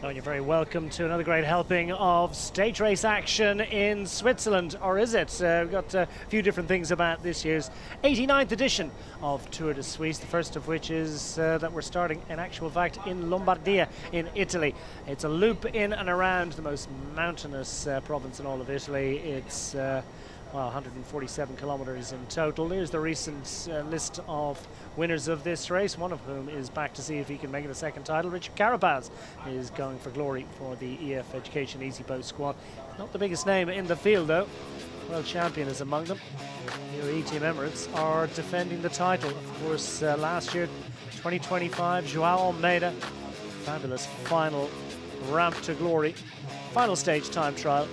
Oh, you're very welcome to another great helping of stage race action in Switzerland, or is it? We've got a few different things about this year's 89th edition of Tour de Suisse, the first of which is that we're starting in actual fact in Lombardia in Italy. It's a loop in and around the most mountainous province in all of Italy. It's well, 147 kilometers in total. Here's the recent list of winners of this race, one of whom is back to see if he can make it a second title. Richard Carapaz is going for glory for the EF Education Easy Post squad. Not the biggest name in the field though. World champion is among them. UAE Team Emirates are defending the title. Of course, last year, 2025, Joao Almeida, fabulous final ramp to glory. Final stage time trial.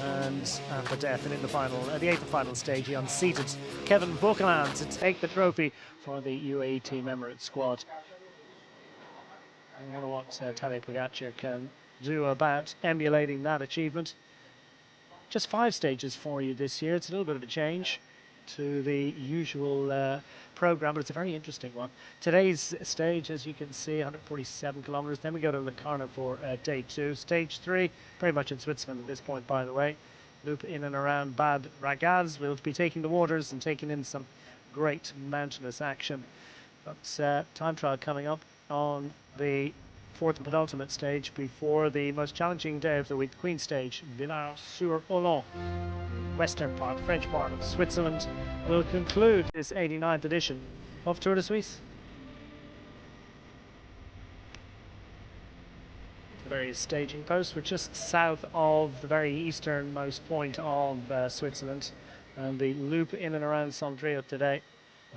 And for death, and in the final, the eighth and final stage, he unseated Kevin Buchanan to take the trophy for the UAE Team Emirates squad. I wonder what Tadej Pogacar can do about emulating that achievement. Just 5 stages for you this year. It's a little bit of a change to the usual program, but it's a very interesting one. Today's stage, as you can see, 147 kilometers. Then we go to Locarno for day 2. Stage 3, very much in Switzerland at this point, by the way. Loop in and around Bad Ragaz. We'll be taking the waters and taking in some great mountainous action. But time trial coming up on the 4th and penultimate stage before the most challenging day of the week, the Queen stage, Villars-sur-Olon. Western part, French part of Switzerland, will conclude this 89th edition of Tour de Suisse. The various staging posts were just south of the very easternmost point of Switzerland, and the loop in and around Sondrio today.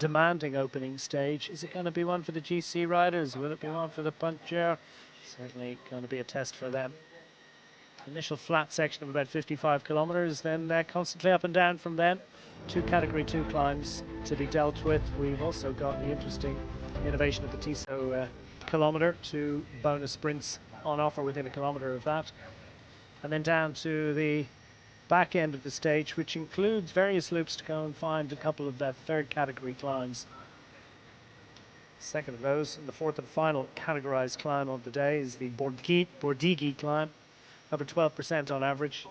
Demanding opening stage. Is it going to be one for the GC riders? Will it be one for the puncher? Certainly going to be a test for them. Initial flat section of about 55 kilometers, then constantly up and down from then. 2 category 2 climbs to be dealt with. We've also got the interesting innovation of the Tissot kilometer, 2 bonus sprints on offer within a kilometer of that. And then down to the back end of the stage, which includes various loops to go and find a couple of that 3rd category climbs. Second of those, and the 4th and final categorized climb of the day is the Bordighi climb. Over 12% on average,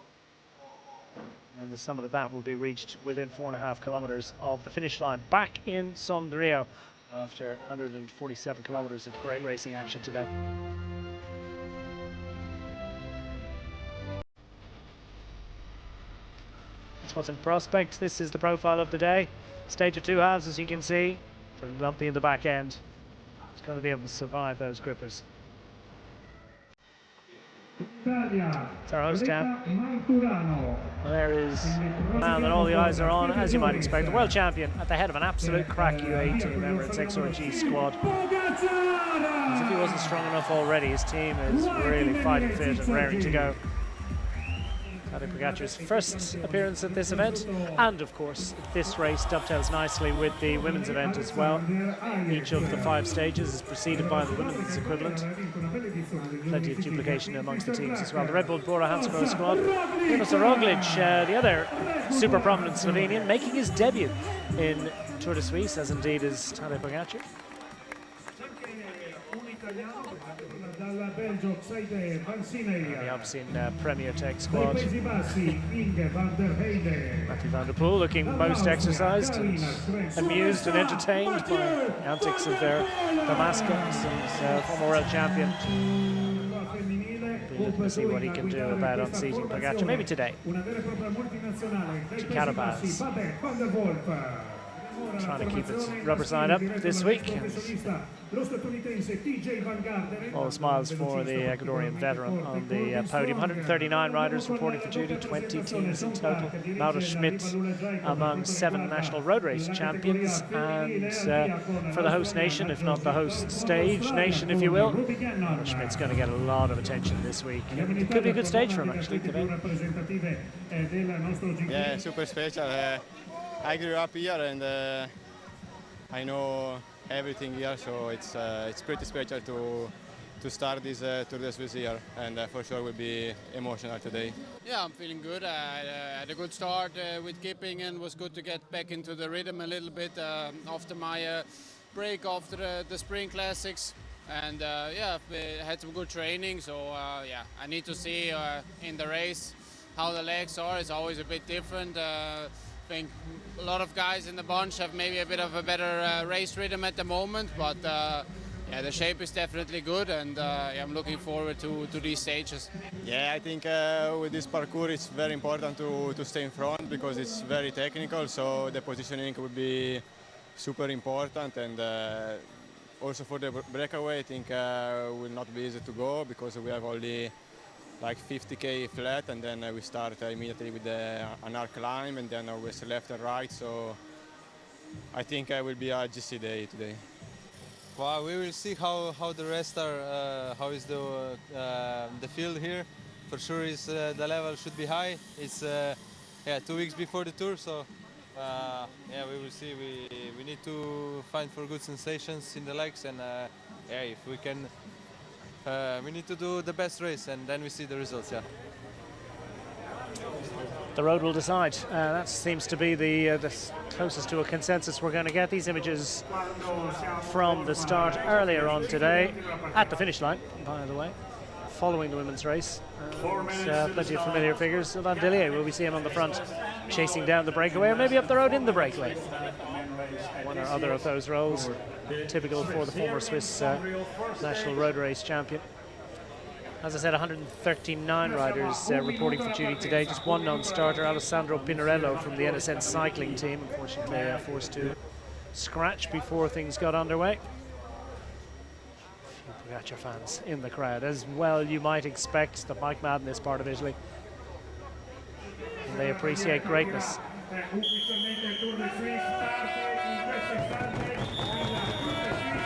and the sum of that will be reached within 4.5 kilometers of the finish line back in Sondrio after 147 kilometers of great racing action today. That's what's in prospect. This is the profile of the day. Stage of 2 halves, as you can see, pretty lumpy in the back end. It's going to be able to survive those grippers. It's our host down. Well, there is the man that all the eyes are on, as you might expect. The world champion at the head of an absolute crack UAE Team Emirates XRG squad. As if he wasn't strong enough already, his team is really fighting fit and raring to go. Tadej Pogacar's first appearance at this event, and of course this race dovetails nicely with the women's event as well. Each of the 5 stages is preceded by the women's equivalent. Plenty of duplication amongst the teams as well. The Red Bull Bora Hansgrohe squad. Primoz Roglic, the other super prominent Slovenian, making his debut in Tour de Suisse, as indeed is Tadej Pogacar. The Alpecin Premier Tech squad. Mathieu van der Poel looking most exercised and amused and entertained by the antics of their mascots and former world champion. Be looking to see what he can do about unseating Pogacar, maybe today. Carapaz trying to keep its rubber side up this week. All the smiles for the Ecuadorian veteran on the podium. 139 riders reporting for duty, 20 teams in total. Mauro Schmidt among 7 national road race champions, and for the host nation, if not the host stage nation, if you will, Mauro Schmidt's going to get a lot of attention this week. It could be a good stage for him actually today. Yeah, super special. I grew up here and I know everything here, so it's pretty special to start this Tour de Suisse here, and for sure will be emotional today. Yeah, I'm feeling good. I had a good start with keeping, and was good to get back into the rhythm a little bit after my break after the Spring Classics. and yeah, we had some good training. So yeah, I need to see in the race how the legs are. It's always a bit different. I think a lot of guys in the bunch have maybe a bit of a better race rhythm at the moment, but yeah, the shape is definitely good, and yeah, I'm looking forward to these stages. Yeah, I think with this parkour it's very important to stay in front because it's very technical, so the positioning will be super important, and also for the breakaway I think will not be easy to go because we have only like 50k flat, and then we start immediately with an arc climb, and then always left and right, so I think it will be a GC day today. Well, we will see how the rest are, how is the field here. For sure is the level should be high. It's yeah, 2 weeks before the tour, so yeah, we will see. We need to find for good sensations in the legs, and yeah, if we can, we need to do the best race, and then we see the results. Yeah. The road will decide. That seems to be the closest to a consensus we're going to get. These images from the start earlier on today, at the finish line, by the way, following the women's race. Plenty of familiar figures. Van Dillier, will we see him on the front, chasing down the breakaway, or maybe up the road in the breakaway? One or other of those roles, typical for the former Swiss national road race champion. As I said, 139 riders reporting for duty today. Just one non-starter, Alessandro Pinarello from the NSN cycling team, unfortunately forced to scratch before things got underway. A few Pogacar fans in the crowd, as well you might expect. The bike mad in this part of Italy, and they appreciate greatness.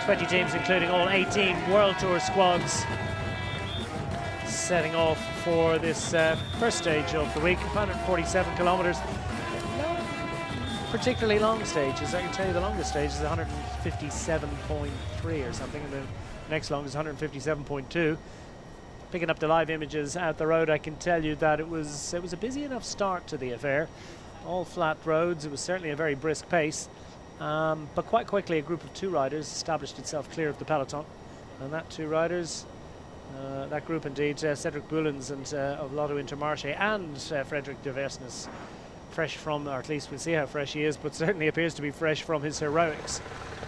20 teams, including all 18 World Tour squads, setting off for this first stage of the week. 147 kilometers. Particularly long stages. I can tell you the longest stage is 157.3 or something, and the next longest is 157.2. Picking up the live images out the road, I can tell you that it was a busy enough start to the affair. All flat roads. It was certainly a very brisk pace, but quite quickly a group of 2 riders established itself clear of the peloton, and that 2 riders. That group indeed, Cedric Boulens and of Lotto Intermarché, and Frederick de Versnes, fresh from, or at least we'll see how fresh he is, but certainly appears to be fresh from his heroics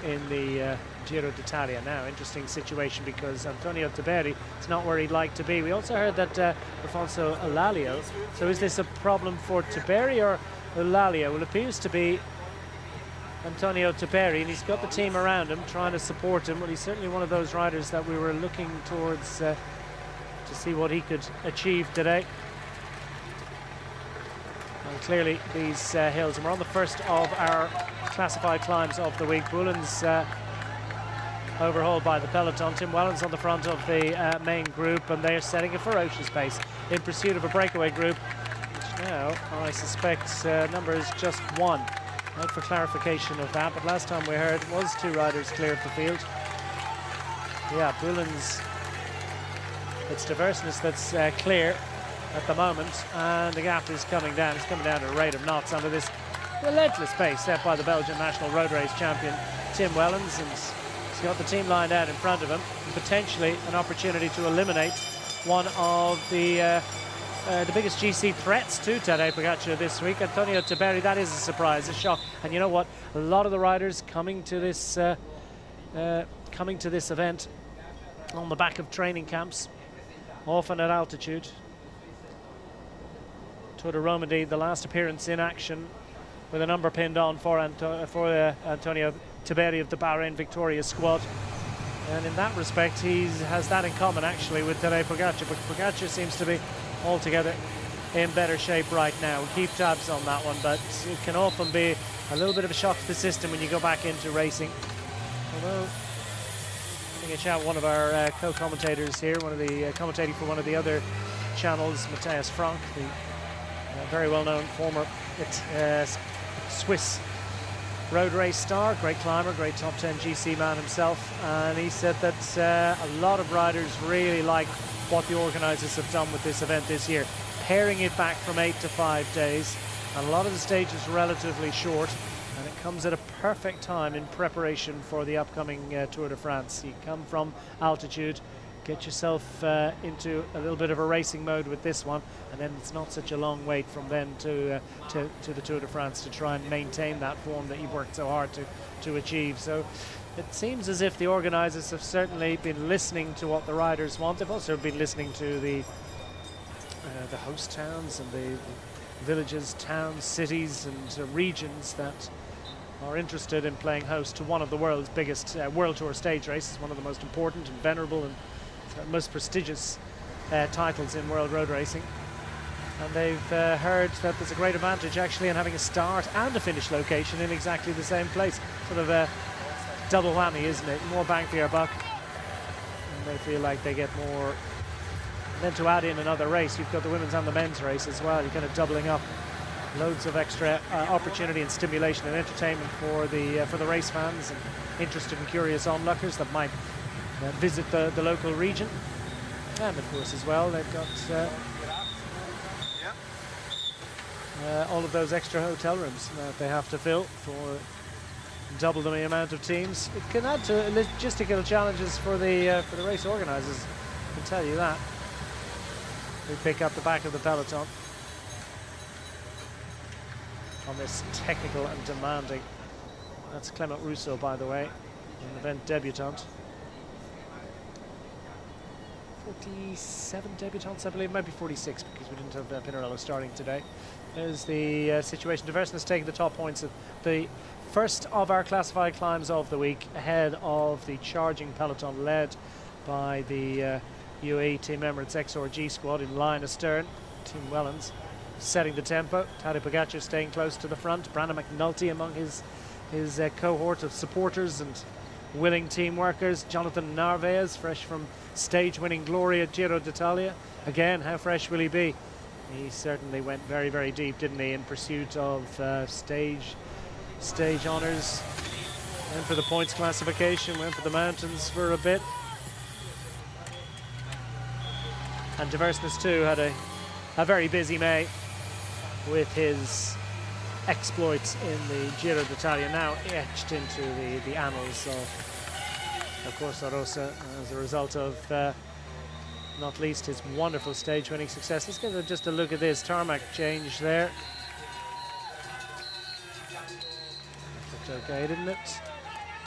in the Giro d'Italia. Now, interesting situation because Antonio Tiberi is not where he'd like to be. We also heard that Alfonso Elalio, so is this a problem for Tiberi or Elalio? Well, it appears to be Antonio Tiberi, and he's got the team around him trying to support him. Well, he's certainly one of those riders that we were looking towards to see what he could achieve today. And clearly these hills, and we're on the first of our classified climbs of the week. Boulens overhauled by the peloton. Tim Wellens on the front of the main group, and they're setting a ferocious pace in pursuit of a breakaway group, which now I suspect numbers just 1. Out for clarification of that, but last time we heard it was 2 riders clear of the field. Yeah, Boulens, it's de Versnes that's clear at the moment, and the gap is coming down. It's coming down at a rate of knots under this relentless pace set by the Belgian national road race champion Tim Wellens, and he's got the team lined out in front of him, and potentially an opportunity to eliminate one of the biggest GC threats to Tadej Pogacar this week. Antonio Tiberi, that is a surprise, a shock. And you know what? A lot of the riders coming to this event on the back of training camps, often at altitude. Tour de Romandy, the last appearance in action with a number pinned on for Antonio Tiberi of the Bahrain Victoria squad. And in that respect, he has that in common actually with Tadej Pogacar, but Pogacar seems to be altogether in better shape right now. We'll keep tabs on that one, but it can often be a little bit of a shock to the system when you go back into racing. Although, I think one of our co-commentators here, one of the commentating for one of the other channels, Matthias Frank, the very well-known former Swiss road race star, great climber, great top 10 GC man himself, and he said that a lot of riders really like what the organisers have done with this event this year, paring it back from 8 to 5 days, and a lot of the stages relatively short, And it comes at a perfect time in preparation for the upcoming Tour de France. You come from altitude, get yourself into a little bit of a racing mode with this one, and then it's not such a long wait from then to the Tour de France to try and maintain that form that you've worked so hard to achieve. So it seems as if the organisers have certainly been listening to what the riders want. They've also been listening to the host towns and the villages, towns, cities and regions that are interested in playing host to one of the world's biggest World Tour stage races, one of the most important and venerable and most prestigious titles in world road racing. And they've heard that there's a great advantage actually in having a start and a finish location in exactly the same place. Sort of a double whammy, isn't it? More bang for your buck. And they feel like they get more. And then to add in another race, you've got the women's and the men's race as well. You're kind of doubling up. Loads of extra opportunity and stimulation and entertainment for the race fans and interested and curious onlookers that might visit the local region. And of course as well they've got all of those extra hotel rooms that they have to fill for double the amount of teams. It can add to logistical challenges for the race organisers, I can tell you that. We pick up the back of the peloton on this technical and demanding. That's Clement Rousseau, by the way, an event debutant. 47 debutants, I believe, maybe 46 because we didn't have Pinarello starting today. There's the situation. Diversen has taken the top points at the first of our classified climbs of the week, ahead of the charging peloton led by the UAE team Emirates XRG squad in line astern. Team Wellens setting the tempo. Tadej Pogacar staying close to the front. Brandon McNulty among his cohort of supporters and willing team workers. Jonathan Narvaez, fresh from stage-winning glory at Giro d'Italia. Again, how fresh will he be? He certainly went very, very deep, didn't he, in pursuit of stage honours. Went for the points classification, went for the mountains for a bit. And Diverseness too had a very busy May with his exploits in the Giro d'Italia, now etched into the annals of Corsa Rossa as a result of not least his wonderful stage-winning success. Let's get just a look at this tarmac change there. That looked okay, didn't it?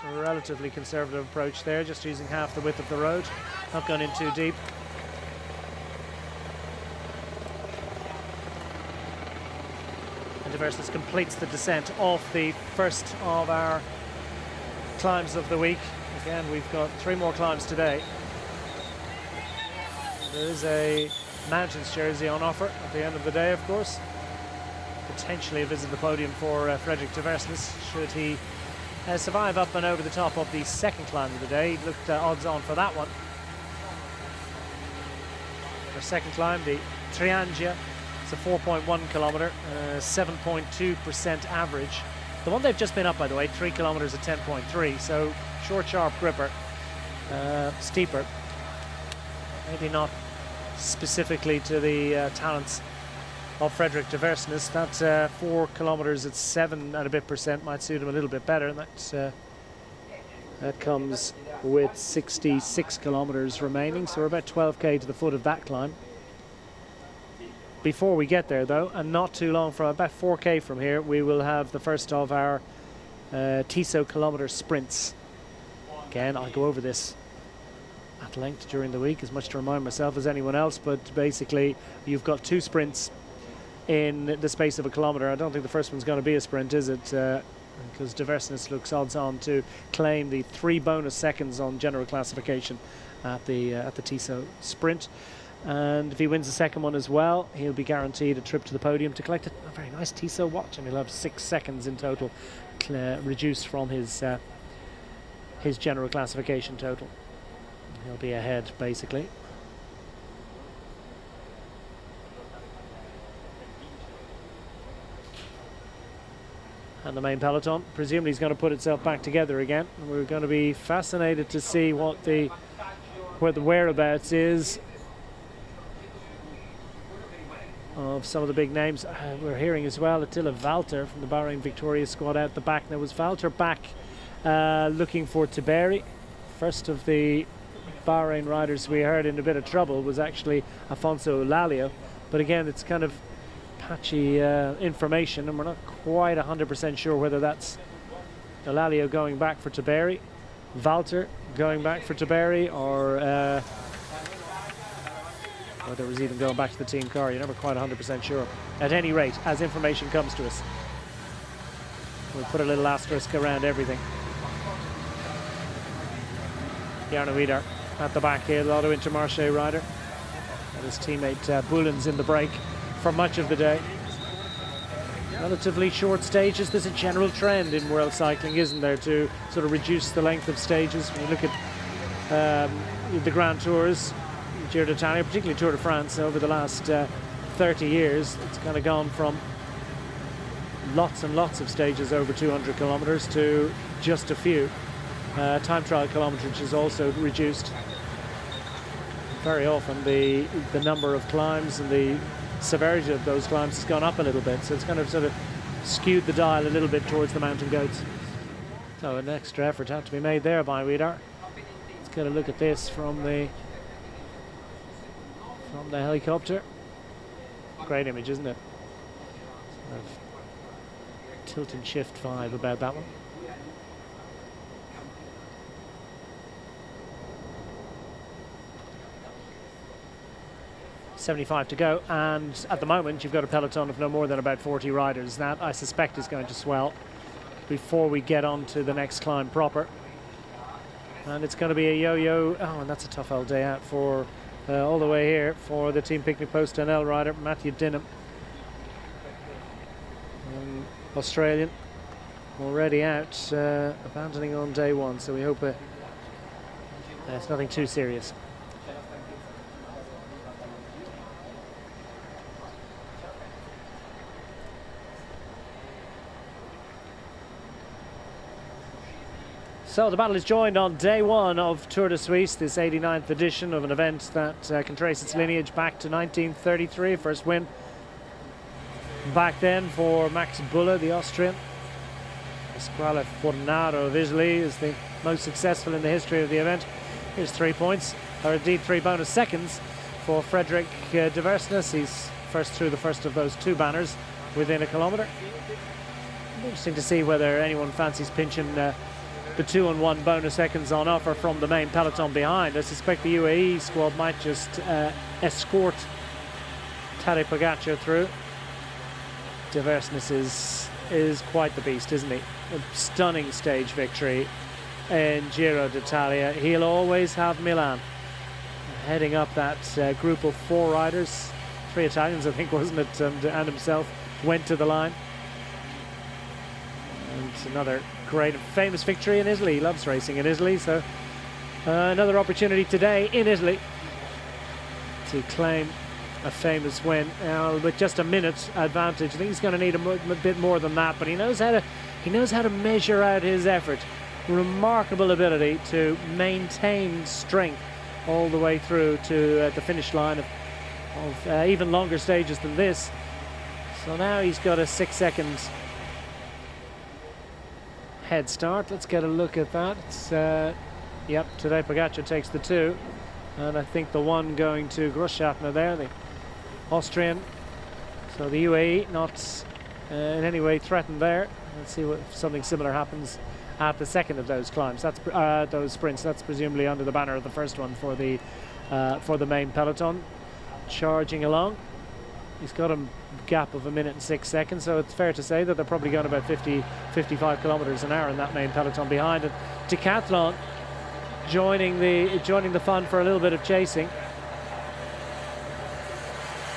A relatively conservative approach there, just using half the width of the road, not gone in too deep. Diverseness completes the descent off the first of our climbs of the week. Again, we've got 3 more climbs today. There is a mountains jersey on offer at the end of the day, of course. Potentially a visit to the podium for Fredrik Diverseness should he survive up and over the top of the second climb of the day. He looked odds on for that one. The second climb, the Triangia. It's a 4.1 kilometre, 7.2% average. The one they've just been up, by the way, 3 kilometres at 10.3, so short, sharp gripper, steeper. Maybe not specifically to the talents of Fredrik Diverseness. That 4 kilometres at 7 and a bit percent might suit him a little bit better, and that comes with 66 kilometres remaining, so we're about 12k to the foot of that climb. Before we get there though, and not too long from, about 4k from here, we will have the first of our Tissot kilometre sprints. Again, I'll go over this at length during the week, as much to remind myself as anyone else, but basically you've got 2 sprints in the space of a kilometre. I don't think the first one's going to be a sprint, is it? Because Diverseness looks odds on to claim the 3 bonus seconds on general classification at the Tissot sprint. And if he wins the second one as well, he'll be guaranteed a trip to the podium to collect a very nice Tissot watch, and he'll have 6 seconds in total reduced from his general classification total. He'll be ahead, basically. And the main peloton, presumably, is going to put itself back together again. And we're going to be fascinated to see what where the whereabouts is of some of the big names. We're hearing as well Attila Valter from the Bahrain Victoria squad out the back. Now was Valter back looking for Tiberi. First of the Bahrain riders we heard in a bit of trouble was actually Afonso Lalio, but again it's kind of patchy information, and we're not quite 100% sure whether that's Lalio going back for Tiberi, Valter going back for Tiberi, or whether it was even going back to the team car. You're never quite 100% sure. At any rate, as information comes to us, we'll put a little asterisk around everything. Jarno Vidar at the back here, the Auto Intermarché rider. And his teammate Boulin's in the break for much of the day. Relatively short stages. There's a general trend in world cycling, isn't there, to sort of reduce the length of stages. When you look at the Grand Tours, Giro d'Italia, particularly Tour de France, over the last 30 years, it's kind of gone from lots and lots of stages over 200 kilometers to just a few. Time trial kilometrage is also reduced. Very often the number of climbs and the severity of those climbs has gone up a little bit, so it's kind of sort of skewed the dial a little bit towards the mountain goats. So an extra effort had to be made there by Vidar. Let's get a look at this from the helicopter. Great image, isn't it? Sort of tilt and shift vibe about that one. .75 to go, and at the moment you've got a peloton of no more than about 40 riders. That I suspect is going to swell before we get on to the next climb proper, and it's going to be a yo-yo. Oh, and that's a tough old day out for all the way here for the Team Picnic Post NL rider Matthew Dinham, Australian, already out, abandoning on day one, so we hope it's nothing too serious. So the battle is joined on day one of Tour de Suisse, this 89th edition of an event that can trace its lineage back to 1933. First win back then for Max Buller, the Austrian. Pasquale Fornaro of Italy is the most successful in the history of the event. Here's 3 points, or indeed 3 bonus seconds for Frederick de Versnes. He's first through the first of those 2 banners within a kilometre. Interesting to see whether anyone fancies pinching the 2 and 1 bonus seconds on offer from the main peloton behind. I suspect the UAE squad might just escort Tadej Pogacar through. De Versnes is quite the beast, isn't he? A stunning stage victory in Giro d'Italia. He'll always have Milan. Heading up that group of 4 riders, 3 Italians I think, wasn't it, and himself went to the line. And another great famous victory in Italy. He loves racing in Italy, so another opportunity today in Italy to claim a famous win with just a minute advantage. I think he's going to need a bit more than that, but he knows how to measure out his effort. Remarkable ability to maintain strength all the way through to the finish line of even longer stages than this. So now he's got a 6-second head start. Let's get a look at that. It's, yep, Tadej Pogacar takes the 2, and I think the 1 going to Grossschartner there, the Austrian. So the UAE not in any way threatened there. Let's see if something similar happens at the second of those climbs. That's those sprints. That's presumably under the banner of the first one for the main peloton. Charging along. He's got a gap of 1 minute and 6 seconds, so it's fair to say that they're probably going about 55 kilometers an hour in that main peloton behind. And Decathlon joining the fun for a little bit of chasing.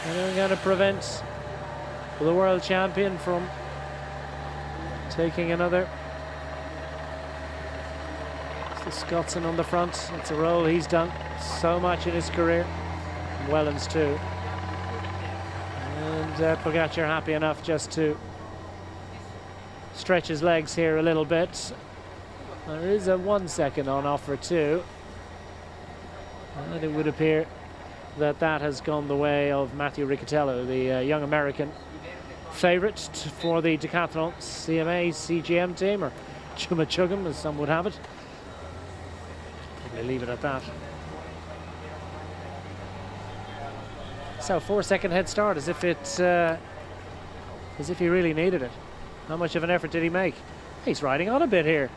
And they're going to prevent the world champion from taking another. It's the Scotsman on the front. It's a role he's done so much in his career. Wellens too. And Pogacar happy enough just to stretch his legs here a little bit. There is a 1 second on offer too. And it would appear that has gone the way of Matthew Riccatello, the young American favourite for the decathlon CMA CGM team, or Chuma Chugum as some would have it. Probably leave it at that. So 4-second head start, as if he really needed it. How much of an effort did he make? He's riding on a bit here.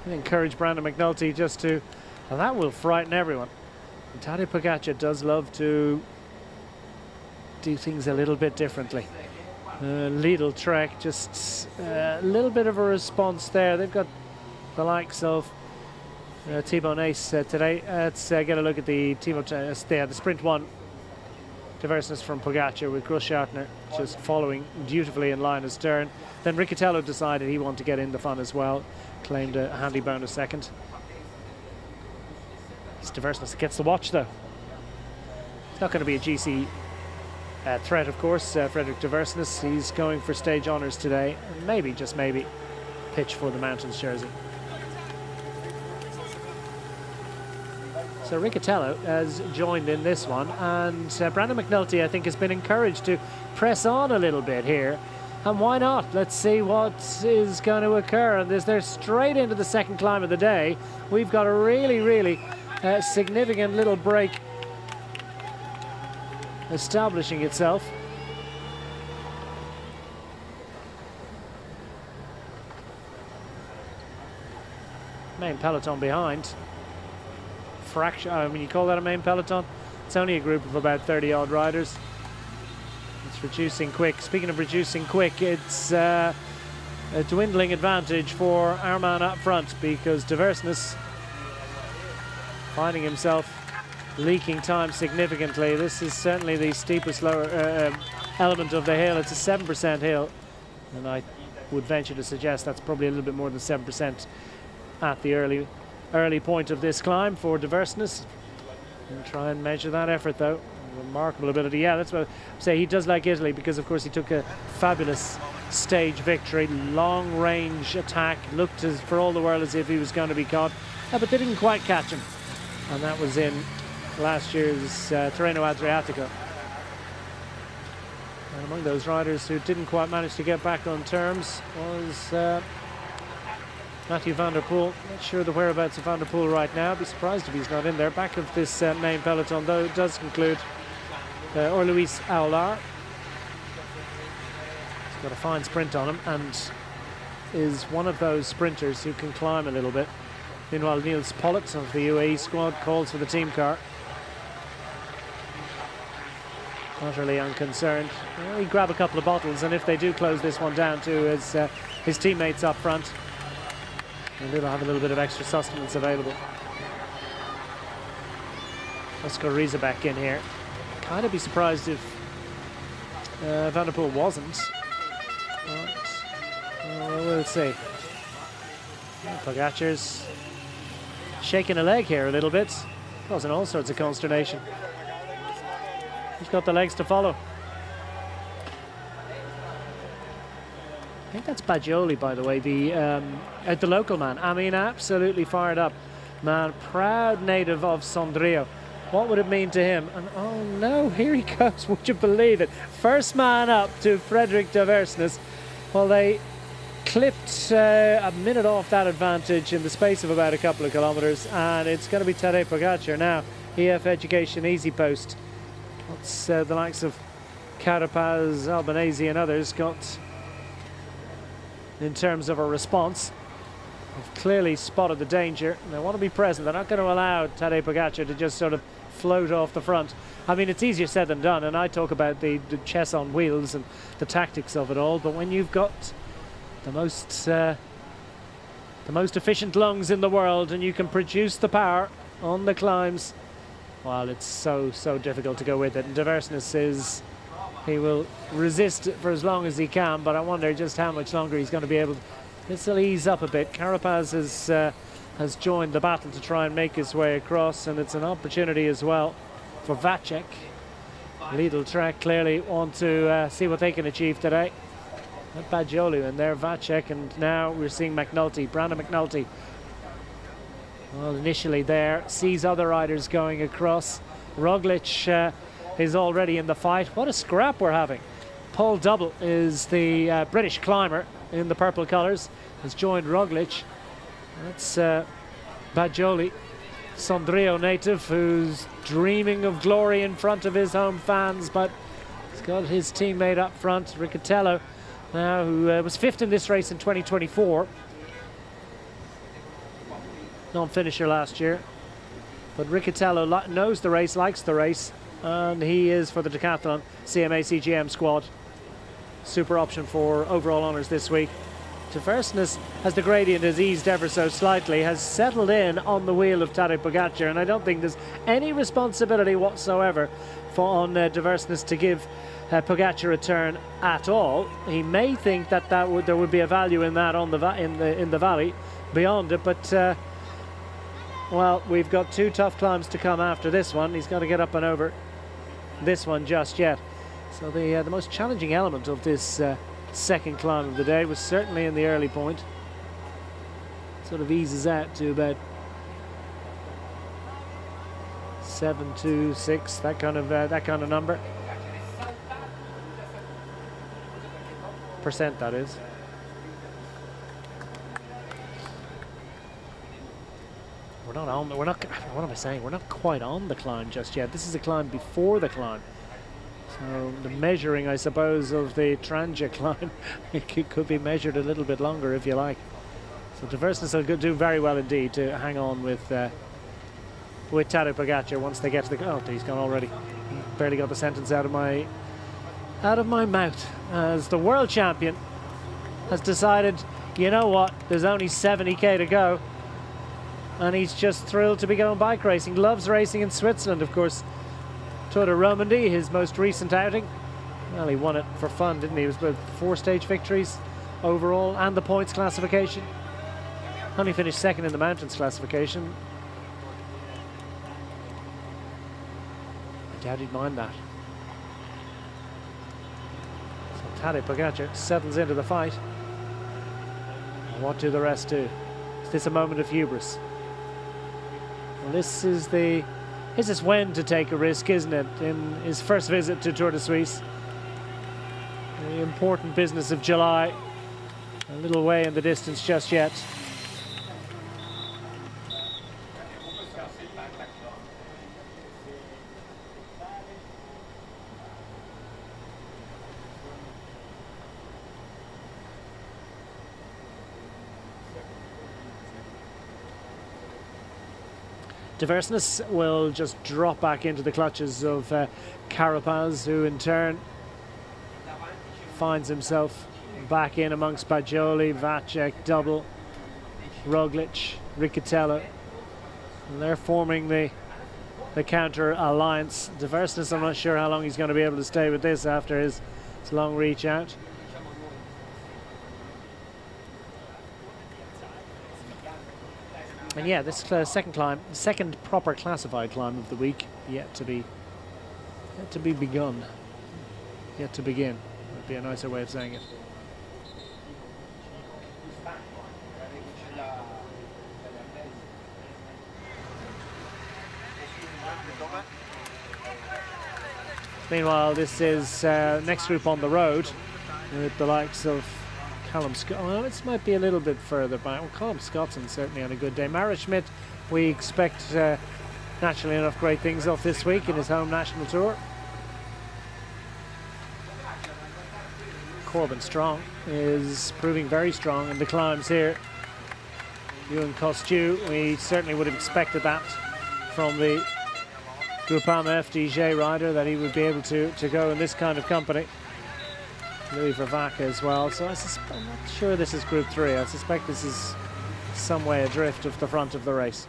I encourage Brandon McNulty just to, and that will frighten everyone. And Tadej Pogacar does love to do things a little bit differently. Lidl Trek, just a little bit of a response there. They've got the likes of Thibaut Nace today. Let's get a look at the the Sprint 1 diverseness from Pogacar, with Grossschartner just following dutifully in line astern. Then Riccatello decided he wanted to get in the fun as well, claimed a handy bonus second. It's diverseness gets the watch though. It's not going to be a GC threat, of course. Frederick Diverseness, he's going for stage honours today, and maybe, just maybe, pitch for the Mountains jersey. So Riccatello has joined in this one, and Brandon McNulty, I think, has been encouraged to press on a little bit here. And why not? Let's see what is going to occur. And they're straight into the second climb of the day. We've got a really, really significant little break establishing itself. Main peloton behind. Fraction, I mean, you call that a main peloton? It's only a group of about 30-odd riders. It's reducing quick. Speaking of reducing quick, it's a dwindling advantage for our man up front, because Diverseness finding himself leaking time significantly. This is certainly the steepest lower element of the hill. It's a 7% hill, and I would venture to suggest that's probably a little bit more than 7% at the early point of this climb for Diverseness. And try and measure that effort though. Remarkable ability. Yeah, that's what I say. He does like Italy, because of course he took a fabulous stage victory, long range attack, looked as for all the world as if he was going to be caught, but they didn't quite catch him, and that was in last year's Tirreno Adriatico. And among those riders who didn't quite manage to get back on terms was Mathieu van der Poel. Not sure the whereabouts of van der Poel right now. I'd be surprised if he's not in there. Back of this main peloton, though, it does conclude or Luis Aular. He's got a fine sprint on him and is one of those sprinters who can climb a little bit. Meanwhile, Niels Pollitt of the UAE squad calls for the team car. Utterly unconcerned. Well, he grab a couple of bottles, and if they do close this one down to his teammates up front, they'll have a little bit of extra sustenance available. Oscar Riza back in here. Kind of be surprised if Van der Poel wasn't. But we'll see. Pogacar's shaking a leg here a little bit, causing all sorts of consternation. He's got the legs to follow. I think that's Baggioli, by the way, the local man. I mean, absolutely fired up man, proud native of Sondrio. What would it mean to him? And oh no, here he goes, would you believe it? First man up to Frederick Diverseness. Well, they clipped a minute off that advantage in the space of about a couple of kilometres, and it's going to be Tadej Pogacar now. EF Education Easy Post. What's the likes of Carapaz, Albanese and others got in terms of a response? They've clearly spotted the danger, and they want to be present. They're not going to allow Tadej Pogacar to just sort of float off the front. I mean, it's easier said than done, and I talk about the chess on wheels and the tactics of it all, but when you've got the most efficient lungs in the world and you can produce the power on the climbs, well, it's so difficult to go with it. And Diverseness is, he will resist it for as long as he can, but I wonder just how much longer he's going to be able to. This will ease up a bit. Carapaz has joined the battle to try and make his way across, and it's an opportunity as well for Vacek. Lidl Trek clearly want to see what they can achieve today. Not Baggioli in there, Vacek, and now we're seeing McNulty, Brandon McNulty. Well, initially there, sees other riders going across, Roglic is already in the fight. What a scrap we're having. Paul Double is the British climber in the purple colours, has joined Roglic. That's Bajoli, Sondrio native, who's dreaming of glory in front of his home fans, but he's got his teammate up front, Riccatello, now, who was 5th in this race in 2024. Non-finisher last year. But Riccatello knows the race, likes the race, and he is for the Decathlon CMA CGM squad. Super option for overall honours this week. Tversnes, as the gradient has eased ever so slightly, has settled in on the wheel of Tadej Pogacar, and I don't think there's any responsibility whatsoever on Tversnes to give Pogacar a turn at all. He may think that there would be a value in that on in the valley beyond it, but well, we've got 2 tough climbs to come after this one. He's got to get up and over this one just yet. So the most challenging element of this second climb of the day was certainly in the early point. Sort of eases out to about 7.26, that kind of number. Percent, that is. We're what am I saying? We're not quite on the climb just yet. This is a climb before the climb. So the measuring, I suppose, of the Tranja climb, it could be measured a little bit longer if you like. So Tversnes will do very well indeed to hang on with Tadej Pogacar once they get to the... Oh, he's gone already. Barely got the sentence out of my mouth. As the world champion has decided, you know what, there's only 70k to go. And he's just thrilled to be going bike racing. Loves racing in Switzerland, of course. Tour de Romandie, his most recent outing. Well, he won it for fun, didn't he? It was about 4 stage victories overall and the points classification. Only finished 2nd in the mountains classification. I doubt he'd mind that. So Tadej Pogacar settles into the fight. And what do the rest do? Is this a moment of hubris? Well, this is when to take a risk, isn't it? In his first visit to Tour de Suisse. The important business of July. A little way in the distance just yet. Tversnes will just drop back into the clutches of Carapaz, who in turn finds himself back in amongst Bajoli, Vacek, Double, Roglic, Riccatello. And they're forming the counter alliance. Tversnes, I'm not sure how long he's going to be able to stay with this after his long reach out. And yeah, this second proper classified climb of the week, yet to be begun, yet to begin. Would be a nicer way of saying it. Meanwhile, this is next group on the road with the likes of Callum Scott. Well, this might be a little bit further back. Well, Callum Scottson certainly on a good day. Mara Schmidt, we expect naturally enough great things off this week in his home national tour. Corbin Strong is proving very strong in the climbs here. Ewan Costu, we certainly would have expected that from the Groupama FDJ rider, that he would be able to go in this kind of company. Louis Vervaeke as well, so I'm not sure this is Group 3. I suspect this is some way adrift of the front of the race.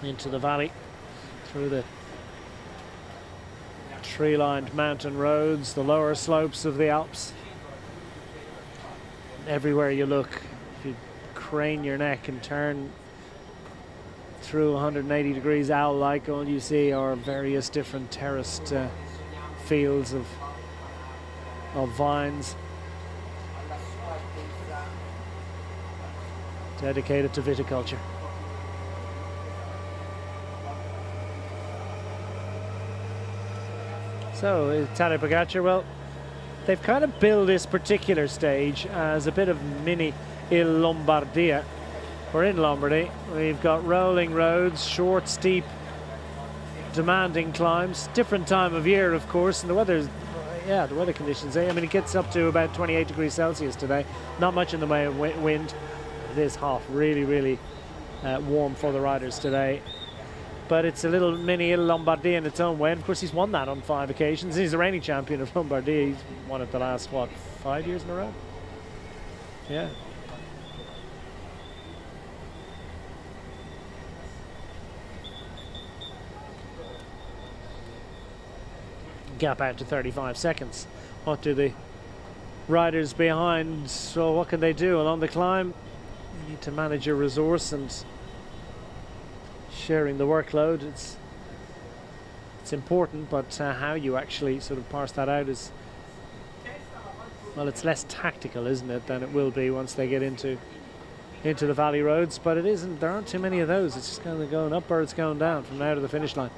Into the valley, through the tree-lined mountain roads, the lower slopes of the Alps. Everywhere you look, if you crane your neck and turn through 180 degrees owl-like, all you see are various different terraced fields of of vines dedicated to viticulture. So Tadej Pogacar, well, they've kind of billed this particular stage as a bit of mini Il Lombardia. We're in Lombardy. We've got rolling roads, short, steep, demanding climbs. Different time of year, of course, and the weather's, yeah, the weather conditions. I mean, it gets up to about 28 degrees Celsius today. Not much in the way of wind. It is hot, really, really warm for the riders today. But it's a little mini Il Lombardia in its own way. And of course, he's won that on 5 occasions. He's the reigning champion of Lombardia. He's won it the last, what, 5 years in a row? Yeah. Gap out to 35 seconds. What do the riders behind, so what can they do along the climb? You need to manage your resource and sharing the workload. It's important, but how you actually sort of parse that out is, well, it's less tactical, isn't it, than it will be once they get into the valley roads. But it isn't, there aren't too many of those. It's just kind of going up or it's going down from now to the finish line.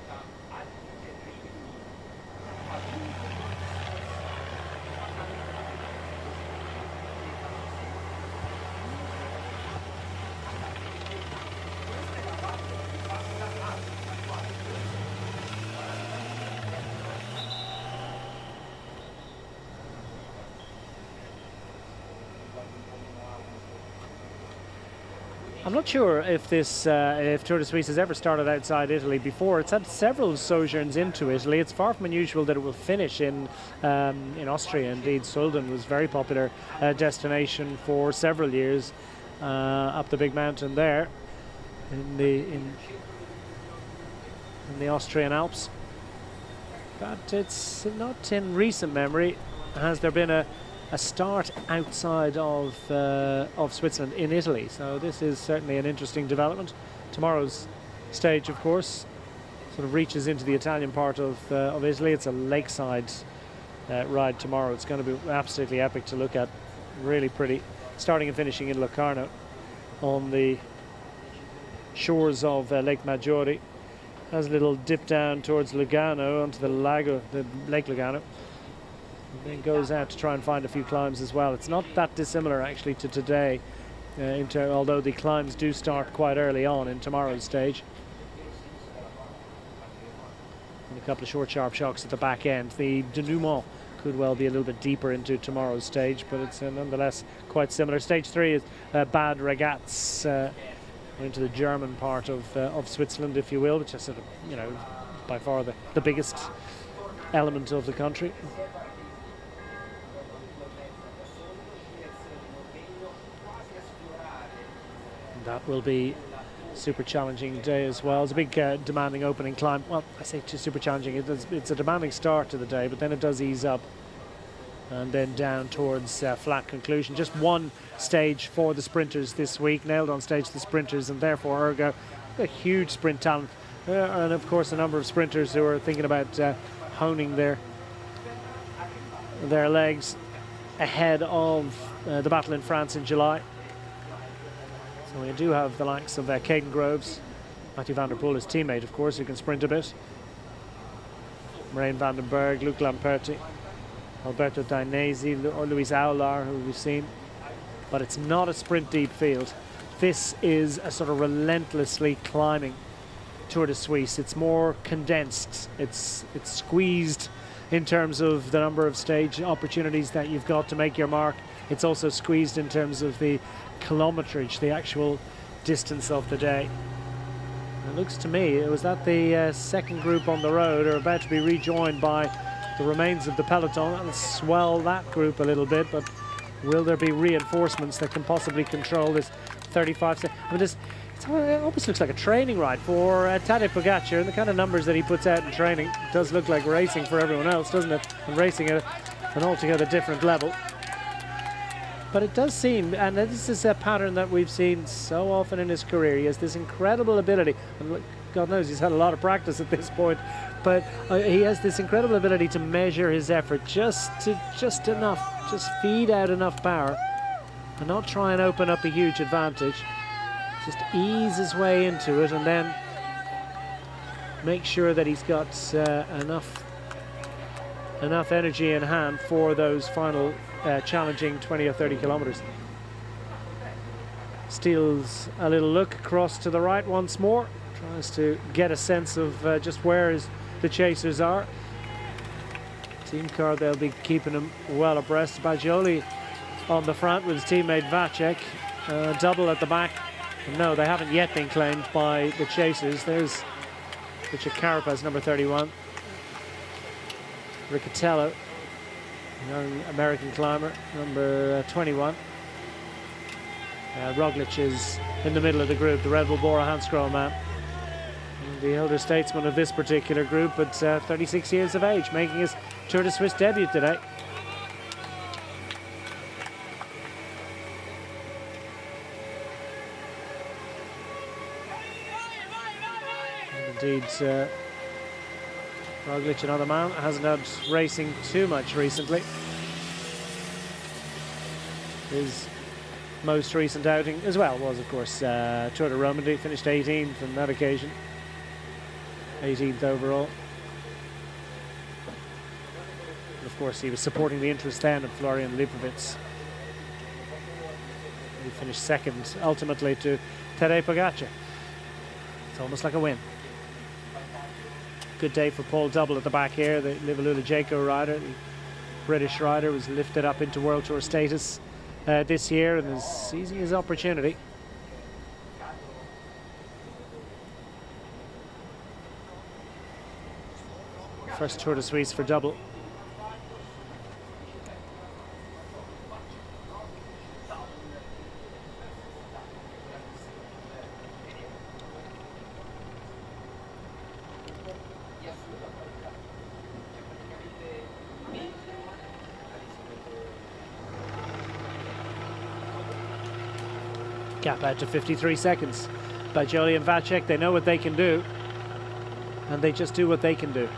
I'm not sure if this if Tour de Suisse has ever started outside Italy before. It's had several sojourns into Italy. It's far from unusual that it will finish in Austria. Indeed, Sulden was a very popular destination for several years up the big mountain there in the Austrian Alps. But it's not in recent memory has there been a start outside of Switzerland in Italy. So this is certainly an interesting development. Tomorrow's stage, of course, sort of reaches into the Italian part of Italy. It's a lakeside ride tomorrow. It's going to be absolutely epic to look at. Really pretty. Starting and finishing in Locarno on the shores of Lake Maggiore. Has a little dip down towards Lugano onto the Lake Lugano. And then goes out to try and find a few climbs as well. It's not that dissimilar actually to today, although the climbs do start quite early on in tomorrow's stage. And a couple of short, sharp shocks at the back end. The denouement could well be a little bit deeper into tomorrow's stage, but it's nonetheless quite similar. Stage 3 is Bad Ragaz, into the German part of Switzerland, if you will, which is sort of, you know, by far the biggest element of the country. That will be a super challenging day as well. It's a big demanding opening climb. Well, I say super challenging. It's a demanding start to the day, but then it does ease up and then down towards flat conclusion. Just one stage for the sprinters this week, nailed on stage the sprinters, and therefore ergo a huge sprint talent. And of course a number of sprinters who are thinking about honing their legs ahead of the battle in France in July. So we do have the likes of Caden Groves, Mathieu van der Poel, his teammate, of course, who can sprint a bit. Marijn van den Berg, Luc Lamperti, Alberto Dainese, or Luis Aular, who we've seen. But it's not a sprint deep field. This is a sort of relentlessly climbing Tour de Suisse. It's more condensed. It's squeezed in terms of the number of stage opportunities that you've got to make your mark. It's also squeezed in terms of the kilometrage, the actual distance of the day. It looks to me it was that the second group on the road are about to be rejoined by the remains of the peloton and swell that group a little bit, but will there be reinforcements that can possibly control this 35 seconds? I mean, it almost looks like a training ride for Tadej Pogacar, and the kind of numbers that he puts out in training. It does look like racing for everyone else, doesn't it? And racing at an altogether different level. But it does seem, and this is a pattern that we've seen so often in his career, he has this incredible ability, and God knows he's had a lot of practice at this point, but he has this incredible ability to measure his effort just enough, just feed out enough power and not try and open up a huge advantage. Just ease his way into it and then make sure that he's got enough energy in hand for those final challenging 20 or 30 kilometers. Steals a little look across to the right once more, tries to get a sense of just where the chasers are. Team car, they'll be keeping him well abreast. Bajoli on the front with his teammate Vacek, double at the back. No, they haven't yet been claimed by the chasers. There's Richard Carapaz, number 31. Riccatello, young American climber, number 21. Roglic is in the middle of the group, the Red Bull Bora Hansgrohe man. And the elder statesman of this particular group at 36 years of age, making his Tour de Suisse debut today. And indeed, Roglic, another man, hasn't had racing too much recently. His most recent outing as well was, of course, Tour de Romandy. Finished 18th on that occasion, 18th overall. And of course, he was supporting the interest then of Florian Lipovic. He finished second, ultimately, to Tadej Pogacar. It's almost like a win. Good day for Paul Double at the back here. The Livalula Jaco rider, the British rider, was lifted up into World Tour status this year and is seizing his opportunity. First Tour de Suisse for Double. Gap out to 53 seconds. Bajoli and Vacek, they know what they can do, and they just do what they can do.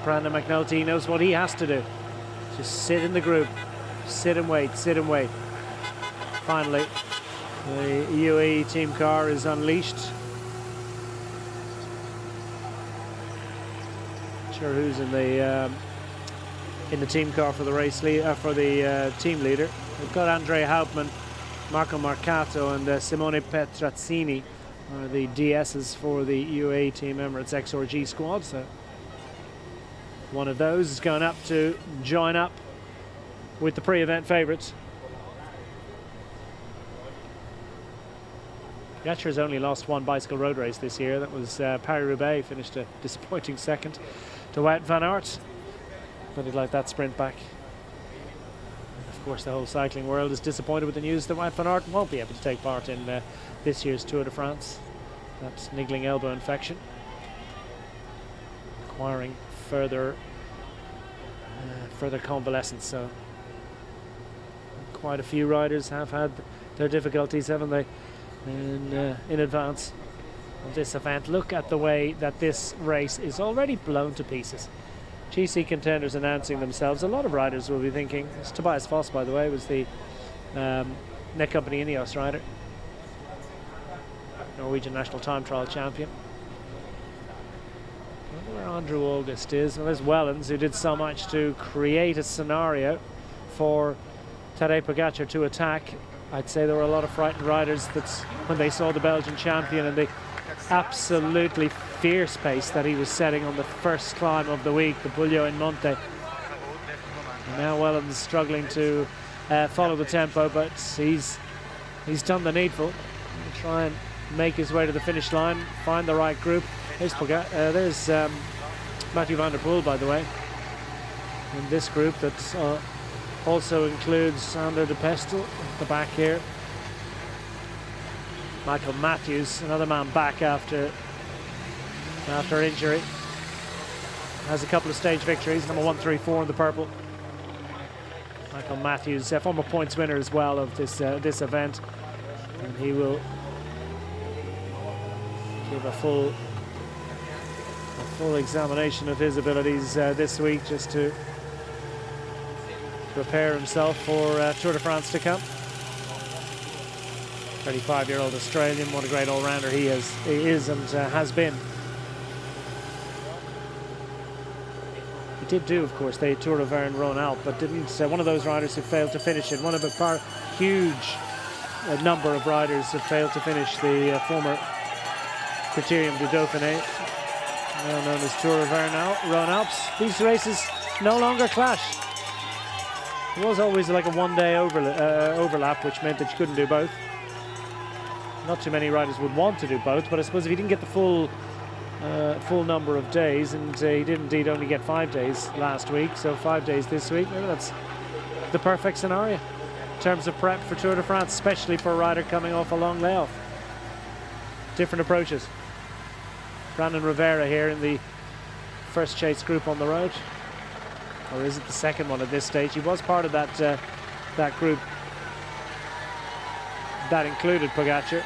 Brandon McNulty knows what he has to do. Just sit in the group, sit and wait, sit and wait. Finally, the UAE team car is unleashed. Not sure who's in the team car for the race for the team leader. We've got Andrea Hauptmann, Marco Marcato, and Simone Petrazzini are the DSs for the UAE Team Emirates XRG squad. So one of those is going up to join up with the pre-event favourites. Pogacar's only lost one bicycle road race this year. That was Paris-Roubaix. Finished a disappointing second to Wout van Aert. But he'd like that sprint back. And of course, the whole cycling world is disappointed with the news that Wout van Aert won't be able to take part in this year's Tour de France. That niggling elbow infection, requiring further convalescence. So quite a few riders have had their difficulties, haven't they, in advance of this event. Look at the way that this race is already blown to pieces. GC contenders announcing themselves. A lot of riders will be thinking, Tobias Foss, by the way, was the Net Company Ineos rider, Norwegian national time trial champion. I wonder where Andrew August is. Well, there's Wellens, who did so much to create a scenario for Tadej Pogacar to attack. I'd say there were a lot of frightened riders that when they saw the Belgian champion and the absolutely fierce pace that he was setting on the first climb of the week, the Puglio in Monte. And now Wellens struggling to follow the tempo, but he's done the needful. He'll try and make his way to the finish line, find the right group. There's Mathieu van der Poel, by the way, in this group that also includes Sander de Pestel at the back here. Michael Matthews, another man back after injury, has a couple of stage victories, number 1, 3, 4 in the purple. Michael Matthews, former points winner as well of this event, and he will give a full examination of his abilities this week, just to prepare himself for Tour de France to come. 35-year-old Australian, what a great all-rounder he is and has been. He did do, of course, the Tour of Rhône-Alpes, but didn't. One of those riders who failed to finish it. One of a huge number of riders have failed to finish the former Criterium du Dauphiné, now known as Tour of Rhône-Alpes. These races no longer clash. It was always like a one-day overlap, which meant that you couldn't do both. Not too many riders would want to do both, but I suppose if you didn't get the full number of days, and he did indeed only get 5 days last week, so 5 days this week, maybe that's the perfect scenario in terms of prep for Tour de France, especially for a rider coming off a long layoff. Different approaches. Brandon Rivera here in the first chase group on the road, or is it the second one at this stage? He was part of that group that included Pogacar.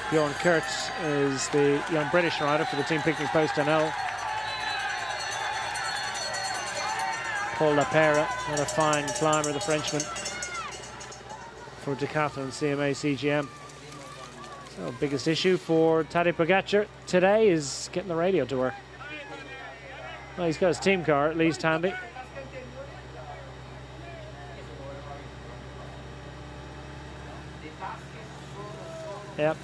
Bjorn Kurtz is the young British rider for the Team Picnic Post NL. Paul Lapera, another fine climber, the Frenchman, for Decathlon CMA CGM. So biggest issue for Tadej Pogacar today is getting the radio to work. Well, he's got his team car at least handy. Yep.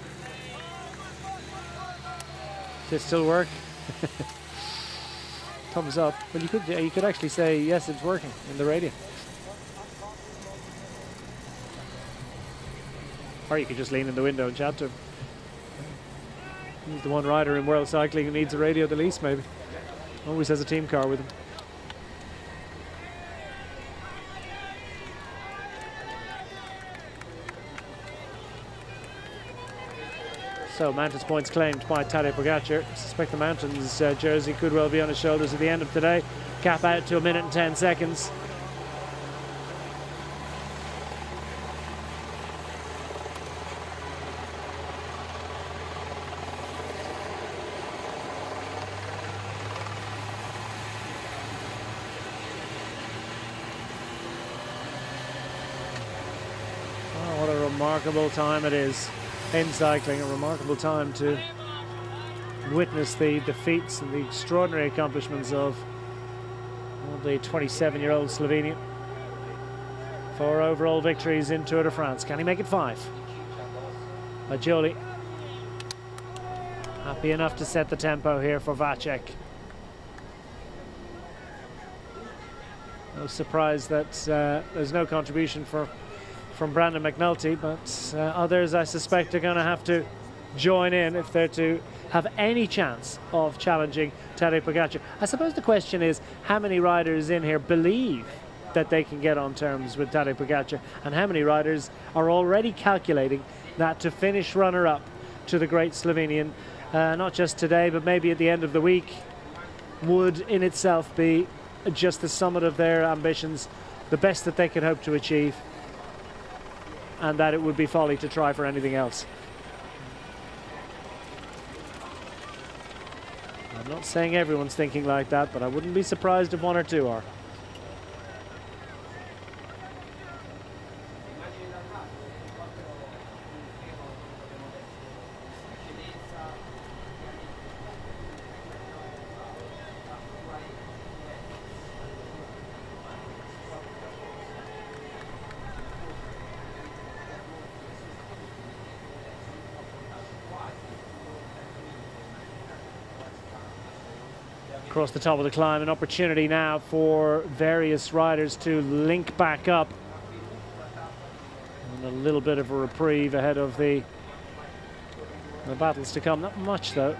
Does it still work? Thumbs up. Well, you could actually say yes, it's working in the radio. Or you could just lean in the window and chat to him. He's the one rider in world cycling who needs a radio the least, maybe. Always has a team car with him. So Mountains points claimed by Tadej Pogacar. I suspect the Mountains jersey could well be on his shoulders at the end of today. Cap out to 1 minute and 10 seconds. Oh, what a remarkable time it is in cycling, a remarkable time to witness the defeats and the extraordinary accomplishments of the 27-year-old Slovenian. 4 overall victories in Tour de France. Can he make it 5? Majoli happy enough to set the tempo here for Vacek. No surprise that there's no contribution from Brandon McNulty, but others I suspect are going to have to join in if they're to have any chance of challenging Tadej Pogacar. I suppose the question is, how many riders in here believe that they can get on terms with Tadej Pogacar, and how many riders are already calculating that to finish runner-up to the great Slovenian, not just today but maybe at the end of the week, would in itself be just the summit of their ambitions, the best that they could hope to achieve, and that it would be folly to try for anything else. I'm not saying everyone's thinking like that, but I wouldn't be surprised if 1 or 2 are. Across the top of the climb, an opportunity now for various riders to link back up. And a little bit of a reprieve ahead of the battles to come. Not much though.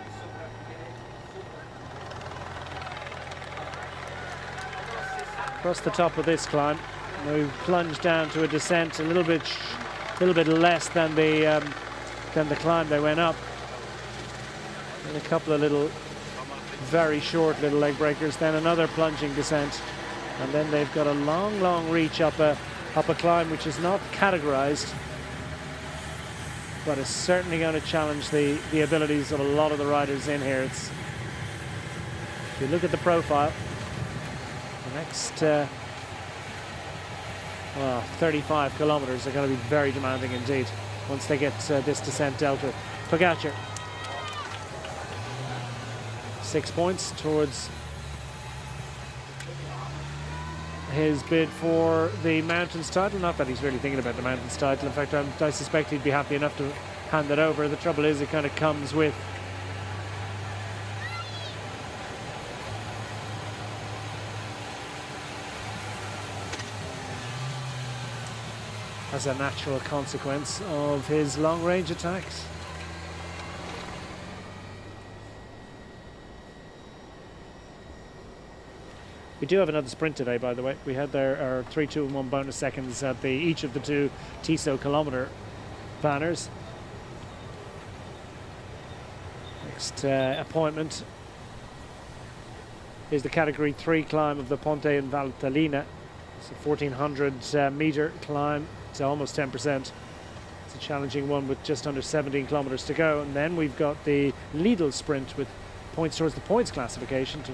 Across the top of this climb, we plunge down to a descent a little bit less than the climb they went up. And a couple of little very short little leg breakers, then another plunging descent, and then they've got a long reach up a climb which is not categorized but it's certainly going to challenge the abilities of a lot of the riders in here. If you look at the profile, the next 35 kilometers are going to be very demanding indeed once they get this descent dealt with. Pogacar, 6 points towards his bid for the Mountains title. Not that he's really thinking about the Mountains title. In fact, I suspect he'd be happy enough to hand it over. The trouble is, it kind of comes with as a natural consequence of his long-range attacks. We do have another sprint today, by the way. We had our 3, 2 and 1 bonus seconds at each of the 2 TISO kilometer banners. Next appointment is the category 3 climb of the Ponte in Valtellina. It's a 1400 meter climb. It's almost 10%. It's a challenging one with just under 17 kilometers to go. And then we've got the Lidl sprint with points towards the points classification to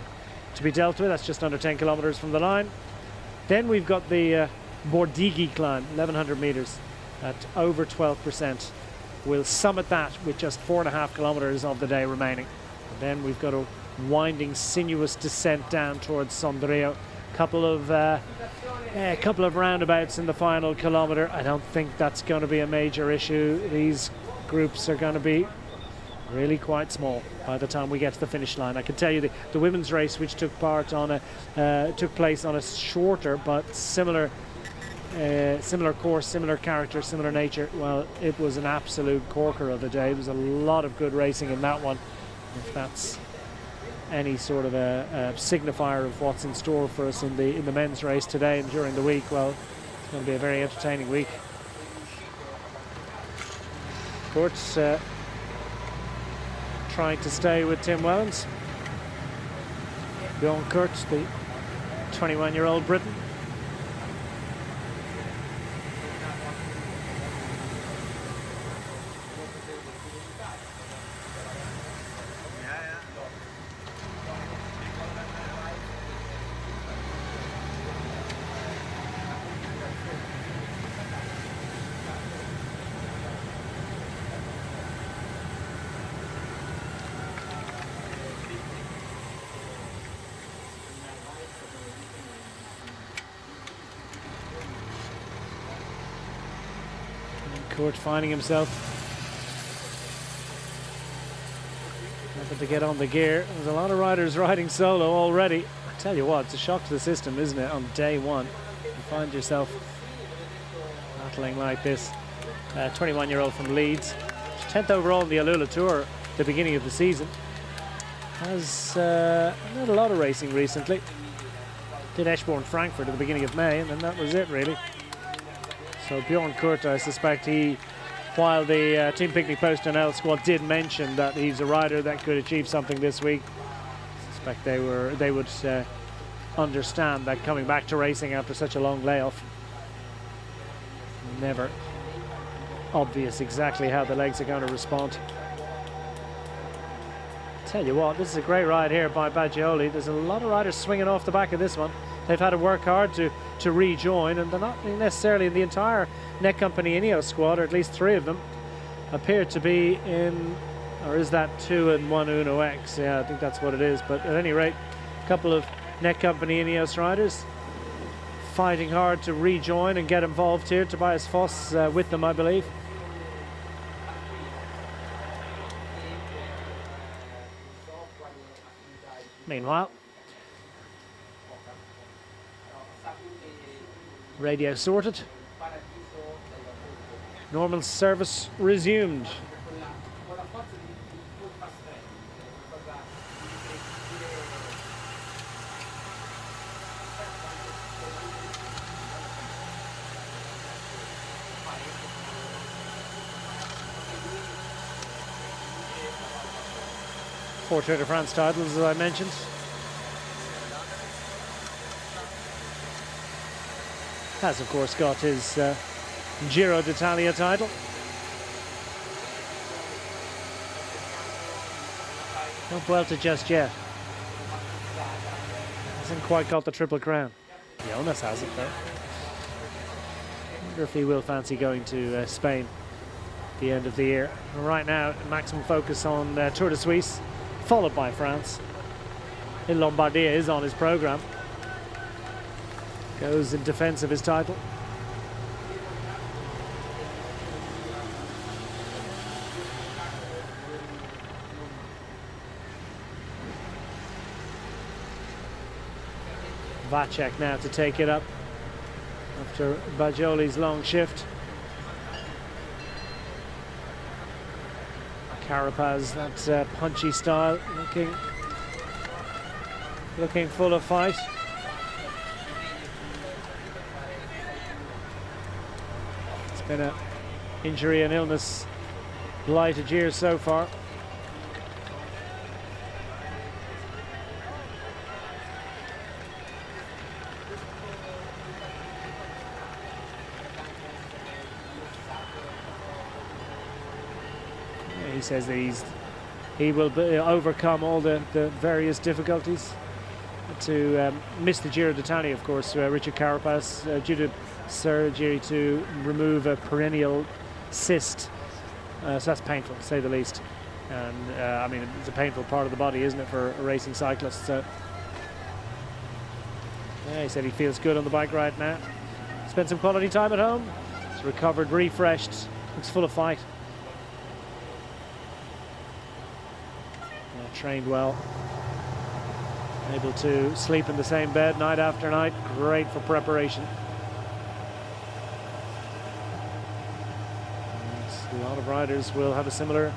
be dealt with. That's just under 10 kilometers from the line. Then we've got the Bordigi climb, 1100 meters at over 12%. We'll summit that with just 4.5 kilometers of the day remaining. And then we've got a winding, sinuous descent down towards Sondrio. Couple of roundabouts in the final kilometer. I don't think that's going to be a major issue. These groups are going to be really quite small by the time we get to the finish line. I can tell you the women's race, which took place on a shorter but similar course, similar character, similar nature. Well, it was an absolute corker of a day. There was a lot of good racing in that one. If that's any sort of a signifier of what's in store for us in the men's race today and during the week, well, it's going to be a very entertaining week. Kurtz trying to stay with Tim Wellens. Bjorn Kurtz, the 21-year-old Briton. Kurt finding himself having to get on the gear. There's a lot of riders riding solo already. I tell you what, it's a shock to the system, isn't it, on day one? You find yourself battling like this. 21-year-old from Leeds, 10th overall in the Alula Tour at the beginning of the season. Has had a lot of racing recently. Did Eschborn Frankfurt at the beginning of May, and then that was it, really. So Bjorn Kurt, I suspect while the Team Picnic Post and L squad did mention that he's a rider that could achieve something this week, I suspect they would understand that coming back to racing after such a long layoff, never obvious exactly how the legs are going to respond. Tell you what, this is a great ride here by Baggioli. There's a lot of riders swinging off the back of this one. They've had to work hard to rejoin, and they're not necessarily in the entire Netcompany Ineos squad, or at least 3 of them appear to be in, or is that 2 and 1 Uno X? Yeah, I think that's what it is. But at any rate, a couple of Netcompany Ineos riders fighting hard to rejoin and get involved here. Tobias Foss with them, I believe. Meanwhile, radio sorted. Normal service resumed. Four Tour de France titles, as I mentioned. Has, of course, got his Giro d'Italia title. No Vuelta just yet. Hasn't quite got the Triple Crown. Jonas hasn't, though. Wonder if he will fancy going to Spain at the end of the year. Right now, maximum focus on Tour de Suisse, followed by France. In Lombardia is on his programme. Goes in defence of his title. Vacek now to take it up after Bajoli's long shift. Carapaz, that punchy style, looking full of fight. It's been an injury and illness blighted year so far. He says that he will overcome all the various difficulties. To miss the Giro d'Italia, of course, Richard Carapaz, due to surgery to remove a perennial cyst. So that's painful, to say the least. And I mean, it's a painful part of the body, isn't it, for a racing cyclist? So yeah, he said he feels good on the bike right now. Spent some quality time at home. He's recovered, refreshed, looks full of fight. Trained well, able to sleep in the same bed night after night. Great for preparation. And a lot of riders will have a similar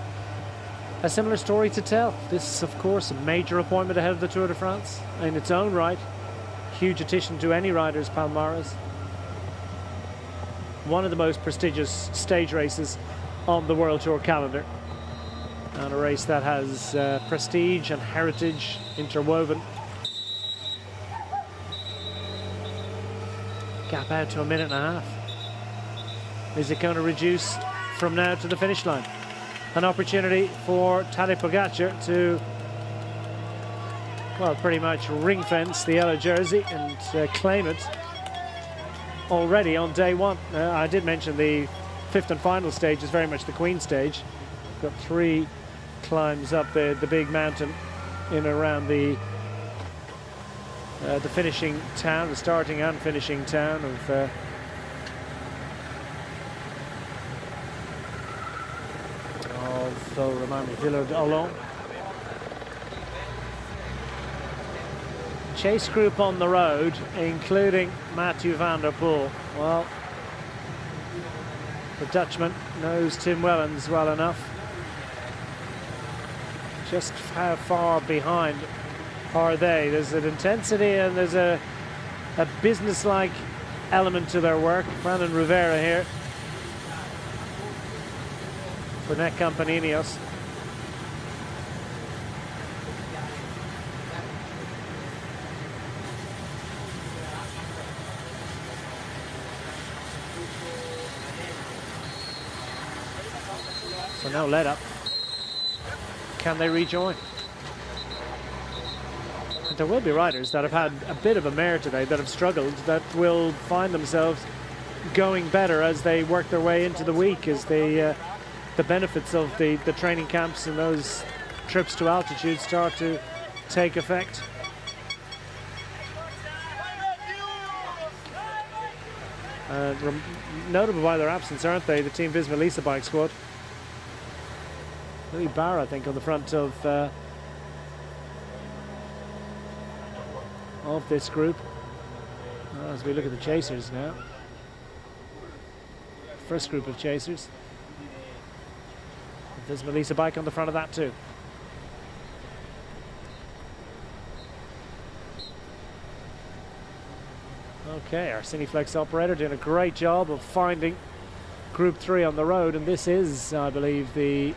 story to tell. This, of course, a major appointment ahead of the Tour de France in its own right. Huge addition to any rider's palmarès. One of the most prestigious stage races on the World Tour calendar. And a race that has prestige and heritage interwoven. Gap out to a minute and a half. Is it going to reduce from now to the finish line? An opportunity for Tadej Pogacar to, well, pretty much ring fence the yellow jersey and claim it already on day one. I did mention the fifth and final stage is very much the Queen stage. Got 3 climbs up the big mountain in and around the finishing town, the starting and finishing town of remind me, Villard-Olon. Chase group on the road, including Mathieu van der Poel. Well, the Dutchman knows Tim Wellens well enough. Just how far behind are they? There's an intensity and there's a business-like element to their work. Brandon Rivera here for Net Campaninos. So no let up. Can they rejoin? And there will be riders that have had a bit of a mare today, that have struggled, that will find themselves going better as they work their way into the week, as the benefits of the training camps and those trips to altitude start to take effect. Notable by their absence, aren't they? The Team Visma Lisa bike squad. Louis Barr, I think, on the front of this group. As we look at the chasers now. First group of chasers. There's Melissa bike on the front of that too. Okay, our Cineflex operator doing a great job of finding Group 3 on the road, and this is, I believe, the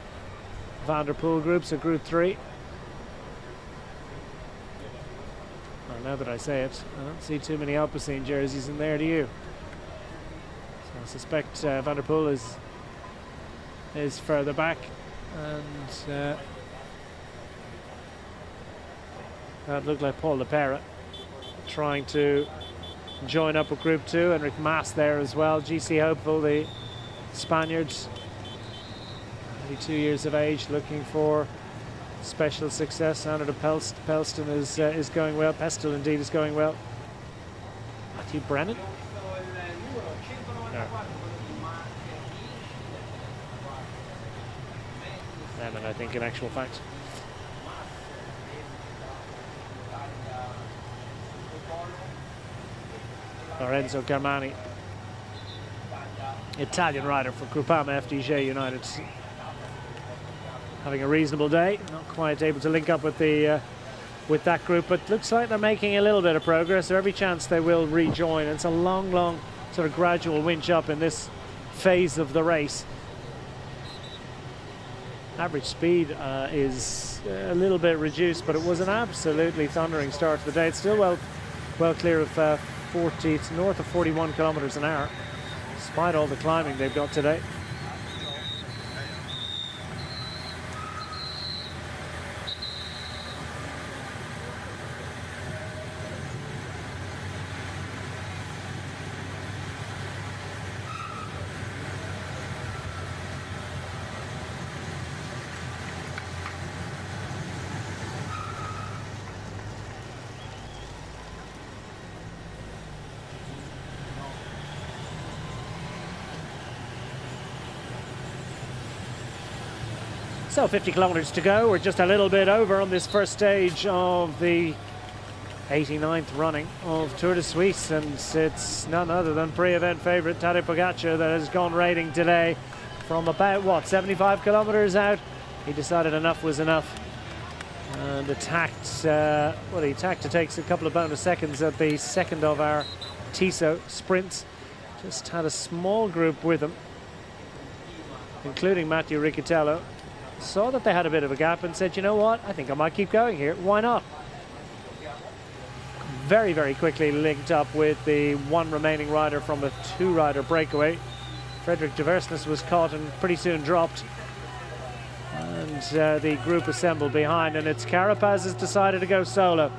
Van der Poel group, so Group 3. Well, now that I say it, I don't see too many Alpecin jerseys in there, do you? So I suspect Van der Poel is further back, and That looked like Paul Lepera trying to join up with Group 2. Enric Mas there as well. GC hopeful, the Spaniards, 22 years of age, looking for special success. Anna de Pelston is going well. Pestel indeed is going well. Matthew Brennan? No. Lemon, I think, in actual fact. Lorenzo Germani, Italian rider for Groupama FDJ United, having a reasonable day. Not quite able to link up with the with that group, but looks like they're making a little bit of progress. So every chance they will rejoin. It's a long sort of gradual winch up in this phase of the race. Average speed is a little bit reduced, but it was an absolutely thundering start to the day. It's still well clear of 40, it's north of 41 kilometers an hour, despite all the climbing they've got today. So 50 kilometers to go. We're just a little bit over on this first stage of the 89th running of Tour de Suisse, and it's none other than pre-event favourite Tadej Pogacar that has gone raiding today from about, what, 75 kilometers out. He decided enough was enough and attacked, he attacked to take a couple of bonus seconds at the second of our Tissot sprints. Just had a small group with him, including Matthew Riccitello. Saw that they had a bit of a gap and said, you know what, I think I might keep going here. Why not? Very, very quickly linked up with the one remaining rider from a two-rider breakaway. Frederick de Versnes was caught and pretty soon dropped. And the group assembled behind, and it's Carapaz has decided to go solo.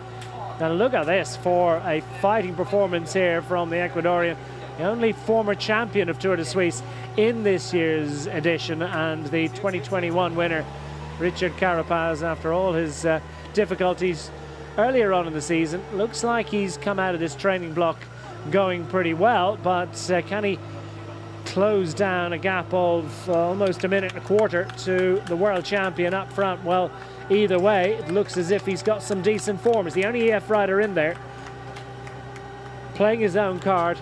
Now look at this for a fighting performance here from the Ecuadorian, the only former champion of Tour de Suisse in this year's edition, and the 2021 winner, Richard Carapaz, after all his difficulties earlier on in the season. Looks like he's come out of this training block going pretty well, but can he close down a gap of almost a minute and a quarter to the world champion up front? Well, either way, it looks as if he's got some decent form. He's the only EF rider in there, playing his own card.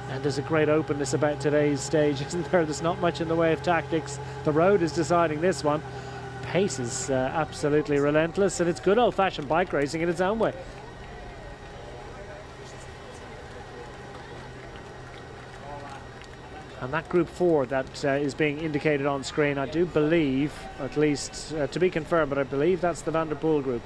And there's a great openness about today's stage, isn't there? There's not much in the way of tactics. The road is deciding this one. Pace is absolutely relentless, and it's good old-fashioned bike racing in its own way. And that Group 4 that is being indicated on screen, I do believe, at least to be confirmed, but I believe that's the Van der Poel group.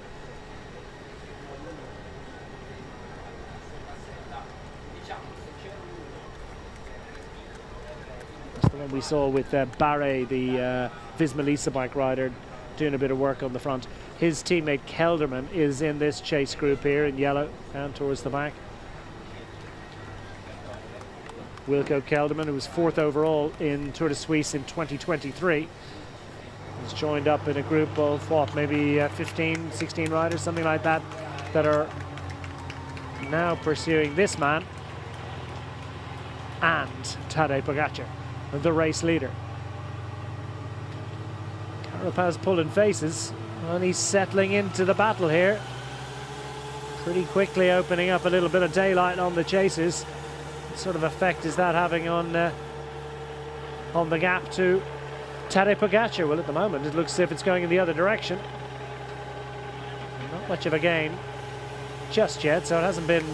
That's the one we saw with Barre, the Visma Lease bike rider, doing a bit of work on the front. His teammate Kelderman is in this chase group here in yellow, down towards the back. Wilco Kelderman, who was 4th overall in Tour de Suisse in 2023. He's joined up in a group of, what, maybe 15, 16 riders, something like that, that are now pursuing this man and Tadej Pogacar, the race leader. Carapaz pulling faces, and he's settling into the battle here. Pretty quickly opening up a little bit of daylight on the chasers. What sort of effect is that having on the gap to Tadej Pogacar? Well, at the moment it looks as if it's going in the other direction. Not much of a gain just yet, so it hasn't been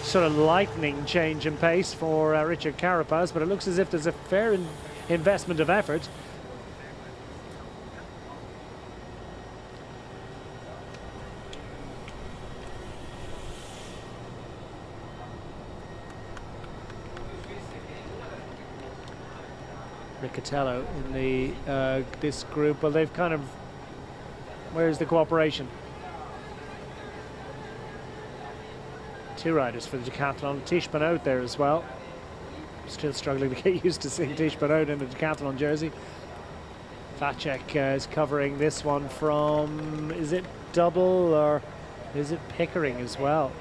sort of lightning change in pace for Richard Carapaz, but it looks as if there's a fair investment of effort. Riccitello in the this group. Well, they've kind of, where's the cooperation? Two riders for the decathlon. Tish Benoit there as well. Still struggling to get used to seeing Tish Benoit in a decathlon jersey. Vacek is covering this one from, is it double or is it Pickering as well?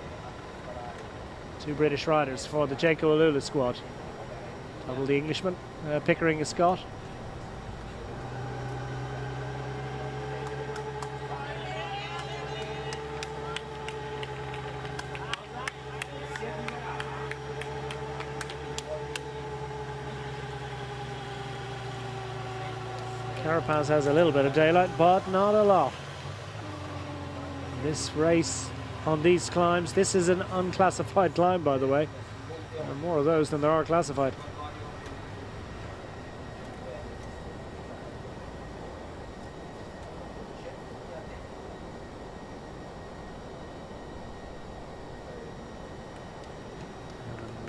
Two British riders for the Jaco Alula squad. Double the Englishman, Pickering is Scott. Carapaz has a little bit of daylight, but not a lot. This race on these climbs, this is an unclassified climb, by the way. There are more of those than there are classified.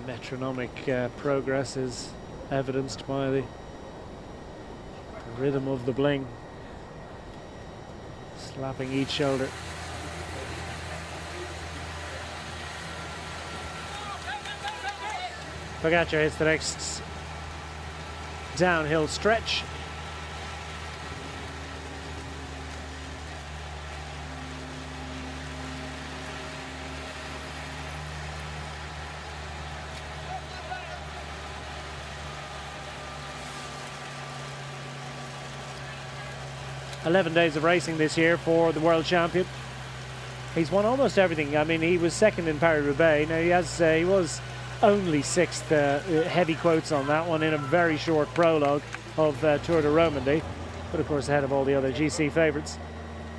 Metronomic progress is evidenced by the rhythm of the bling, slapping each shoulder. Pogacar hits the next downhill stretch. "11 days of racing this year for the world champion. He's won almost everything. I mean, he was second in Paris-Roubaix. Now he was only sixth, heavy quotes on that one, in a very short prologue of Tour de Romandie, but of course ahead of all the other GC favourites.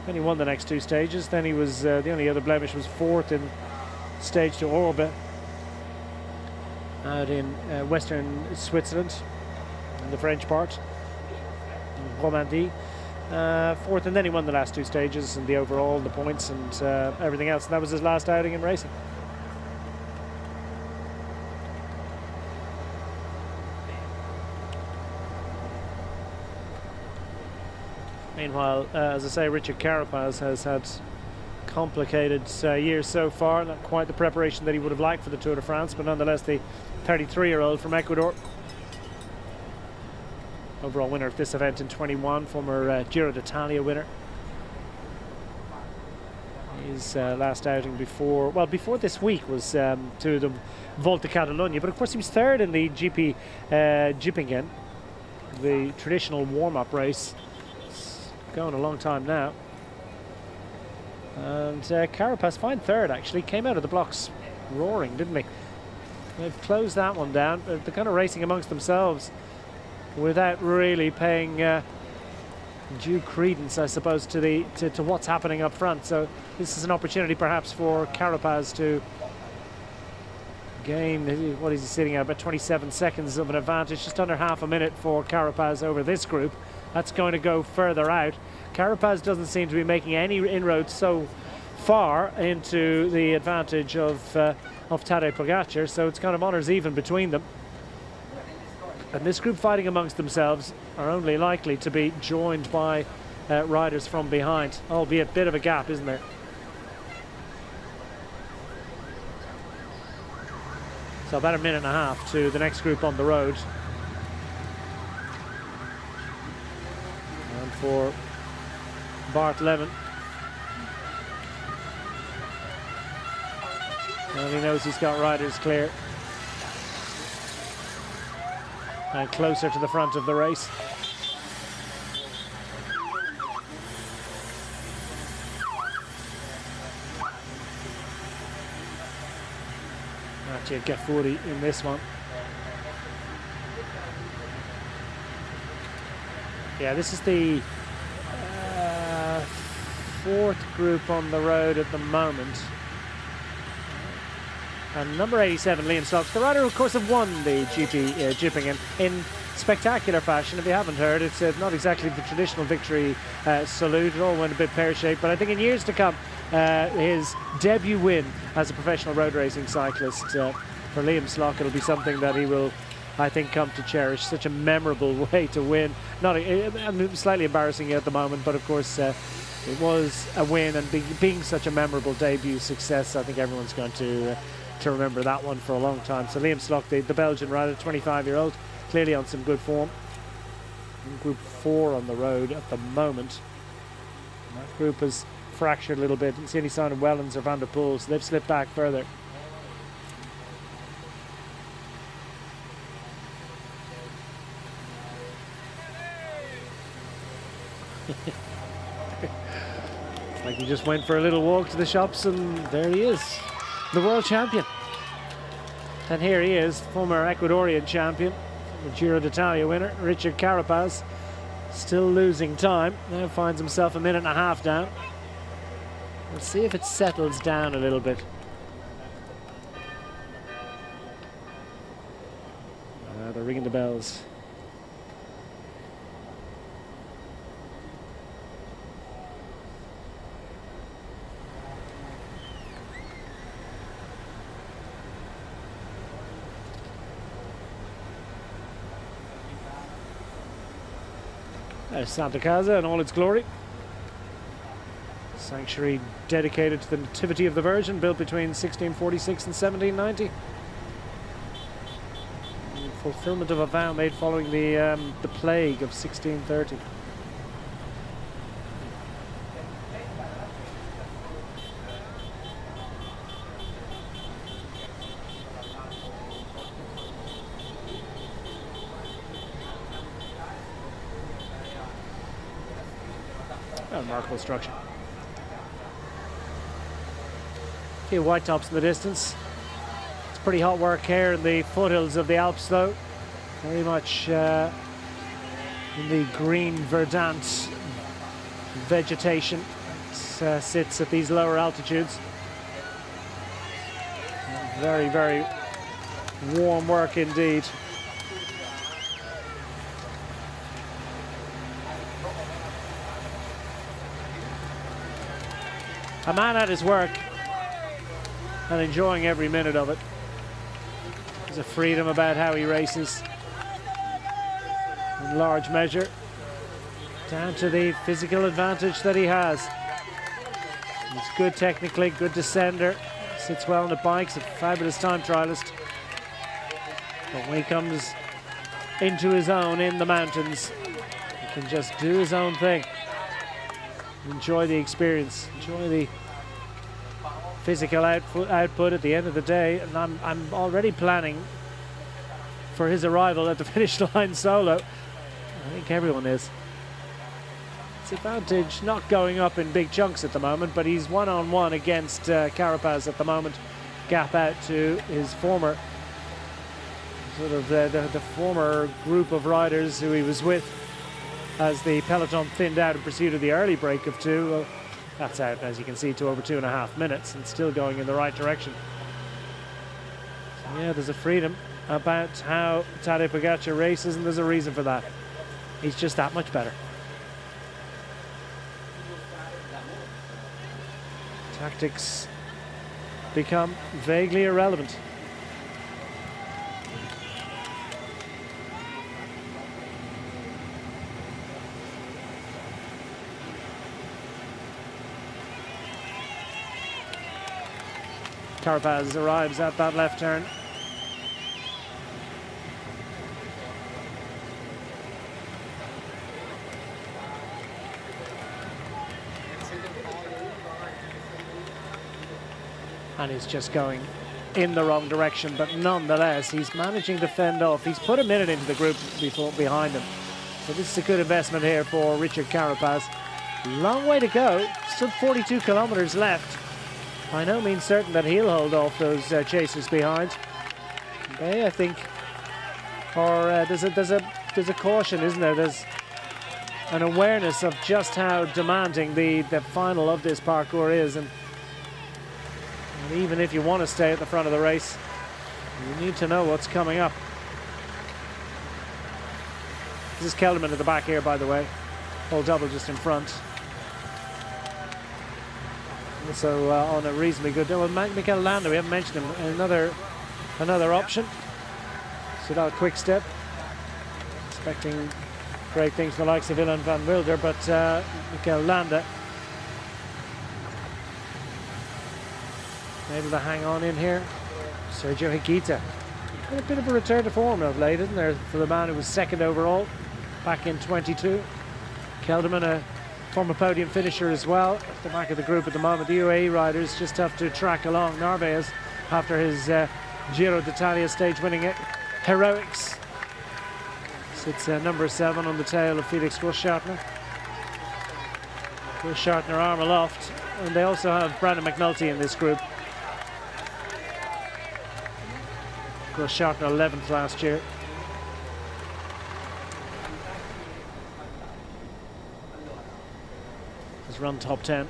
Then he won the next two stages. Then he was, the only other blemish was fourth in stage to Orbe out in western Switzerland, in the French part, in Romandie. Fourth, and then he won the last two stages and the overall, the points and everything else. And that was his last outing in racing. Meanwhile, as I say, Richard Carapaz has had complicated years so far. Not quite the preparation that he would have liked for the Tour de France, but nonetheless the 33-year-old from Ecuador, overall winner of this event in 21, former Giro d'Italia winner. His last outing before this week was to the Volta Catalunya, but of course he was third in the GP Jippingen, the traditional warm-up race. Going a long time now. And Carapaz, fine third actually, came out of the blocks roaring, didn't he? They've closed that one down. They're kind of racing amongst themselves without really paying due credence, I suppose, to what's happening up front. So this is an opportunity perhaps for Carapaz to gain, what is he sitting at, about 27 seconds of an advantage, just under half a minute for Carapaz over this group. That's going to go further out. Carapaz doesn't seem to be making any inroads so far into the advantage of Tadej Pogacar, so it's kind of honours even between them. And this group fighting amongst themselves are only likely to be joined by riders from behind, albeit a bit of a gap, isn't there? So about a minute and a half to the next group on the road. And for Bart Levin, well, he knows he's got riders clear and closer to the front of the race. Mathieu Gafouri in this one. Yeah, this is the fourth group on the road at the moment. And number 87, Liam Stocks, the rider, of course, have won the GP Jippingen in spectacular fashion. If you haven't heard, it's not exactly the traditional victory salute. It all went a bit pear-shaped, but I think in years to come, his debut win as a professional road racing cyclist for Liam Slock, it'll be something that he will, I think, come to cherish. Such a memorable way to win. Slightly embarrassing at the moment, but of course it was a win, and being such a memorable debut success, I think everyone's going to to remember that one for a long time. So Liam Slock, the Belgian rider, 25-year-old, clearly on some good form. In Group 4 on the road at the moment. And that group has fractured a little bit. You can see any sign of Wellens or Van der Poel, so they've slipped back further. Like he just went for a little walk to the shops, and there he is, the world champion. And here he is, former Ecuadorian champion, the Giro d'Italia winner, Richard Carapaz, still losing time. Now finds himself a minute and a half down. Let's see if it settles down a little bit. They're ringing the bells. There's Santa Casa in all its glory. Sanctuary dedicated to the Nativity of the Virgin, built between 1646 and 1790. In fulfillment of a vow made following the plague of 1630. Remarkable structure. A few white tops in the distance. It's pretty hot work here in the foothills of the Alps, though. Very much in the green verdant vegetation. It sits at these lower altitudes. Very, very warm work indeed. A man at his work and enjoying every minute of it. There's a freedom about how he races, in large measure down to the physical advantage that he has. He's good technically, good descender, sits well on the bikes, a fabulous time trialist. But when he comes into his own in the mountains, he can just do his own thing. Enjoy the experience, enjoy the physical output at the end of the day. And I'm already planning for his arrival at the finish line solo. I think everyone is. It's advantage not going up in big chunks at the moment, but he's one-on-one against Carapaz at the moment. Gap out to his former, sort of the former group of riders who he was with as the peloton thinned out in pursuit of the early break of 2. Well, that's out, as you can see, to over 2.5 minutes and still going in the right direction. So yeah, there's a freedom about how Tadej Pogacar races, and there's a reason for that. He's just that much better. Tactics become vaguely irrelevant. Carapaz arrives at that left turn. And he's just going in the wrong direction, but nonetheless, he's managing to fend off. He's put a minute into the group behind him. So this is a good investment here for Richard Carapaz. Long way to go, still 42 kilometers left. By no means certain that he'll hold off those chasers behind. They, I think, are there's a caution, isn't there? There's an awareness of just how demanding the final of this parkour is, and even if you want to stay at the front of the race, you need to know what's coming up. This is Kelderman at the back here, by the way. Whole double just in front. Also on a reasonably good. Well, Mikel Landa, we haven't mentioned him. Another option. Soudal Quick-Step. Expecting great things from the likes of Ilan van Wilder, but Mikel Landa able to hang on in here. Sergio Higuita. A bit of a return to form of late, isn't there, for the man who was second overall back in 22. Kelderman, a former podium finisher as well, at the back of the group at the moment. The UAE riders just have to track along. Narvaez, after his Giro d'Italia stage-winning heroics, sits number 7 on the tail of Felix Grossschartner. Grossschartner arm aloft, and they also have Brandon McNulty in this group. Grossschartner 11th last year. Has run top 10.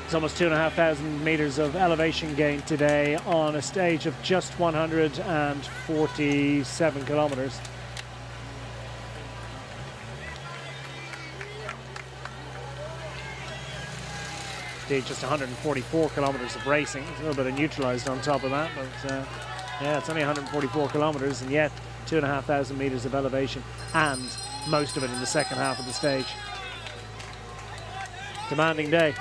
It's almost 2,500 meters of elevation gain today on a stage of just 147 kilometers. Indeed, just 144 kilometers of racing. It's a little bit of neutralized on top of that, but yeah, it's only 144 kilometers, and yet 2,500 meters of elevation, and most of it in the second half of the stage. Demanding day.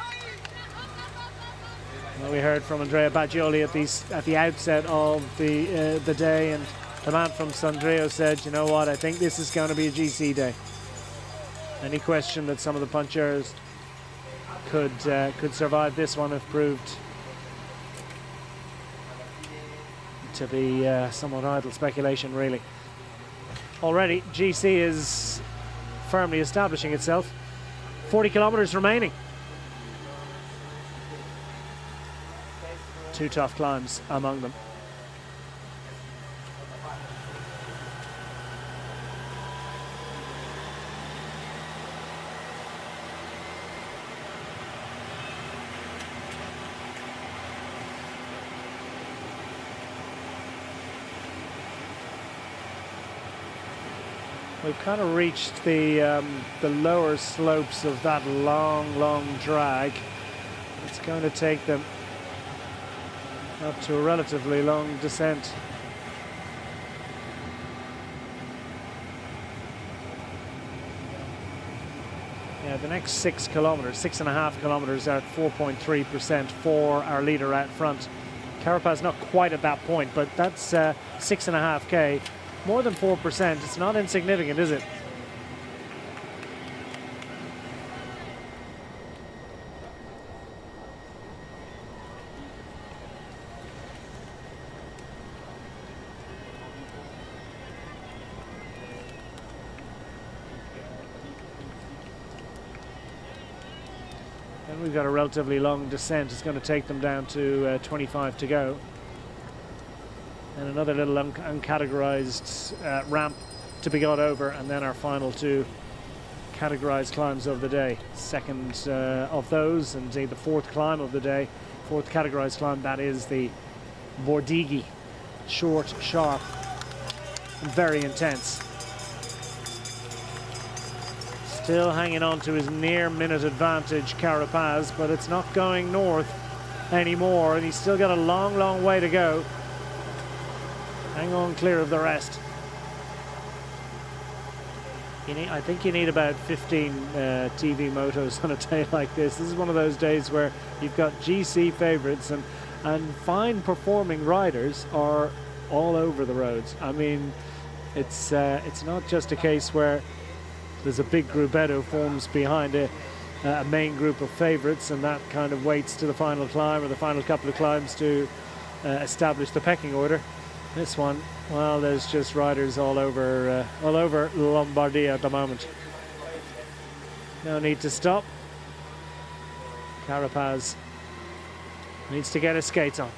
Well, we heard from Andrea Baggioli at the outset of the day, and the man from Sondrio said, you know what, I think this is going to be a GC day. Any question that some of the punchers could survive this one have proved to be somewhat idle speculation, really. Already, GC is firmly establishing itself. 40 kilometers remaining. 2 tough climbs among them. We've kind of reached the lower slopes of that long drag. It's going to take them up to a relatively long descent. Yeah, the next 6 kilometers, 6.5 kilometers are at 4.3% for our leader out front. Carapaz not quite at that point, but that's 6.5K, more than 4%. It's not insignificant, is it? And we've got a relatively long descent. It's going to take them down to 25 to go. And another little uncategorized ramp to be got over, and then our final 2 categorized climbs of the day. Second of those, and indeed the 4th climb of the day, 4th categorized climb, that is the Bordigi. Short, sharp, and very intense. Still hanging on to his near-minute advantage, Carapaz, but it's not going north anymore, and he's still got a long way to go. Hang on clear of the rest. I think you need about 15 TV motos on a day like this. This is one of those days where you've got GC favourites and fine performing riders are all over the roads. I mean, it's not just a case where there's a big gruppetto forms behind a main group of favourites, and that kind of waits to the final climb or the final couple of climbs to establish the pecking order. This one, well, there's just riders all over Lombardia at the moment. No need to stop. Carapaz needs to get his skates on.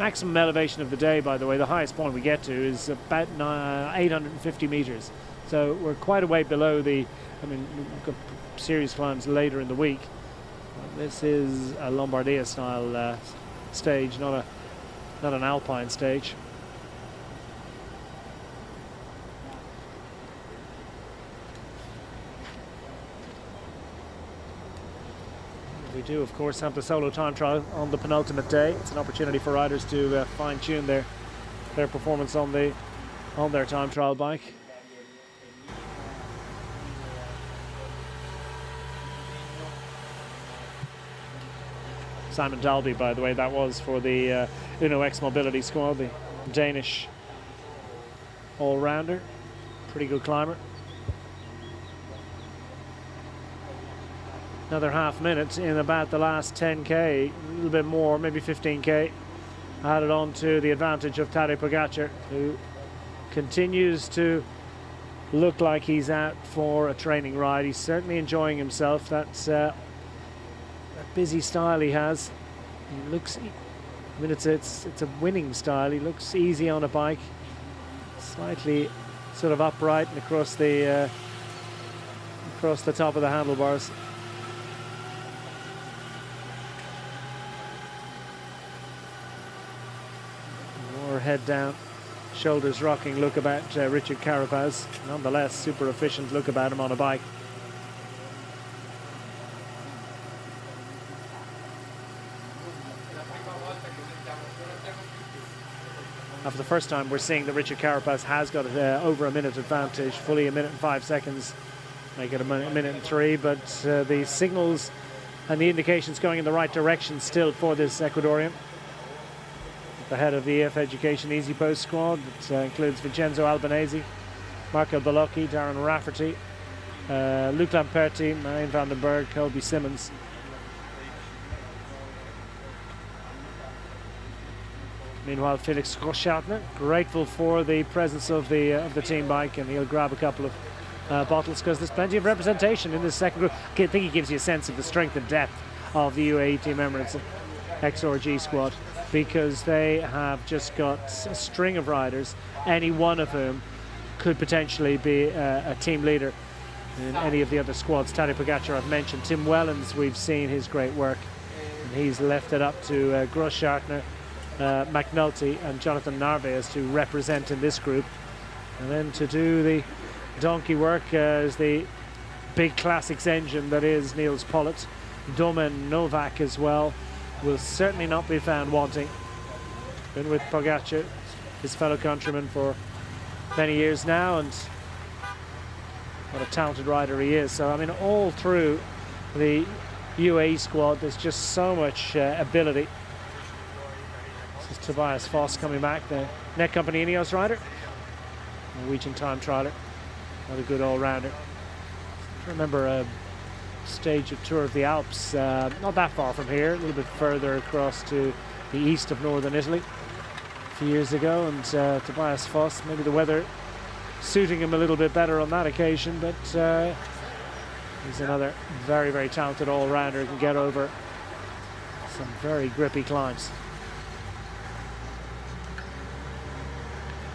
Maximum elevation of the day, by the way, the highest point we get to is about 850 meters. So we're quite a way below the, I mean, we've got serious climbs later in the week. This is a Lombardia style stage, not an alpine stage. We do, of course, have the solo time trial on the penultimate day. It's an opportunity for riders to fine-tune their performance on their time trial bike. Simon Dalby, by the way, that was for the Uno X Mobility squad, the Danish all-rounder. Pretty good climber. Another half minute in about the last 10k, a little bit more, maybe 15k. Added on to the advantage of Tadej Pogacar, who continues to look like he's out for a training ride. He's certainly enjoying himself. That's a busy style he has. He looks, I mean, it's a winning style. He looks easy on a bike, slightly sort of upright and across the top of the handlebars. Head down, shoulders rocking look about Richard Carapaz. Nonetheless, super efficient look about him on a bike. Now for the first time we're seeing that Richard Carapaz has got over a minute advantage, fully a minute and 5 seconds, make it a minute and 3, but the signals and the indications going in the right direction still for this Ecuadorian. The head of the EF Education Easy Post squad. It includes Vincenzo Albanese, Marco Bellocchi, Darren Rafferty, Luc Lamperti, Marijn van den Berg, Colby Simmons. Meanwhile, Felix Roschartner, grateful for the presence of the team bike, and he'll grab a couple of bottles because there's plenty of representation in this second group. I think he gives you a sense of the strength and depth of the UAE Team Emirates XRG squad, because they have just got a string of riders, any one of whom could potentially be a team leader in any of the other squads. Tadej Pogacar I've mentioned. Tim Wellens, we've seen his great work, and he's left it up to Grossschartner, McNulty and Jonathan Narvaez to represent in this group. And then to do the donkey work is the big classics engine that is Niels Pollitt. Domen Novak as well will certainly not be found wanting. Been with Pogacar, his fellow countryman, for many years now, and what a talented rider he is. So I mean, all through the UAE squad there's just so much ability. This is Tobias Foss coming back, the Netcompany Ineos rider, Norwegian time trialer, another good all-rounder. Remember a stage of Tour of the Alps, not that far from here, a little bit further across to the east of northern Italy a few years ago, and Tobias Foss, maybe the weather suiting him a little bit better on that occasion, but he's another very, very talented all-rounder who can get over some very grippy climbs.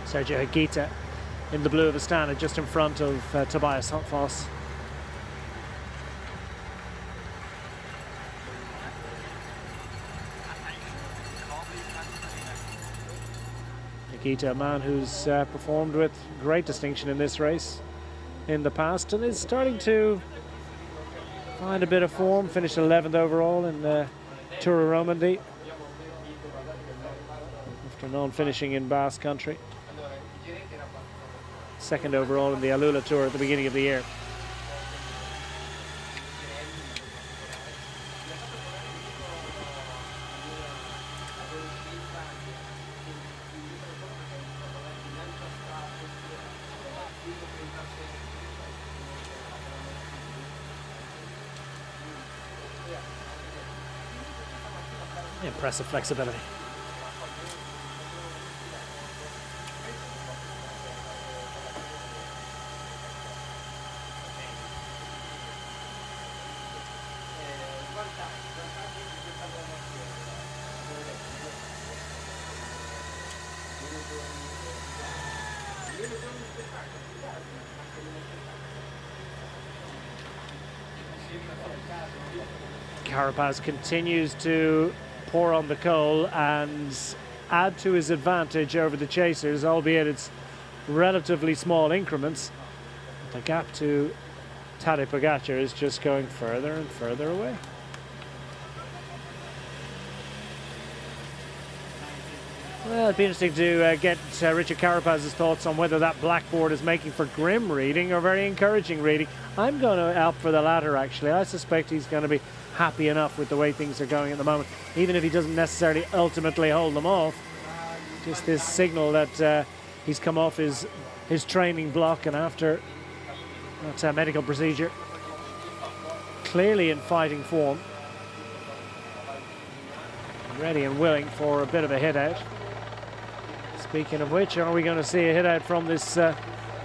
Sergio Higuita in the blue of Astana, just in front of Tobias Foss. Higuita, a man who's performed with great distinction in this race in the past and is starting to find a bit of form. Finished 11th overall in Tour of Romandy after non-finishing in Basque Country. Second overall in the Alula Tour at the beginning of the year. Impressive flexibility. Carapaz continues to pour on the coal and add to his advantage over the chasers, albeit it's relatively small increments. The gap to Tadej Pogacar is just going further and further away. Well, it'd be interesting to get Richard Carapaz's thoughts on whether that blackboard is making for grim reading or very encouraging reading. I'm going to opt for the latter, actually. I suspect he's going to be happy enough with the way things are going at the moment, even if he doesn't necessarily ultimately hold them off. Just this signal that he's come off his training block, and after that medical procedure, clearly in fighting form, ready and willing for a bit of a hit out. Speaking of which, are we going to see a hit out from this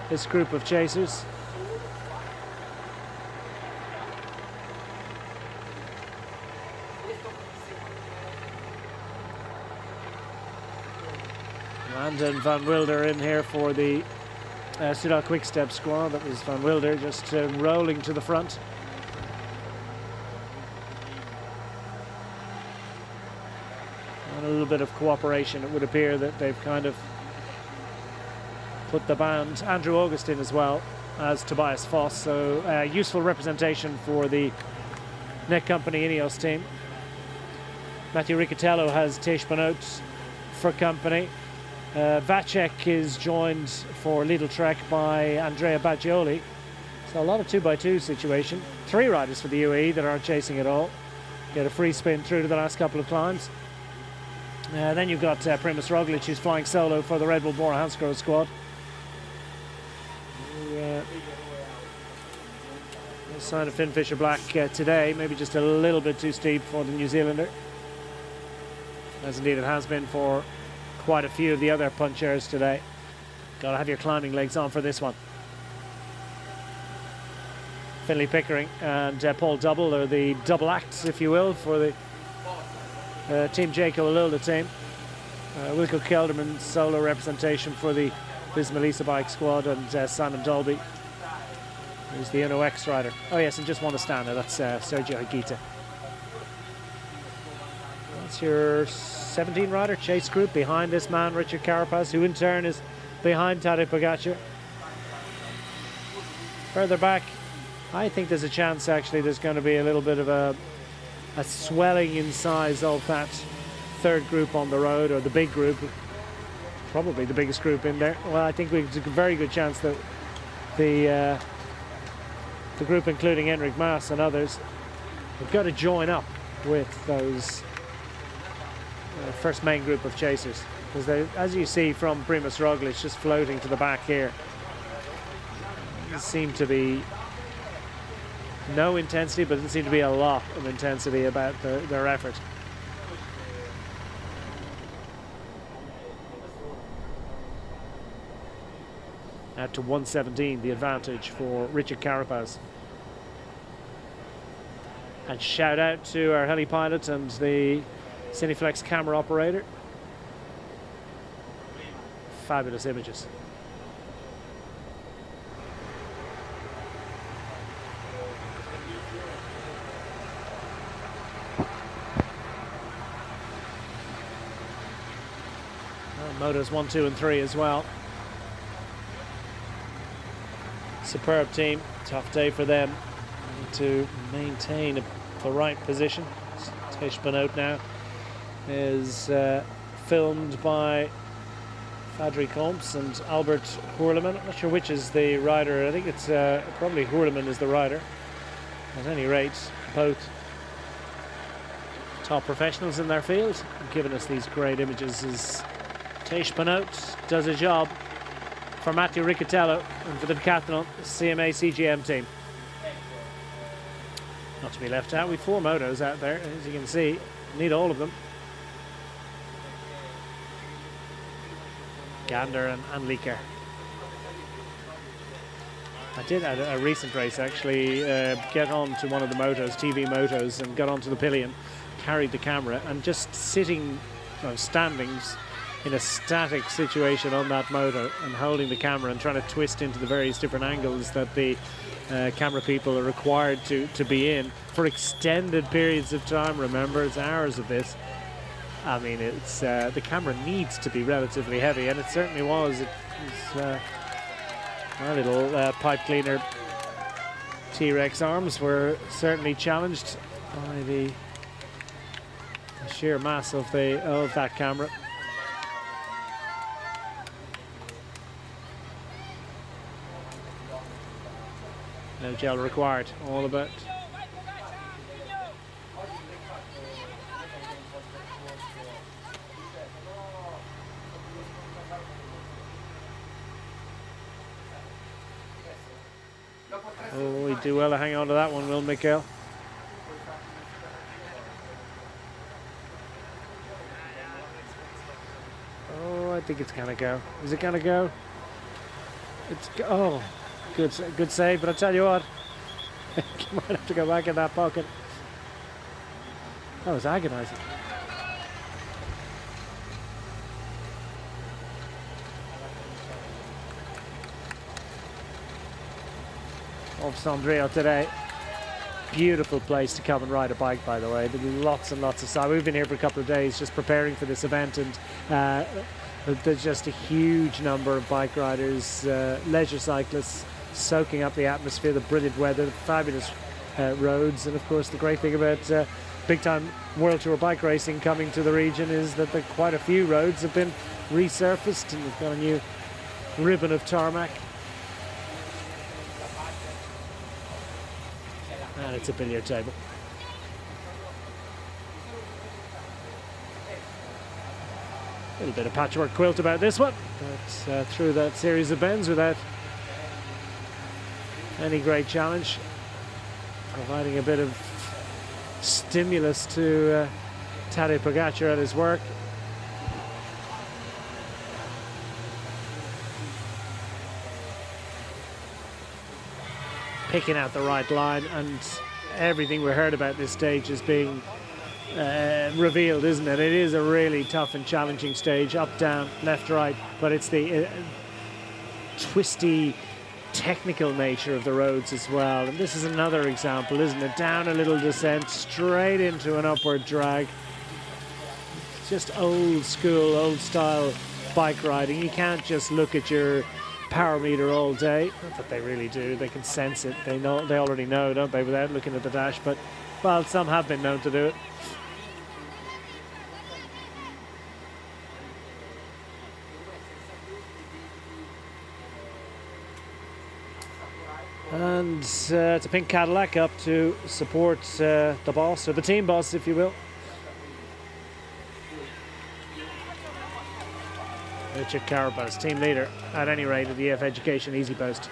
this group of chasers? Landon Van Wilder in here for the Soudal Quick-Step squad. That was Van Wilder just rolling to the front. And a little bit of cooperation. It would appear that they've kind of put the band. Andrew Augustin as well as Tobias Foss. So useful representation for the Net Company Ineos team. Matthew Riccatello has Tej Benoot for company. Vacek is joined for Lidl Trek by Andrea Baggioli. So a lot of 2x2 situation. 3 riders for the UAE that aren't chasing at all. Get a free spin through to the last couple of climbs. Then you've got Primoz Roglic, who's flying solo for the Red Bull Bora Hansgrohe squad. No sign of Finn Fisher Black today. Maybe just a little bit too steep for the New Zealander, as indeed it has been for quite a few of the other punchers today. Got to have your climbing legs on for this one. Finlay Pickering and Paul Double are the double acts, if you will, for the Team Jayco Alilda team. Wilco Kelderman solo representation for the Visma Lease bike squad, and Simon Dolby, who's the Uno X rider. Oh yes, and just one Astana, that's Sergio Higuita. That's your 17 rider chase group behind this man Richard Carapaz, who in turn is behind Tadej Pogacar. Further back, I think there's a chance actually there's going to be a little bit of a swelling in size of that third group on the road, or the big group, probably the biggest group in there. Well, I think there's a very good chance that the group, including Enric Mas and others, have got to join up with those first main group of chasers, because they, as you see from Primoz Roglic just floating to the back here, there seemed to be no intensity, but it seemed to be a lot of intensity about their effort. Out to 117, the advantage for Richard Carapaz. And shout out to our heli pilot and the Cineflex camera operator. Fabulous images. Motos 1, 2 and 3 as well. Superb team, tough day for them to maintain the right position. Tej Benoot now is filmed by Fadri Comps and Albert Hoerleman. I'm not sure which is the rider. I think it's probably Hoerleman is the rider. At any rate, both top professionals in their field, giving us these great images as Tej Benoot does a job for Matthew Riccatello and for the Decathlon CMA CGM team. Not to be left out, we've 4 motos out there, as you can see. Need all of them. Gander and Anliker. I did at a recent race actually get on to one of the motos, TV motos, and got onto the pillion, carried the camera, and just sitting, standings in a static situation on that motor and holding the camera and trying to twist into the various different angles that the camera people are required to be in for extended periods of time. Remember, it's hours of this. I mean, it's the camera needs to be relatively heavy, and it certainly was. It was my little pipe cleaner T-Rex arms were certainly challenged by the sheer mass of that camera. No gel required, all about. Oh, we do well to hang on to that one, will Mikhail? Oh, I think it's gonna go. Is it gonna go? It's oh, good save. But I tell you what, you might have to go back in that pocket. That was agonising. Of Sondrio today. Beautiful place to come and ride a bike, by the way. There'll be lots and lots of sight. We've been here for a couple of days just preparing for this event, and there's just a huge number of bike riders, leisure cyclists, soaking up the atmosphere, the brilliant weather, the fabulous roads, and of course the great thing about big-time World Tour bike racing coming to the region is that quite a few roads have been resurfaced and we've got a new ribbon of tarmac. And it's a billiard table. A little bit of patchwork quilt about this one, but through that series of bends without any great challenge, providing a bit of stimulus to Tadej Pogacar at his work. Picking out the right line, and everything we heard about this stage is being revealed, isn't it? It is a really tough and challenging stage, up, down, left, right, but it's the twisty, technical nature of the roads as well. And this is another example, isn't it? Down a little descent, straight into an upward drag. Just old school, old style bike riding. You can't just look at your power meter all day. Not that they really do, they can sense it. They know, they already know, don't they, without looking at the dash, but well, some have been known to do it. And it's a pink Cadillac up to support the boss, or the team boss, if you will. Richard Carapaz, team leader, at any rate, of the EF Education Easy Post.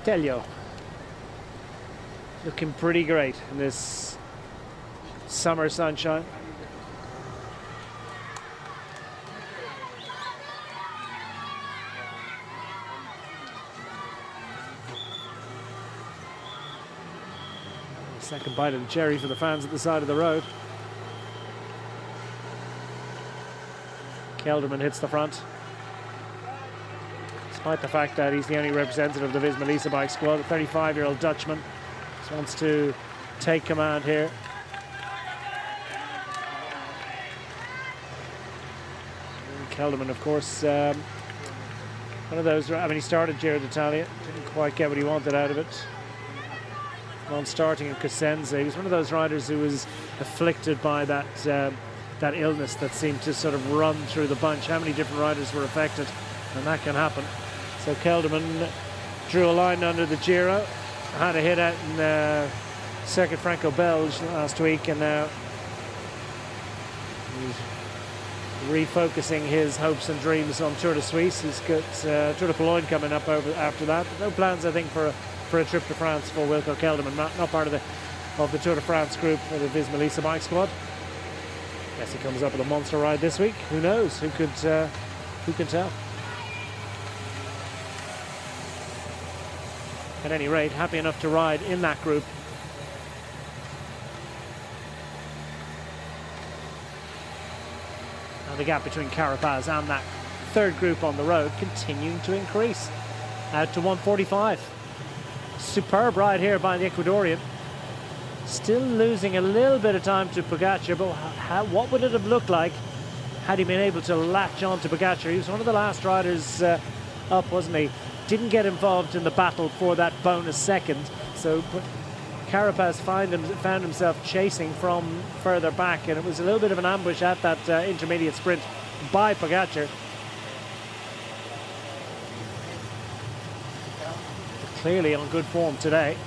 Telio, looking pretty great in this summer sunshine. Second bite of the cherry for the fans at the side of the road. Kelderman hits the front. Despite the fact that he's the only representative of the Visma Lease bike squad, the 35-year-old Dutchman just wants to take command here. And Kelderman, of course, one of those, I mean, he started Giro d'Italia, didn't quite get what he wanted out of it. On starting in Cosenza, he was one of those riders who was afflicted by that that illness that seemed to sort of run through the bunch. How many different riders were affected? And that can happen. So Kelderman drew a line under the Giro, had a hit out in Circuit Franco-Belge last week, and now he's refocusing his hopes and dreams on Tour de Suisse. He's got Tour de Pologne coming up after that. No plans, I think, for a trip to France for Wilco Kelderman. Not part of the of the Tour de France group for the Visma Lease bike squad. Guess he comes up with a monster ride this week. Who knows? Who can tell? At any rate, happy enough to ride in that group. Now the gap between Carapaz and that third group on the road continuing to increase, out to 145. Superb ride here by the Ecuadorian. Still losing a little bit of time to Pogacar, but what would it have looked like had he been able to latch on to Pogacar? He was one of the last riders up, wasn't he? Didn't get involved in the battle for that bonus second, so Carapaz found himself chasing from further back, and it was a little bit of an ambush at that intermediate sprint by Pogacar. Clearly on good form today.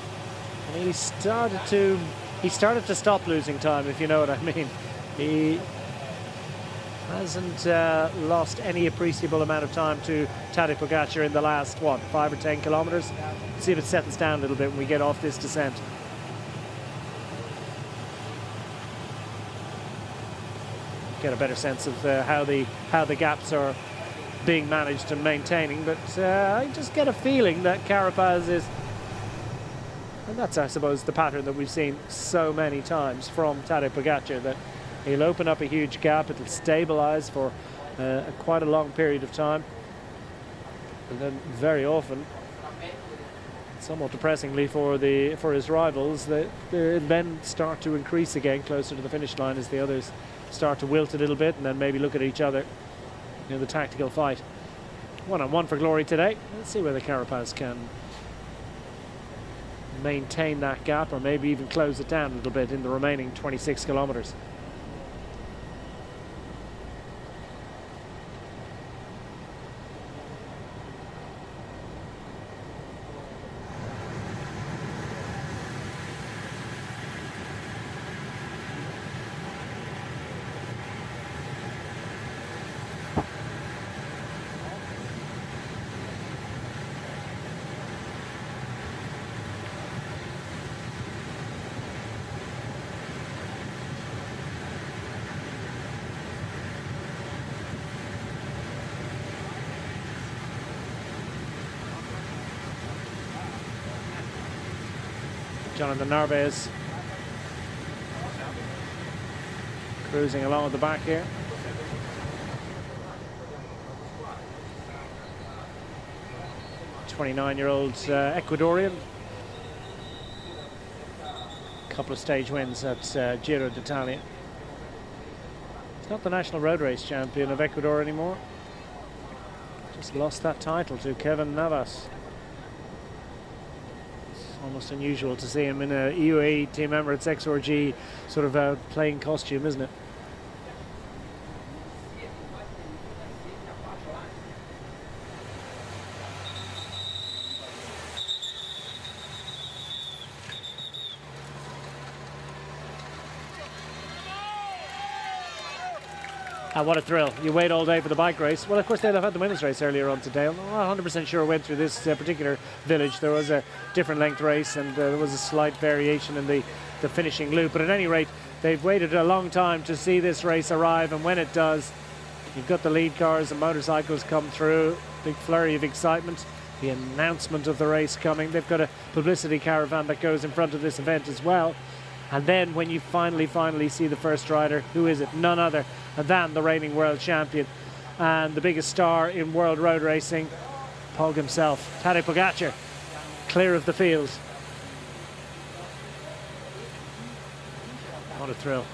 And he started to stop losing time, if you know what I mean. He hasn't lost any appreciable amount of time to Tadej Pogacar in the last, 5 or 10 kilometers. See if it settles down a little bit when we get off this descent. Get a better sense of how the gaps are being managed and maintaining, but I just get a feeling that Carapaz is, and that's I suppose the pattern that we've seen so many times from Tadej Pogacar, that he'll open up a huge gap, it'll stabilize for quite a long period of time, and then very often, somewhat depressingly for his rivals, they then start to increase again closer to the finish line as the others start to wilt a little bit and then maybe look at each other in the tactical fight. 1-on-1 for glory today. Let's see whether Carapaz can maintain that gap or maybe even close it down a little bit in the remaining 26 kilometers. Jonathan Narvaez cruising along at the back here. '29-year-old Ecuadorian. Couple of stage wins at Giro d'Italia. He's not the national road race champion of Ecuador anymore. Just lost that title to Kevin Navas. Almost unusual to see him in a UAE team Emirates XRG sort of playing costume, isn't it? What a thrill. You wait all day for the bike race. Well, of course, they'll have had the women's race earlier on today. I'm not 100% sure went through this particular village. There was a different length race and there was a slight variation in the finishing loop. But at any rate, they've waited a long time to see this race arrive. And when it does, you've got the lead cars and motorcycles come through. Big flurry of excitement. The announcement of the race coming. They've got a publicity caravan that goes in front of this event as well. And then when you finally see the first rider, who is it? None other than the reigning world champion and the biggest star in world road racing, Pog himself, Tadej Pogacar, clear of the field. What a thrill.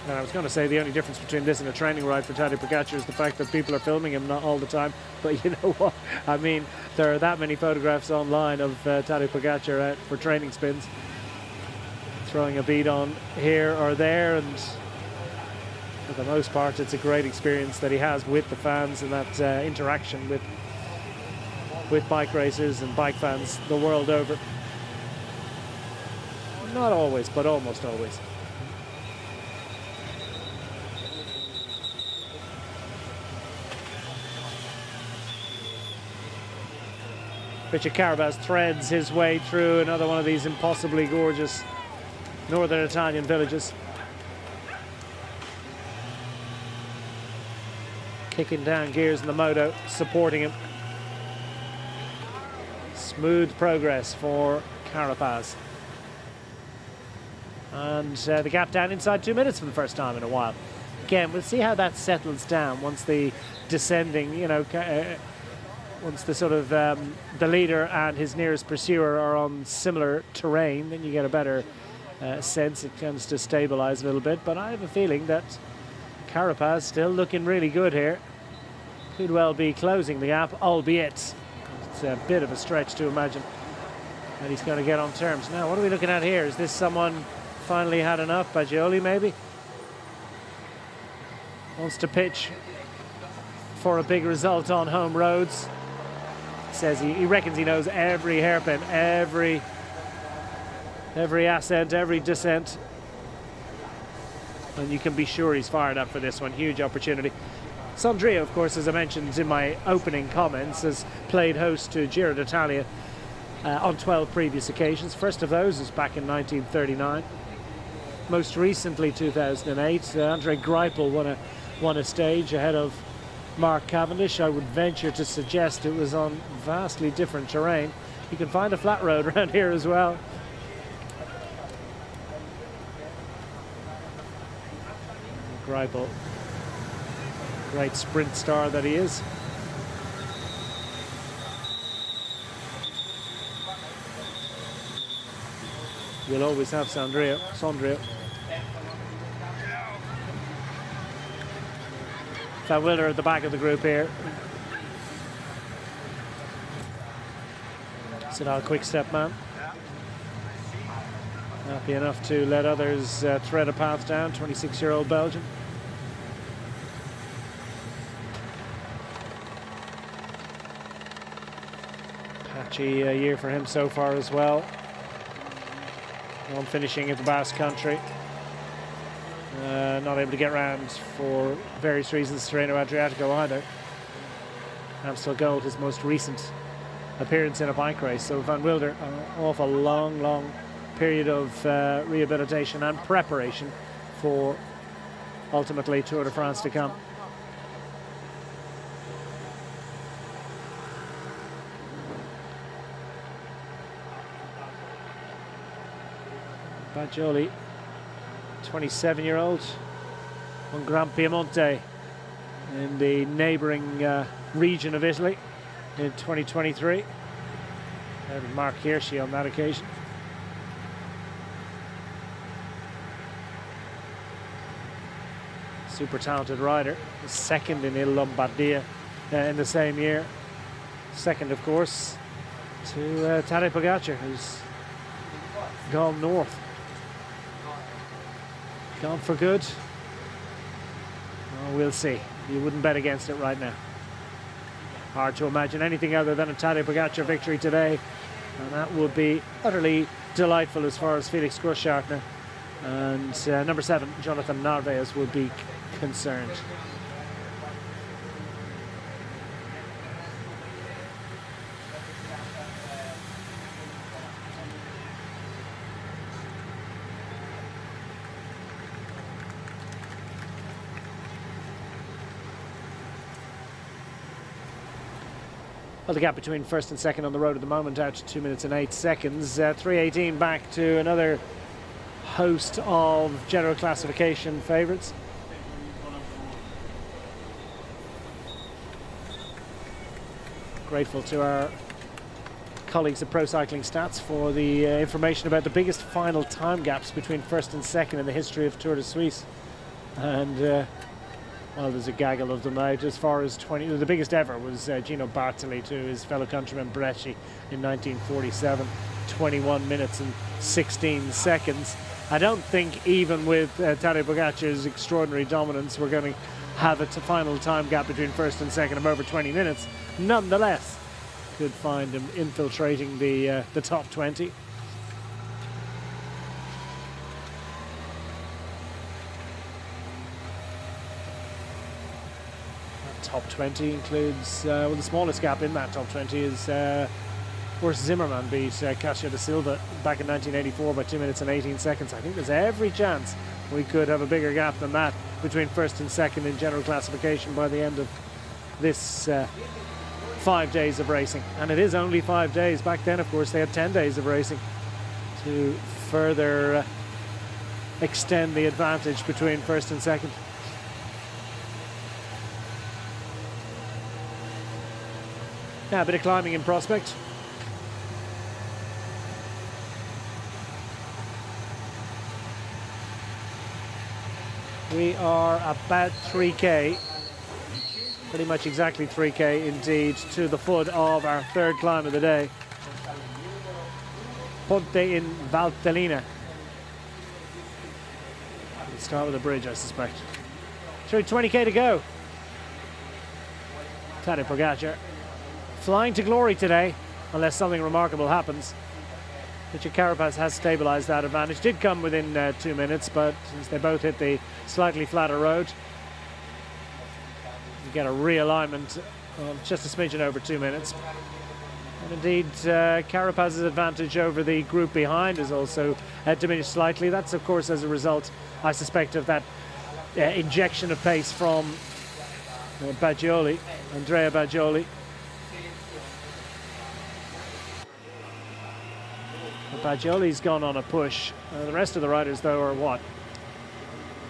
And I was going to say the only difference between this and a training ride for Tadej Pogacar is the fact that people are filming him not all the time. But you know what? I mean, there are that many photographs online of Tadej Pogacar out for training spins, throwing a bead on here or there, and for the most part, it's a great experience that he has with the fans and that interaction with bike racers and bike fans the world over. Not always, but almost always. Richard Carapaz threads his way through another one of these impossibly gorgeous northern Italian villages. Kicking down gears in the moto, supporting him. Smooth progress for Carapaz. And the gap down inside 2 minutes for the first time in a while. Again, we'll see how that settles down once the descending, you know, once the sort of the leader and his nearest pursuer are on similar terrain, then you get a better sense. It tends to stabilize a little bit, but I have a feeling that Carapaz still looking really good here. Could well be closing the gap, albeit it's a bit of a stretch to imagine that he's going to get on terms. Now, what are we looking at here? Is this someone finally had enough? Bagioli, maybe? Wants to pitch for a big result on home roads. Says he reckons he knows every hairpin, every ascent, every descent. And you can be sure he's fired up for this one. Huge opportunity. Sondrio, of course, as I mentioned in my opening comments, has played host to Giro d'Italia on 12 previous occasions. First of those was back in 1939. Most recently, 2008, Andre Greipel won a stage ahead of Mark Cavendish. I would venture to suggest it was on vastly different terrain. You can find a flat road around here as well. Greipel, great sprint star that he is. We'll always have Sondrio. Van Wilder at the back of the group here. Sidal quick-step man. Happy enough to let others thread a path down, 26-year-old Belgian. Patchy year for him so far as well. On finishing at the Basque Country. Not able to get round for various reasons Tirreno Adriatico either. Amstel Gold, his most recent appearance in a bike race. So Van Wilder, an awful long period of rehabilitation and preparation for ultimately Tour de France to come. Bagioli, 27-year-old, won Gran Piemonte in the neighbouring region of Italy in 2023. And Mark Hirschi on that occasion. Super talented rider, second in Il Lombardia in the same year. Second, of course, to Tadej Pogacar, who's gone north. Gone for good? Oh, we'll see. You wouldn't bet against it right now. Hard to imagine anything other than a Tadej Pogacar victory today. And that would be utterly delightful as far as Felix Großschartner and number 7, Jonathan Narvaez, would be concerned. Well, the gap between first and second on the road at the moment out to 2 minutes and 8 seconds. 3:18 back to another host of general classification favourites. Grateful to our colleagues at Pro Cycling Stats for the information about the biggest final time gaps between first and second in the history of Tour de Suisse. And well, there's a gaggle of them out. As far as 20, the biggest ever was Gino Bartoli to his fellow countryman Bresci in 1947, 21 minutes and 16 seconds. I don't think even with Tadej Pogacar's extraordinary dominance we're going to have a final time gap between first and second of over 20 minutes. Nonetheless, could find him infiltrating the top 20. Top 20 includes, well, the smallest gap in that top 20 is course, Zimmerman beat Casio da Silva back in 1984 by 2 minutes and 18 seconds. I think there's every chance we could have a bigger gap than that between first and second in general classification by the end of this 5 days of racing. And it is only 5 days. Back then, of course, they had 10 days of racing to further extend the advantage between first and second. Now a bit of climbing in prospect. We are about 3k, pretty much exactly 3k indeed, to the foot of our third climb of the day. Ponte in Valtellina. We'll start with a bridge, I suspect. Through 20k to go. Tadej Pogacar flying to glory today, unless something remarkable happens. Richard Carapaz has stabilised that advantage. Did come within 2 minutes, but since they both hit the slightly flatter road, you get a realignment of just a smidgen over 2 minutes. And indeed, Carapaz's advantage over the group behind is also diminished slightly. That's, of course, as a result, I suspect, of that injection of pace from Baggioli, Andrea Baggioli. Baggioli's gone on a push. The rest of the riders, though, are what?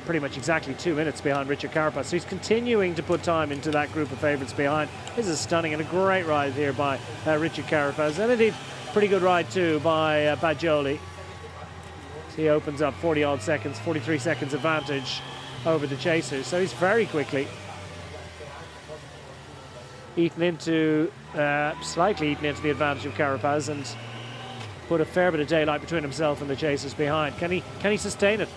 Pretty much exactly 2 minutes behind Richard Carapaz. So he's continuing to put time into that group of favourites behind. This is stunning and a great ride here by Richard Carapaz. And indeed, pretty good ride too by Baggioli. He opens up 40-odd seconds, 43 seconds advantage over the chasers. So he's very quickly slightly eaten into the advantage of Carapaz and put a fair bit of daylight between himself and the chasers behind. Can he sustain it?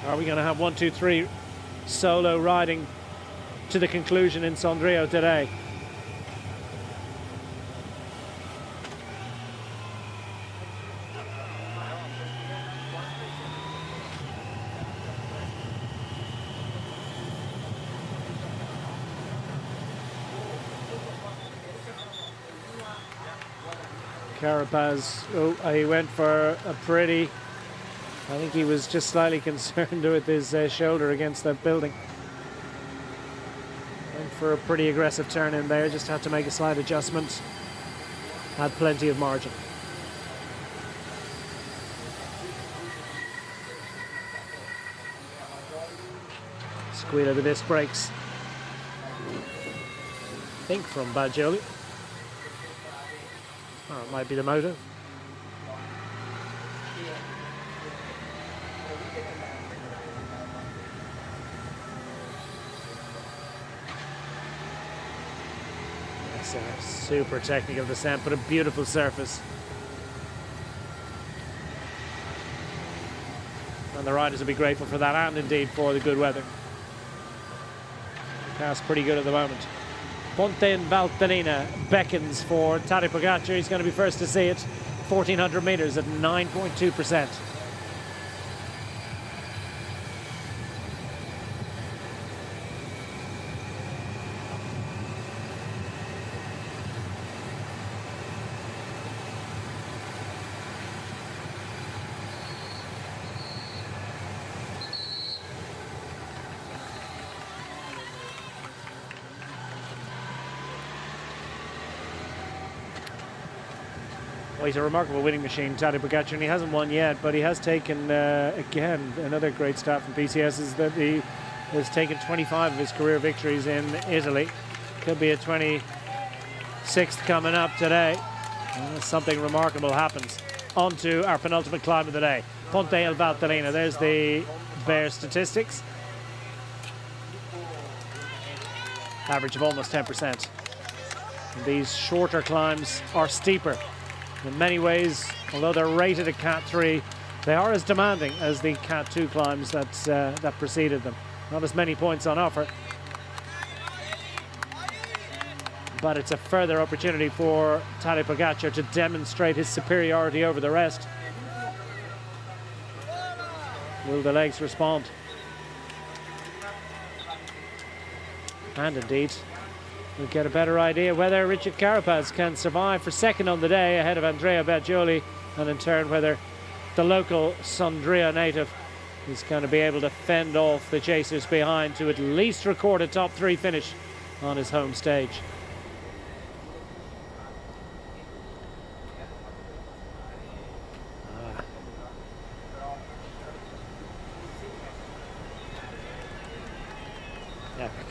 Are we going to have 1, 2, 3 solo riding to the conclusion in Sondrio today? Carapaz, he went for a pretty, I think he was just slightly concerned with his shoulder against that building. Went for a pretty aggressive turn in there, just had to make a slight adjustment. Had plenty of margin. Squeal of the disc brakes. I think from Baggioli. Oh, it might be the motor. That's a super technical descent, but a beautiful surface. And the riders will be grateful for that, and indeed for the good weather. The car's pretty good at the moment. Ponte in Valtellina beckons for Tadej Pogacar. He's going to be first to see it. 1,400 metres at 9.2%. Well, he's a remarkable winning machine, Tadej Pogacar, and he hasn't won yet, but he has taken, again, another great stat from PCS is that he has taken 25 of his career victories in Italy. Could be a 26th coming up today. Unless something remarkable happens. On to our penultimate climb of the day. Ponte in Valtellina. There's the bare statistics. Average of almost 10%. And these shorter climbs are steeper. In many ways, although they're rated a Cat 3, they are as demanding as the Cat 2 climbs that preceded them. Not as many points on offer. But it's a further opportunity for Tadej Pogacar to demonstrate his superiority over the rest. Will the legs respond? And indeed, we'll get a better idea whether Richard Carapaz can survive for second on the day ahead of Andrea Baggioli, and in turn whether the local Sondrio native is going to be able to fend off the chasers behind to at least record a top 3 finish on his home stage. Epic.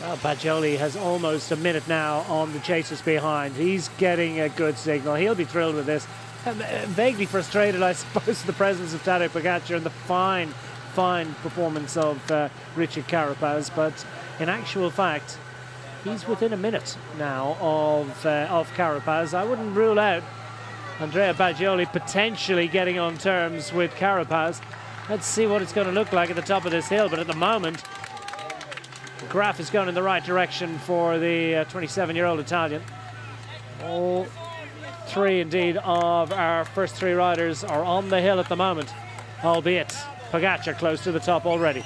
Well, Baggioli has almost a minute now on the chasers behind. He's getting a good signal. He'll be thrilled with this. Vaguely frustrated, I suppose, the presence of Tadej Pogacar and the fine performance of Richard Carapaz. But in actual fact, he's within a minute now of Carapaz. I wouldn't rule out Andrea Baggioli potentially getting on terms with Carapaz. Let's see what it's going to look like at the top of this hill. But at the moment, the graph is going in the right direction for the 27-year-old Italian. All 3 indeed of our first 3 riders are on the hill at the moment, albeit Pogacar close to the top already.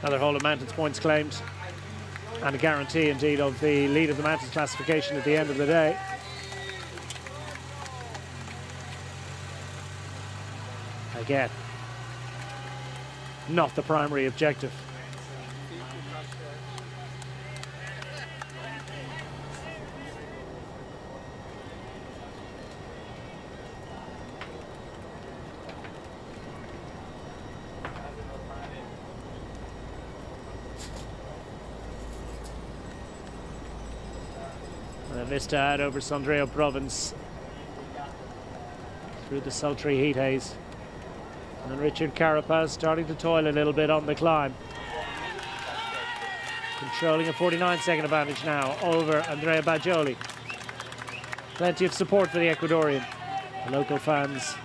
Another Hall of Mountains points claimed, and a guarantee indeed of the lead of the Mountains classification at the end of the day. Again, not the primary objective. Vista out over Sondrio province through the sultry heat haze. And Richard Carapaz starting to toil a little bit on the climb. Controlling a 49-second advantage now over Andrea Baggioli. Plenty of support for the Ecuadorian. The local fans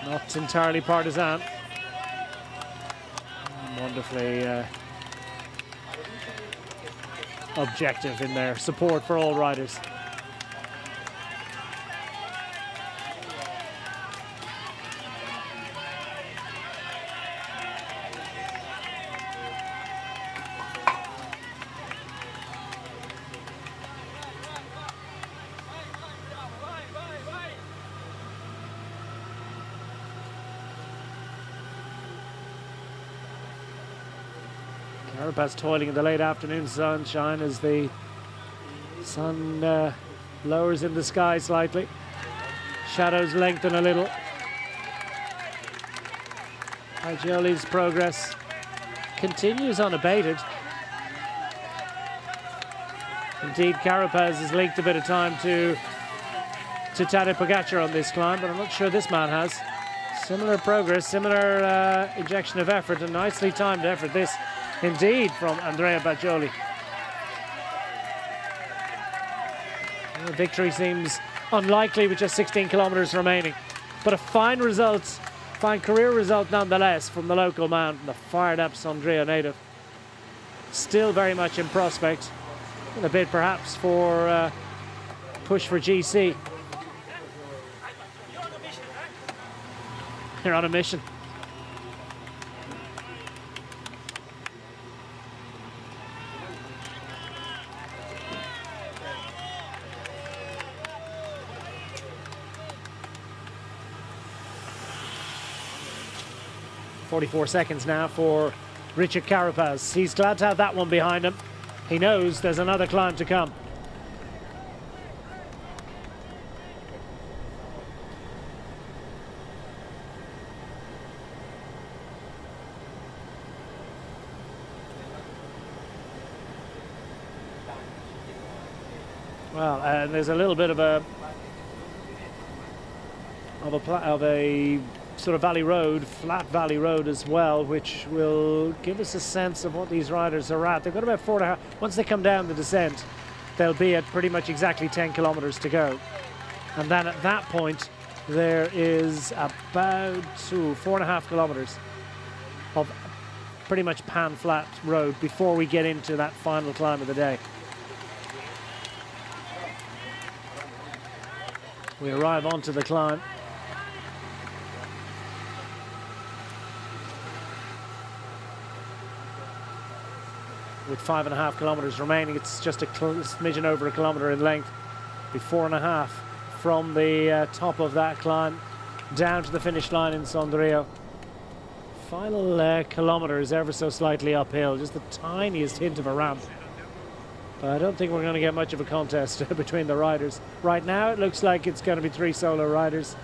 not entirely partisan. Wonderfully objective in their support for all riders. Carapaz toiling in the late afternoon sunshine as the sun lowers in the sky slightly. Shadows lengthen a little. Baggioli's progress continues unabated. Indeed, Carapaz has linked a bit of time to Tadej Pogacar on this climb, but I'm not sure this man has. Similar progress, similar injection of effort, a nicely timed effort this indeed from Andrea Baggioli. The victory seems unlikely with just 16 kilometers remaining, but a fine result, fine career result nonetheless from the local man, the fired up Sondrio native. Still very much in prospect, and a bit perhaps for push for GC. You're on a mission. .44 seconds now for Richard Carapaz. He's glad to have that one behind him. He knows there's another climb to come. Well, and there's a little bit of a sort of valley road, flat valley road as well, which will give us a sense of what these riders are at. They've got about 4.5. Once they come down the descent, they'll be at pretty much exactly 10 kilometers to go. And then at that point, there is about 4.5 kilometers of pretty much pan flat road before we get into that final climb of the day. We arrive onto the climb. With 5.5 kilometers remaining, it's just a smidgen over a kilometer in length. Be 4.5 from the top of that climb down to the finish line in Sondrio. Final kilometer is ever so slightly uphill, just the tiniest hint of a ramp. But I don't think we're going to get much of a contest between the riders. Right now, it looks like it's going to be 3 solo riders.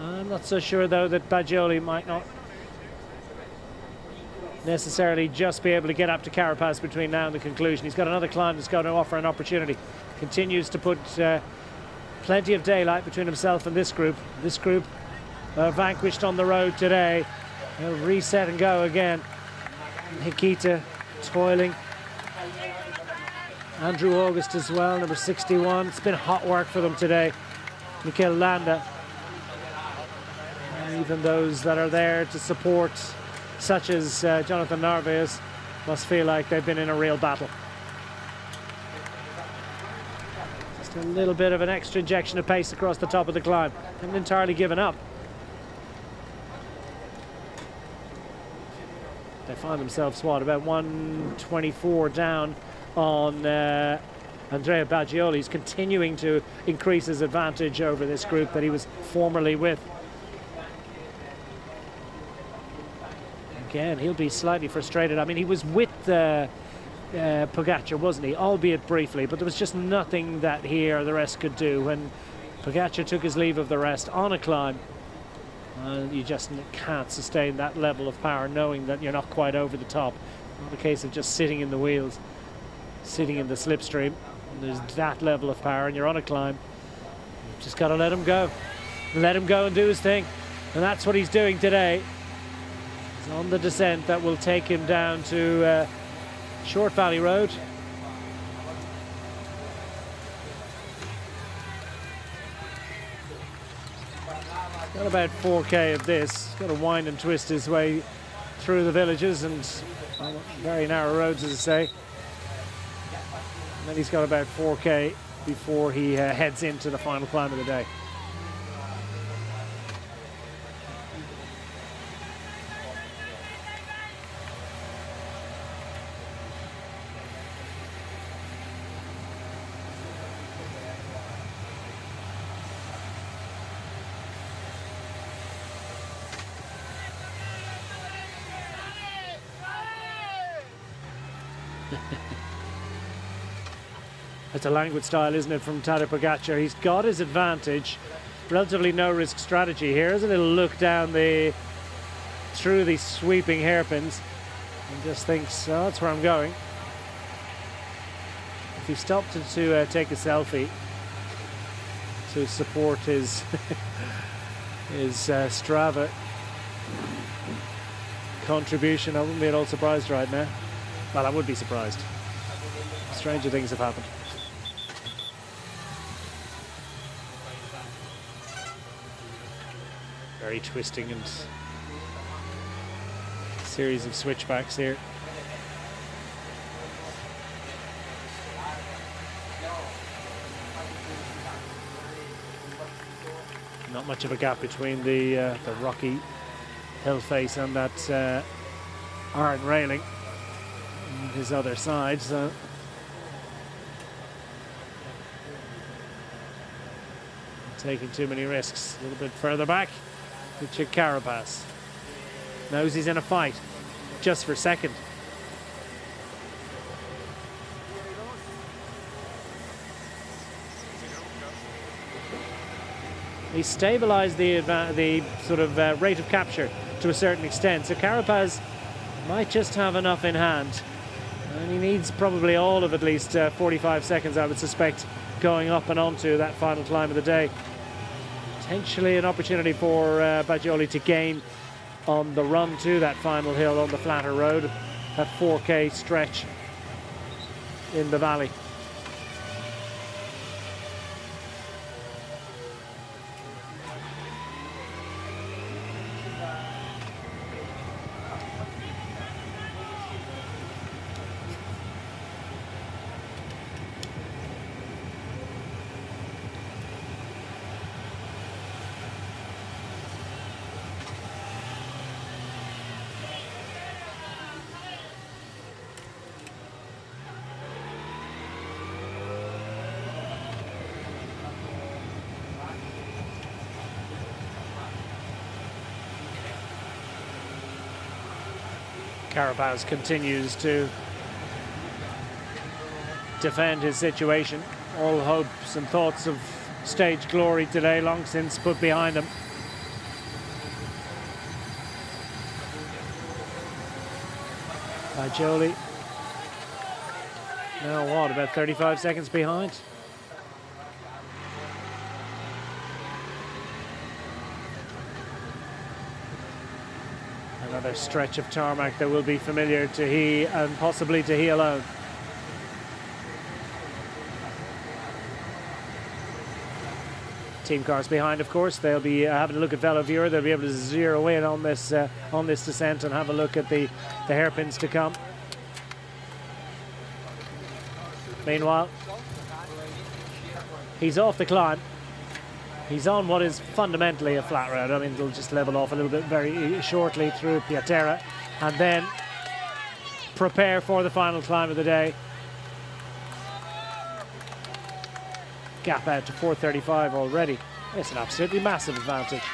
I'm not so sure, though, that Baggioli might not necessarily just be able to get up to Carapaz between now and the conclusion. He's got another climb that's going to offer an opportunity. Continues to put plenty of daylight between himself and this group. This group vanquished on the road today. They'll reset and go again. Hikita toiling. Andrew August as well, number 61. It's been hot work for them today. Mikel Landa. And even those that are there to support, such as Jonathan Narvaez, must feel like they've been in a real battle. Just a little bit of an extra injection of pace across the top of the climb. Haven't entirely given up. They find themselves, what, about 124 down on Andrea Baggioli. He's continuing to increase his advantage over this group that he was formerly with. Again, he'll be slightly frustrated. I mean, he was with Pogacar, wasn't he? Albeit briefly, but there was just nothing that he or the rest could do. When Pogacar took his leave of the rest on a climb, you just can't sustain that level of power, knowing that you're not quite over the top. Not a case of just sitting in the wheels, sitting in the slipstream. There's that level of power and you're on a climb. You've just got to let him go. Let him go and do his thing. And that's what he's doing today. He's on the descent that will take him down to Short Valley Road. Got about 4k of this. Got to wind and twist his way through the villages and very narrow roads, as I say. And then he's got about 4k before he heads into the final climb of the day. It's a languid style, isn't it, from Tadej Pogacar? He's got his advantage. Relatively no-risk strategy here. There's a little look down through these sweeping hairpins and just thinks, oh, that's where I'm going. If he stopped to take a selfie to support his his Strava contribution, I wouldn't be at all surprised right now. Well, I would be surprised. Stranger things have happened. Very twisting and series of switchbacks here. Not much of a gap between the rocky hill face and that iron railing on his other side. So taking too many risks. A little bit further back. Richard Carapaz knows he's in a fight just for second. He stabilised the sort of rate of capture to a certain extent. So Carapaz might just have enough in hand. And he needs probably all of at least 45 seconds, I would suspect, going up and onto that final climb of the day. Potentially an opportunity for Bagioli to gain on the run to that final hill on the flatter road, that 4K stretch in the valley. Carapaz continues to defend his situation. All hopes and thoughts of stage glory today long since put behind him. Bagioli now what, about 35 seconds behind? Another stretch of tarmac that will be familiar to he and possibly to he alone. Team cars behind, of course. They'll be having a look at VeloViewer. They'll be able to zero in on this descent and have a look at the hairpins to come. Meanwhile, he's off the climb. He's on what is fundamentally a flat road. I mean, it'll just level off a little bit very shortly through Piatera and then prepare for the final climb of the day. Gap out to 4:35 already. It's an absolutely massive advantage.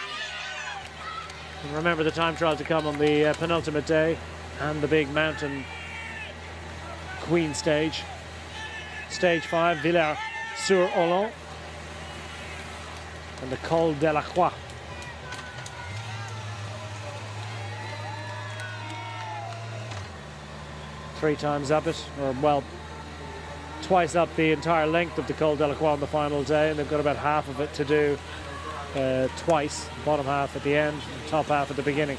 And remember the time trial to come on the penultimate day and the big mountain queen stage. Stage 5, Villars-sur-Olon. And the Col de la Croix. Three times up it, or well, twice up the entire length of the Col de la Croix on the final day, and they've got about half of it to do twice, bottom half at the end, top half at the beginning.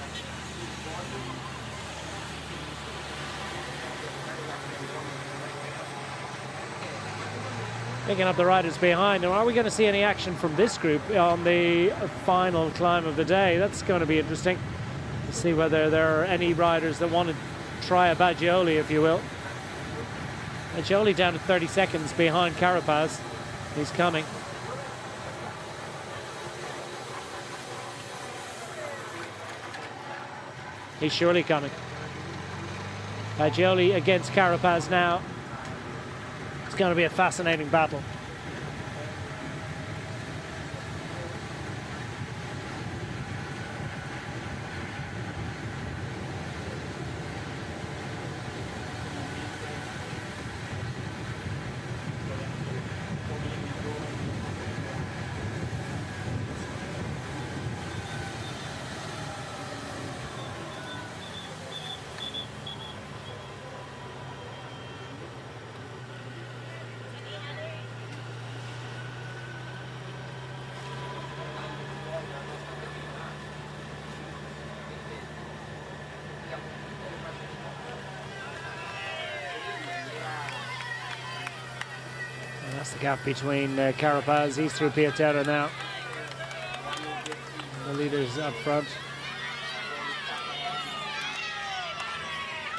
Picking up the riders behind. Now, are we going to see any action from this group on the final climb of the day? That's going to be interesting to see whether there are any riders that want to try a Bagioli, if you will. Bagioli down to 30 seconds behind Carapaz. He's coming. He's surely coming. Bagioli against Carapaz now. It's going to be a fascinating battle. That's the gap between Carapaz. He's through Piatera now. The leaders up front.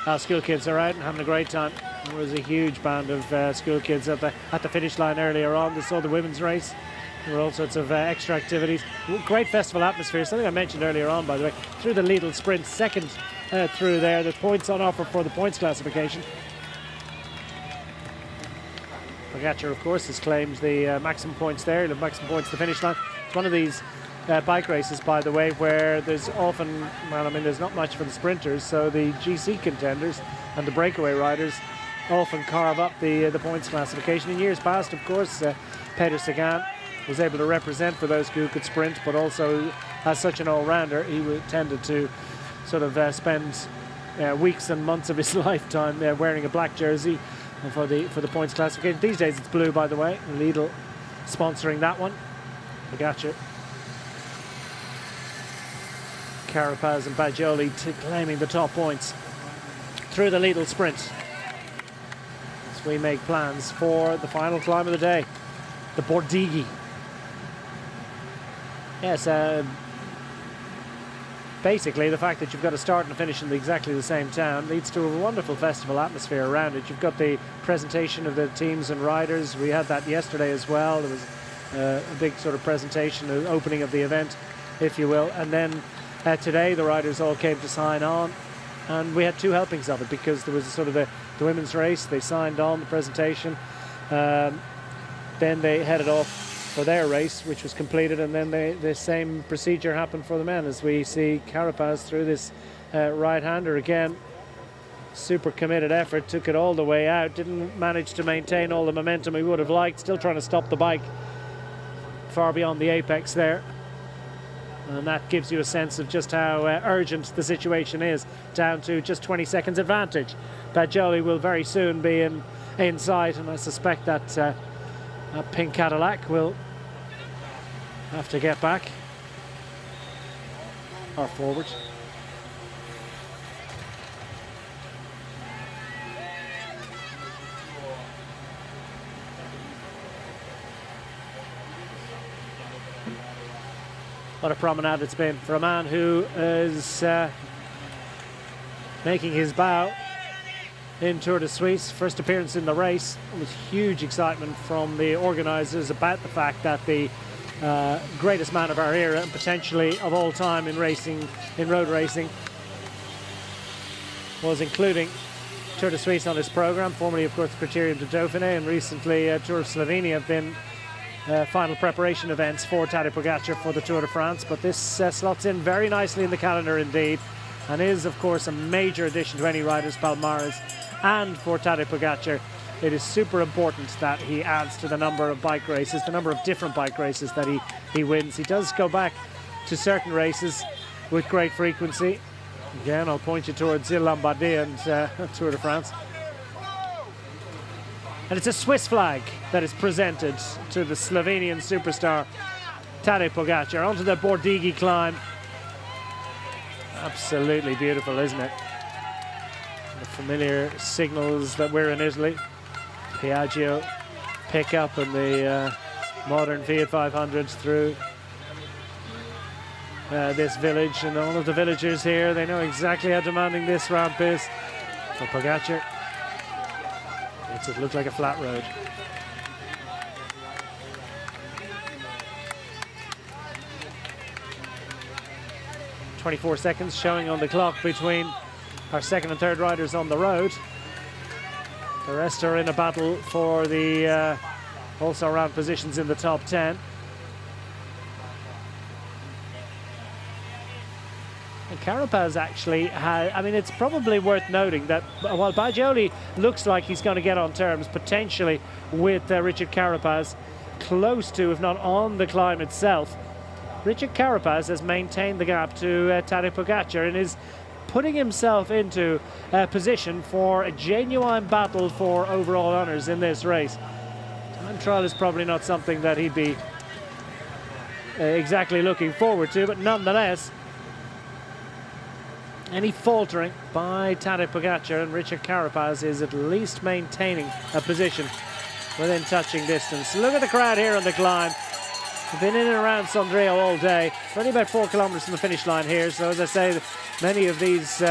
Our school kids are out and having a great time. There was a huge band of school kids at the finish line earlier on. They saw the women's race. There were all sorts of extra activities. Great festival atmosphere. Something I mentioned earlier on, by the way. Through the Lidl Sprint, second through there. The points on offer for the points classification. Pogacar, of course, has claimed the maximum points there, the maximum points to the finish line. It's one of these bike races, by the way, where there's often, well, I mean, there's not much for the sprinters, so the GC contenders and the breakaway riders often carve up the points classification. In years past, of course, Peter Sagan was able to represent for those who could sprint, but also as such an all-rounder, he tended to sort of spend weeks and months of his lifetime wearing a black jersey for the points classification. These days it's blue, by the way. Lidl sponsoring that one. Pogacar, Carapaz and Bajoli claiming the top points through the Lidl sprint. As we make plans for the final climb of the day, the Bordigi. Yes, basically the fact that you've got to start and finish in exactly the same town leads to a wonderful festival atmosphere around it. You've got the presentation of the teams and riders. We had that yesterday as well. There was a big sort of presentation, the opening of the event, if you will. And then today the riders all came to sign on, and we had two helpings of it, because there was sort of the women's race. They signed on the presentation, then they headed off for their race, which was completed, and then the same procedure happened for the men, as we see Carapaz through this right-hander again. Super committed effort, took it all the way out, didn't manage to maintain all the momentum he would have liked, still trying to stop the bike far beyond the apex there. And that gives you a sense of just how urgent the situation is, down to just 20 seconds advantage. Bajoli will very soon be in sight, and I suspect that pink Cadillac will have to get back or forward. What a promenade it's been for a man who is making his bow in Tour de Suisse. First appearance in the race. There was huge excitement from the organisers about the fact that the greatest man of our era, and potentially of all time in racing, in road racing, was including Tour de Suisse on his programme. Formerly, of course, the Criterium de Dauphiné, and recently Tour of Slovenia have been final preparation events for Tadej Pogacar for the Tour de France. But this slots in very nicely in the calendar indeed, and is, of course, a major addition to any rider's palmarès. And for Tadej Pogacar, it is super important that he adds to the number of bike races, the number of different bike races that he wins. He does go back to certain races with great frequency. Again, I'll point you towards Lombardie and Tour de France. And it's a Swiss flag that is presented to the Slovenian superstar Tadej Pogacar onto the Bordigi climb. Absolutely beautiful, isn't it? The familiar signals that we're in Italy. Piaggio pickup and the modern Fiat 500s through this village, and all of the villagers here, they know exactly how demanding this ramp is. For Pogacar, makes it look like a flat road. .24 seconds showing on the clock between our second and third riders on the road. The rest are in a battle for the also around positions in the top 10. And Carapaz actually had, I mean, it's probably worth noting that while Bajoli looks like he's going to get on terms potentially with Richard Carapaz, close to, if not on the climb itself, Richard Carapaz has maintained the gap to Tadej Pogacar and is putting himself into a position for a genuine battle for overall honours in this race. Time trial is probably not something that he'd be exactly looking forward to, but nonetheless, any faltering by Tadej Pogacar and Richard Carapaz is at least maintaining a position within touching distance. Look at the crowd here on the climb. We've been in and around Sondrio all day. It's only about 4 kilometres from the finish line here, so as I say, many of these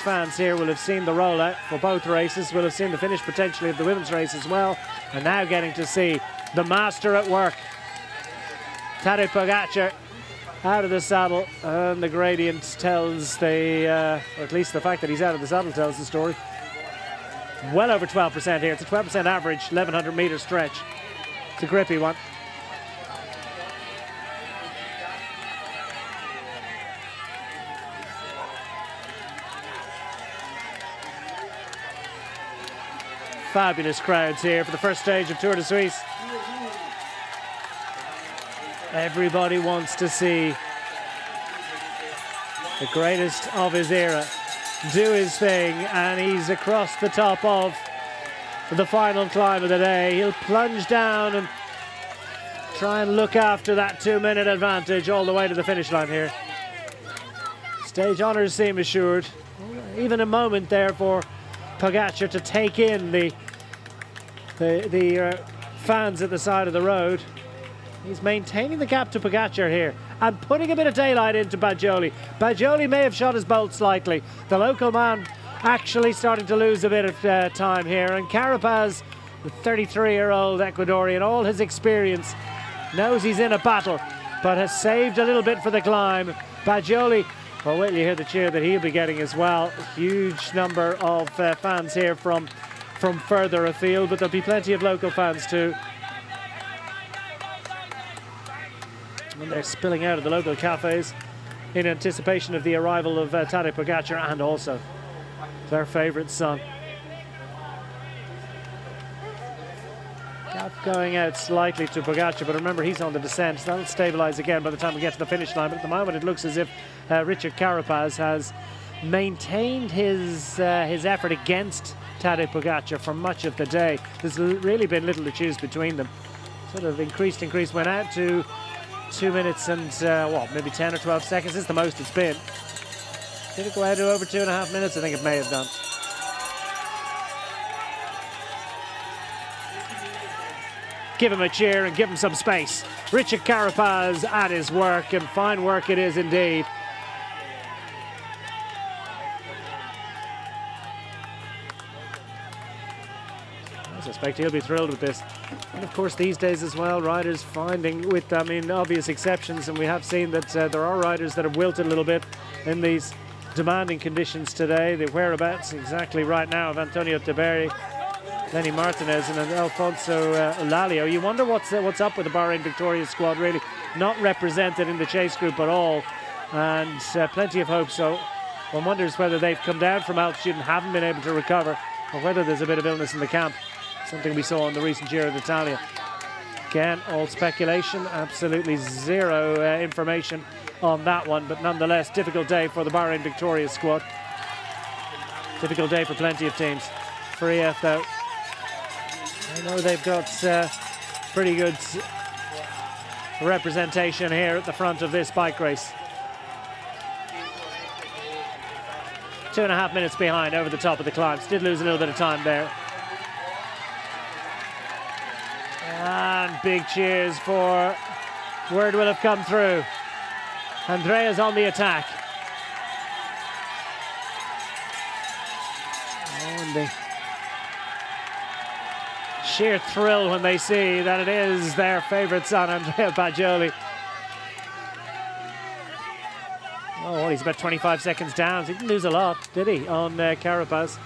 fans here will have seen the rollout for both races, will have seen the finish potentially of the women's race as well, and now getting to see the master at work. Tadej Pogacar out of the saddle, and the gradient tells or at least the fact that he's out of the saddle tells the story. Well over 12% here. It's a 12% average, 1,100 metre stretch. It's a grippy one. Fabulous crowds here for the first stage of Tour de Suisse. Everybody wants to see the greatest of his era do his thing, and he's across the top of the final climb of the day. He'll plunge down and try and look after that 2-minute advantage all the way to the finish line here. Stage honours seem assured. Even a moment there for Pogacar to take in the fans at the side of the road. He's maintaining the gap to Pogacar here and putting a bit of daylight into Bagioli. Bagioli may have shot his bolt slightly. The local man actually starting to lose a bit of time here, and Carapaz, the 33-year-old Ecuadorian, all his experience, knows he's in a battle, but has saved a little bit for the climb. Bagioli, well, wait till you hear the cheer that he'll be getting as well. Huge number of fans here from further afield, but there'll be plenty of local fans too. And they're spilling out of the local cafes in anticipation of the arrival of Tadej Pogacar and also their favourite son. Gap going out slightly to Pogacar, but remember he's on the descent. That'll stabilise again by the time we get to the finish line. But at the moment it looks as if Richard Carapaz has maintained his effort against Tadej Pogacar for much of the day. There's really been little to choose between them. Sort of increased, went out to 2 minutes and maybe 10 or 12 seconds. This is the most it's been. Did it go out to over 2.5 minutes? I think it may have done. Give him a cheer and give him some space. Richard Carapaz at his work, and fine work it is indeed. I suspect he'll be thrilled with this. And of course these days as well, riders finding, with obvious exceptions, and we have seen that there are riders that have wilted a little bit in these demanding conditions today. The whereabouts exactly right now of Antonio Tiberi, Lenny Martinez and Alfonso Lalio. You wonder what's up with the Bahrain Victoria squad, really not represented in the chase group at all, and plenty of hope. So one wonders whether they've come down from altitude and haven't been able to recover, or whether there's a bit of illness in the camp, something we saw on the recent Giro d'Italia. Again, all speculation, absolutely zero information on that one, but nonetheless, difficult day for the Bahrain Victoria squad. Difficult day for plenty of teams. For EF though, I know they've got pretty good representation here at the front of this bike race. 2.5 minutes behind over the top of the climbs. Did lose a little bit of time there. And big cheers for, word will have come through. Andrea's on the attack. And the sheer thrill when they see that it is their favourite son, Andrea Bagioli. Oh, well, he's about 25 seconds down. He didn't lose a lot, did he, on Carapaz?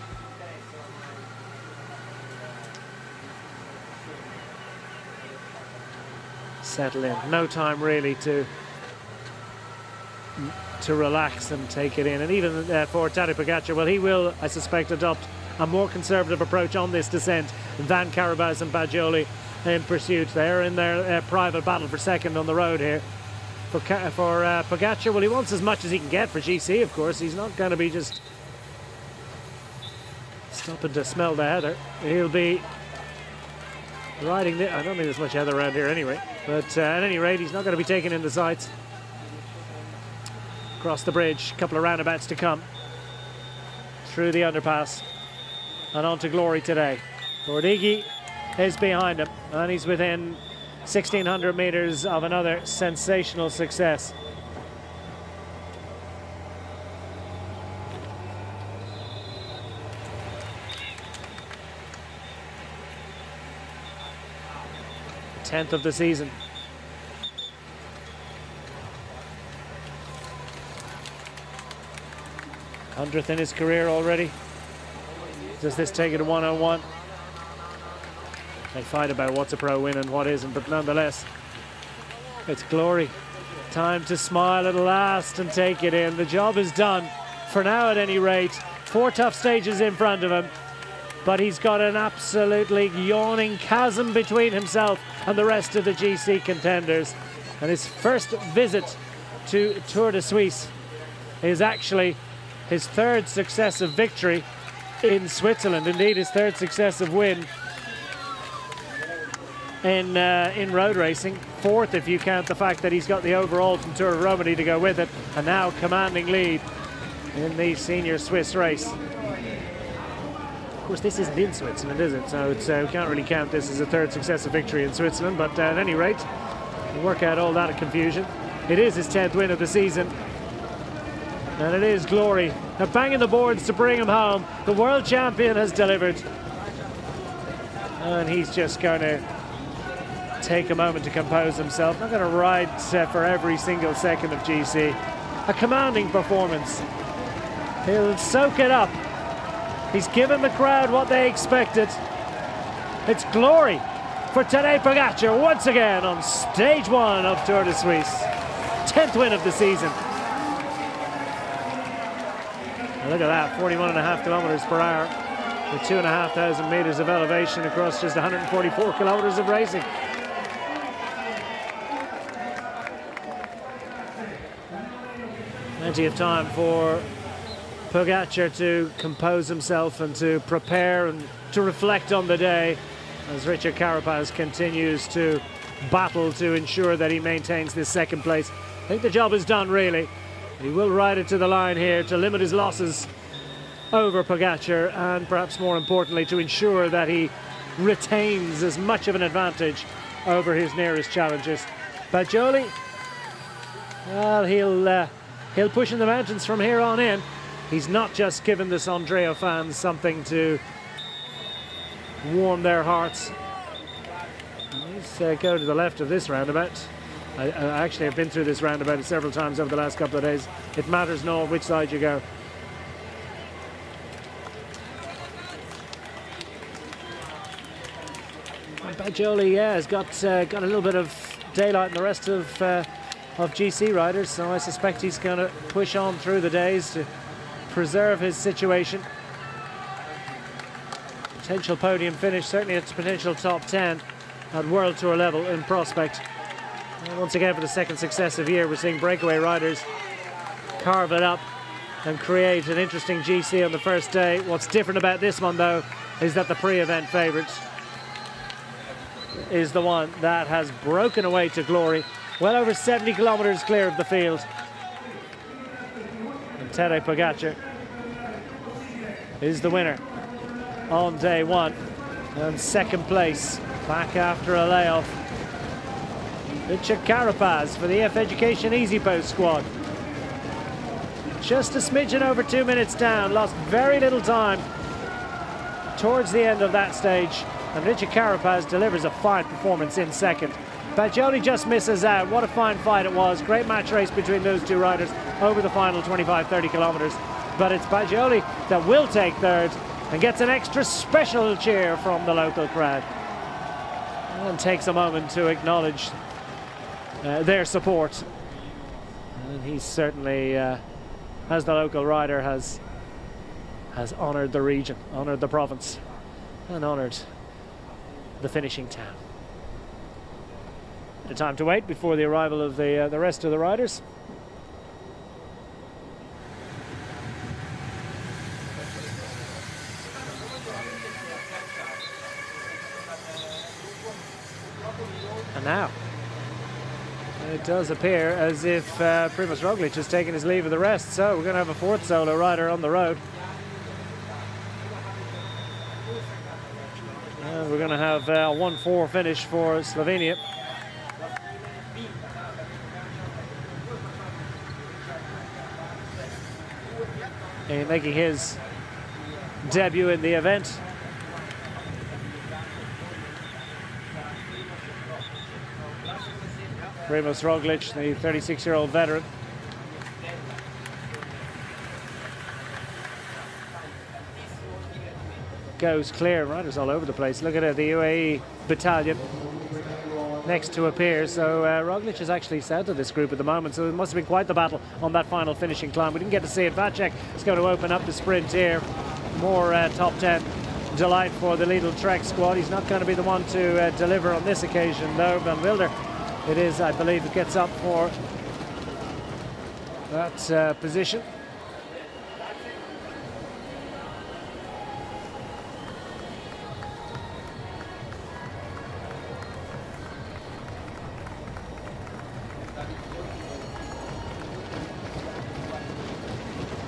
Settle in. No time really to relax and take it in. And even for Tadej Pogacar, well, he will, I suspect, adopt a more conservative approach on this descent than Carapaz and Bagioli in pursuit. They're in their private battle for second on the road here. For Pogacar, well, he wants as much as he can get for GC, of course. He's not going to be just stopping to smell the heather. He'll be riding I don't think there's much heather around here anyway. But at any rate, he's not going to be taken in the sights. Across the bridge, a couple of roundabouts to come. Through the underpass. And on to glory today. Ordigi is behind him, and he's within 1,600 metres of another sensational success. The 10th of the season. Hundredth in his career already. Does this take it to 101? They fight about what's a pro win and what isn't, but nonetheless, it's glory. Time to smile at last and take it in. The job is done, for now at any rate. 4 tough stages in front of him, but he's got an absolutely yawning chasm between himself and the rest of the GC contenders. And his first visit to Tour de Suisse is actually his third successive victory in Switzerland. Indeed, his third successive win in road racing. Fourth if you count the fact that he's got the overall from Tour of Romandie to go with it, and now commanding lead in the senior Swiss race. Of course, this isn't in Switzerland, is it? So it's, we can't really count this as a third successive victory in Switzerland, but at any rate, we'll work out all that confusion. It is his 10th win of the season, and it is glory. They're banging the boards to bring him home. The world champion has delivered, and he's just going to take a moment to compose himself. Not going to ride for every single second of GC. A commanding performance. He'll soak it up. He's given the crowd what they expected. It's glory for Tadej Pogacar once again on stage 1 of Tour de Suisse. 10th win of the season. And look at that, 41.5 kilometers per hour with 2,500 meters of elevation across just 144 kilometers of racing. Plenty of time for Pogacar to compose himself and to prepare and to reflect on the day as Richard Carapaz continues to battle to ensure that he maintains this second place. I think the job is done, really. He will ride it to the line here to limit his losses over Pogacar, and perhaps more importantly to ensure that he retains as much of an advantage over his nearest challengers. Bajoli, well, he'll push in the mountains from here on in. He's not just given the Sondrio fans something to warm their hearts. Let's go to the left of this roundabout. I actually have been through this roundabout several times over the last couple of days. It matters not which side you go. And Bajoli, yeah, has got a little bit of daylight in the rest of GC riders, so I suspect he's going to push on through the days to preserve his situation. Potential podium finish, certainly it's potential top 10 at World Tour level in prospect. And once again, for the second successive year, we're seeing breakaway riders carve it up and create an interesting GC on the first day. What's different about this one, though, is that the pre-event favourite is the one that has broken away to glory. Well over 70 kilometres clear of the field. And Tadej Pogacar is the winner on day 1. And second place, back after a layoff, Richard Carapaz for the F Education Easy Post squad. Just a smidgen over 2 minutes down, lost very little time towards the end of that stage. And Richard Carapaz delivers a fine performance in second. Bajoli just misses out. What a fine fight it was. Great match race between those two riders over the final 25-30 kilometres. But it's Bajoli that will take third and gets an extra special cheer from the local crowd. And takes a moment to acknowledge their support. And he certainly, as the local rider, has honoured the region, honoured the province, and honoured the finishing town. Bit of time to wait before the arrival of the rest of the riders. And now it does appear as if Primož Roglič has taken his leave of the rest, so we're going to have a fourth solo rider on the road. And we're going to have a 1-4 finish for Slovenia. And making his debut in the event. Primož Roglič, the 36-year-old veteran. Goes clear, riders all over the place. Look at it, the UAE battalion next to appear. So Roglič is actually south of this group at the moment, so it must have been quite the battle on that final finishing climb. We didn't get to see it. Vacek is going to open up the sprint here. More top 10 delight for the Lidl Trek squad. He's not going to be the one to deliver on this occasion, though. Van Wilder it is, I believe, it gets up for that position.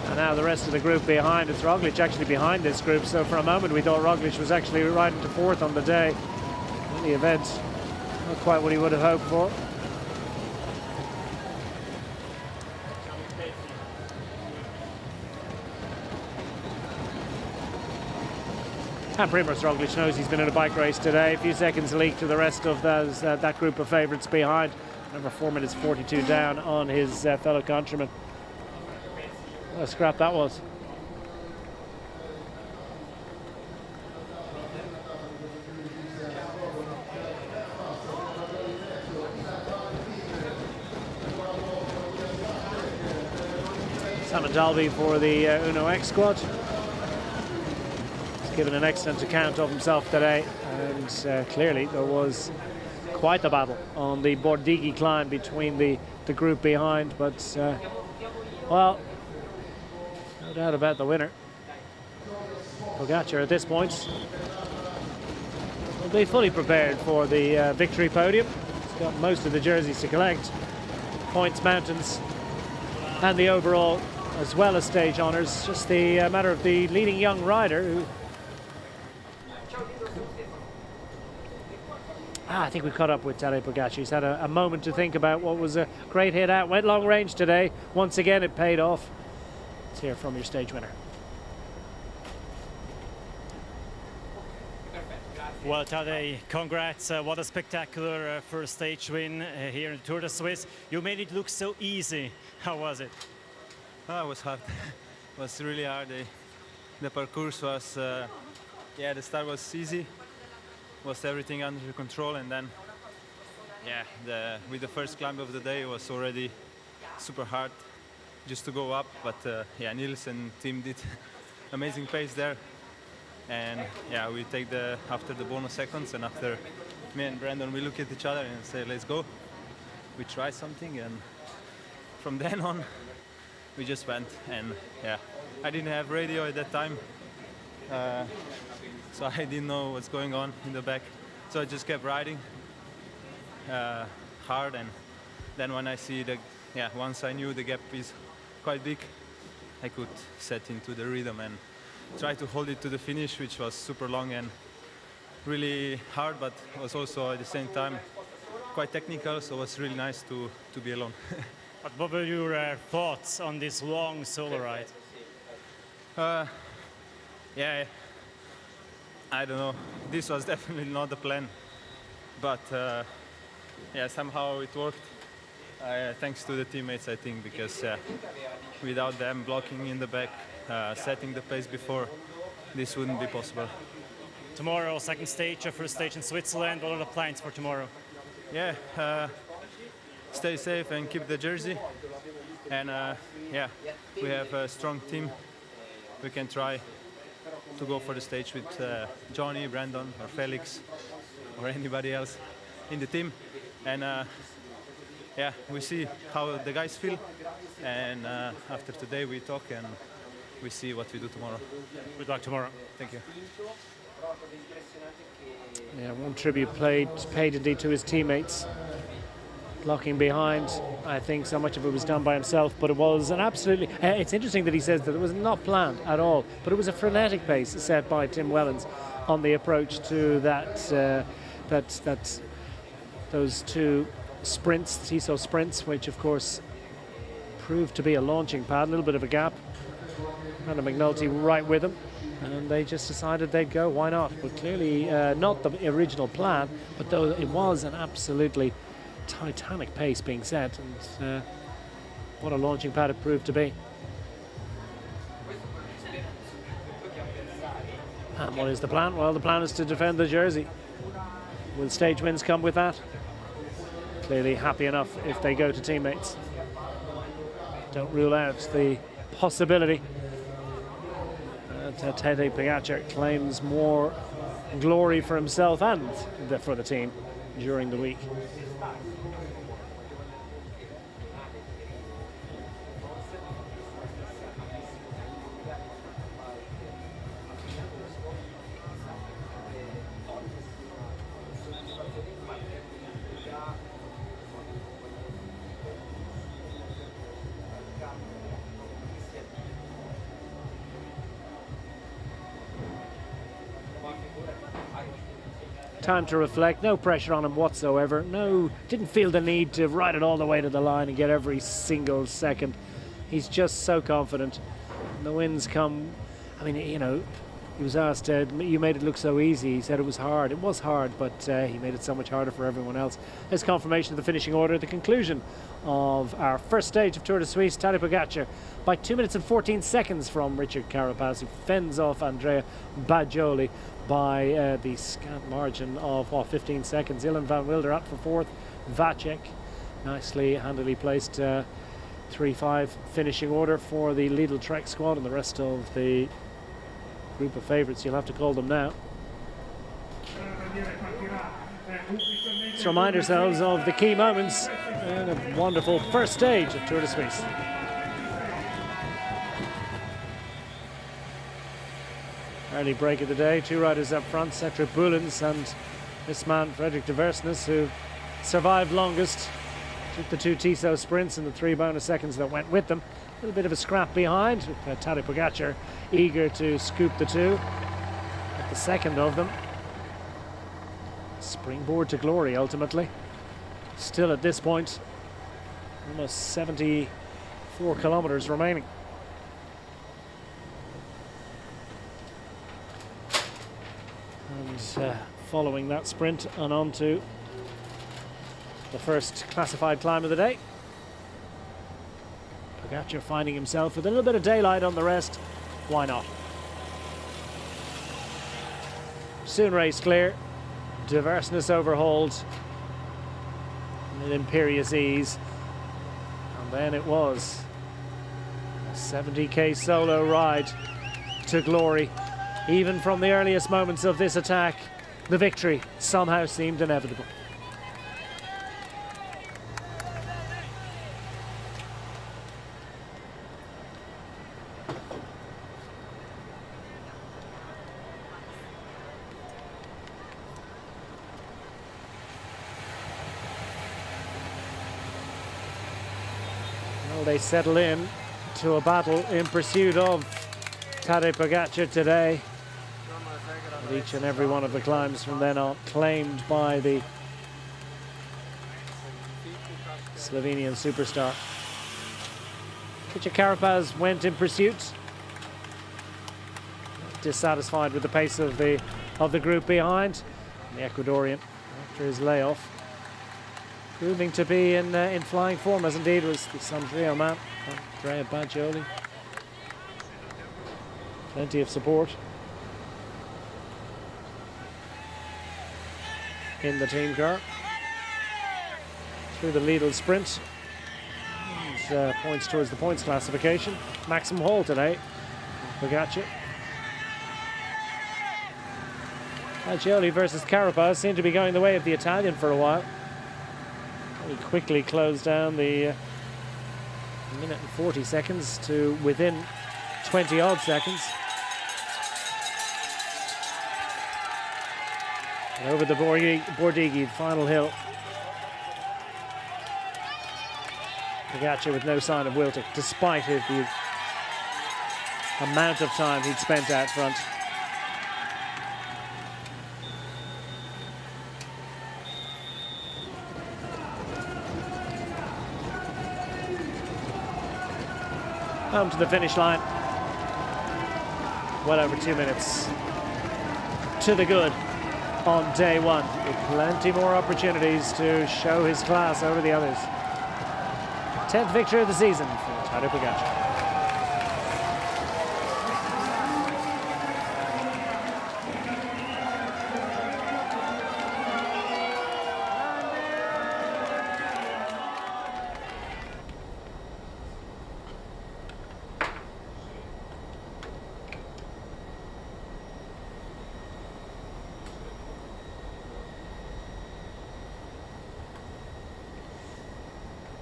And now the rest of the group behind. It's Roglic actually behind this group, so for a moment we thought Roglic was actually riding to fourth on the day. In the event, not quite what he would have hoped for. And Primož Roglic knows he's been in a bike race today. A few seconds leak to the rest of those, that group of favourites behind. Number 4 minutes 42 down on his fellow countryman. What a scrap that was. Simon Dalby for the Uno X squad. He's given an excellent account of himself today, and clearly there was quite a battle on the Bordigi climb between the group behind, but well, no doubt about the winner. Pogacar at this point will be fully prepared for the victory podium. He's got most of the jerseys to collect, points, mountains, and the overall, as well as stage honours. Just the matter of the leading young rider who... I think we caught up with Tadej Pogacar. He's had a moment to think about what was a great hit out. Went long range today. Once again, it paid off. Let's hear from your stage winner. Well, Tadej, congrats. What a spectacular first stage win here in Tour de Suisse. You made it look so easy. How was it? Oh, it was hard. It was really hard. The parcours was, yeah, the start was easy. Was everything under control, and then, yeah, with the first climb of the day, it was already super hard just to go up. But yeah, Niels and team did amazing pace there. And yeah, we take after the bonus seconds, and after me and Brandon, we look at each other and say, let's go. We try something, and from then on, we just went. And yeah, I didn't have radio at that time, so I didn't know what's going on in the back. So I just kept riding hard, and then when I see once I knew the gap is quite big, I could set into the rhythm and try to hold it to the finish, which was super long and really hard, but was also at the same time quite technical, so it was really nice to be alone. But what were your thoughts on this long solo ride? Yeah, I don't know. This was definitely not the plan, but yeah, somehow it worked. Thanks to the teammates, I think, because without them blocking in the back, setting the pace before, this wouldn't be possible. Tomorrow, second stage, first stage in Switzerland. What are the plans for tomorrow? Yeah, stay safe and keep the jersey. And yeah, we have a strong team. We can try to go for the stage with Johnny, Brandon, or Felix, or anybody else in the team. And yeah, we see how the guys feel. And after today, we talk and we see what we do tomorrow. Good luck tomorrow. Thank you. Yeah, one tribute paid indeed to his teammates. Blocking behind, I think so much of it was done by himself, but it was an absolutely... it's interesting that he says that it was not planned at all, but it was a frenetic pace set by Tim Wellens on the approach to those two sprints, Tissot sprints, which of course proved to be a launching pad, a little bit of a gap. And McNulty right with them, and they just decided they'd go, why not? But clearly not the original plan, but though it was an absolutely titanic pace being set, and what a launching pad it proved to be. And what is the plan? Well, the plan is to defend the jersey. Will stage wins come with that? Clearly happy enough if they go to teammates. Don't rule out the possibility that Tadej Pogacar claims more glory for himself and for the team during the week. time to reflect, no pressure on him whatsoever. Didn't feel the need to ride it all the way to the line and get every single second. He's just so confident. And the wins come, I mean, you know, he was asked, you made it look so easy. He said it was hard. It was hard, but he made it so much harder for everyone else. There's confirmation of the finishing order at the conclusion of our first stage of Tour de Suisse. Tadej Pogacar by 2 minutes and 14 seconds from Richard Carapaz, who fends off Andrea Bajoli by the scant margin of 15 seconds. Ilan van Wilder up for fourth. Vacek nicely, handily placed 3-5 finishing order for the Lidl Trek squad, and the rest of the group of favourites, you'll have to call them now. Let's remind ourselves of the key moments in a wonderful first stage of Tour de Suisse. Early break of the day, two riders up front, Cedric Boulens and this man, Frederick de Versnes, who survived longest. Took the two Tissot sprints and the 3 bonus seconds that went with them. A little bit of a scrap behind, with Tadej Pogacar eager to scoop the two at the second of them. Springboard to glory, ultimately. Still at this point, almost 74 kilometres remaining. And following that sprint and on to the first classified climb of the day. Pogacar finding himself with a little bit of daylight on the rest. Why not? Soon race clear. De Versnes overhauled. An imperious ease. And then it was a 70k solo ride to glory. Even from the earliest moments of this attack, the victory somehow seemed inevitable. They settle in to a battle in pursuit of Tadej Pogacar today. And each and every one of the climbs from then on claimed by the Slovenian superstar. Richard Carapaz went in pursuit, dissatisfied with the pace of the group behind. And the Ecuadorian, after his layoff, proving to be in flying form, as indeed was the Sandrio man, Andrea Bajoli. Plenty of support in the team car. Through the Lidl sprint. And, points towards the points classification. Maximum haul today. Pogacar. Bajoli versus Carapaz seemed to be going the way of the Italian for a while. He quickly closed down the minute and 40 seconds to within 20 odd seconds. And over the Bordigi final hill. Pogacar with no sign of wilting, despite the amount of time he'd spent out front. Home to the finish line. Well over 2 minutes to the good on day one, with plenty more opportunities to show his class over the others. 10th victory of the season for Tadej Pogacar.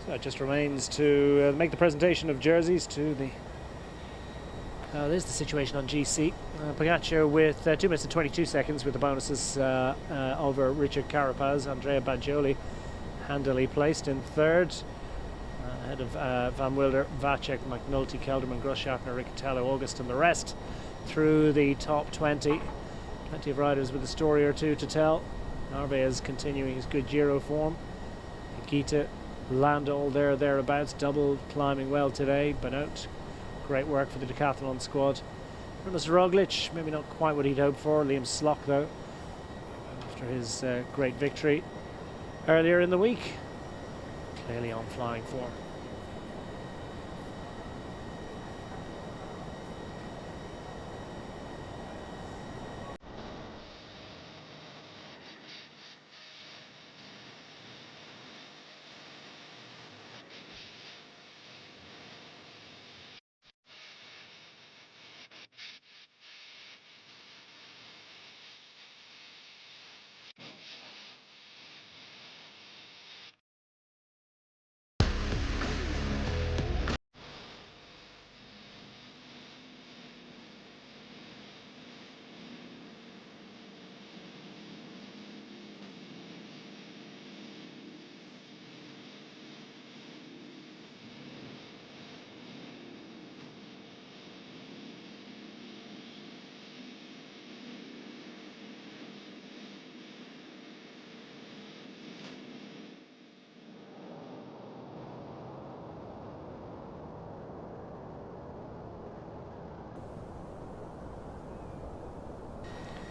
So it just remains to make the presentation of jerseys to the... there's the situation on GC. Pogacar with 2 minutes and 22 seconds with the bonuses over Richard Carapaz. Andrea Bajoli handily placed in third. Ahead of Van Wilder, Vacek, McNulty, Kelderman, Grosschartner, Riccatello, August, and the rest through the top 20. Plenty of riders with a story or two to tell. Narvaez continuing his good Giro form. Nikita Landau thereabouts, double climbing well today. Benoit, great work for the decathlon squad. Primoz Roglic, maybe not quite what he'd hoped for. Liam Slock, though, after his great victory earlier in the week, clearly on flying form.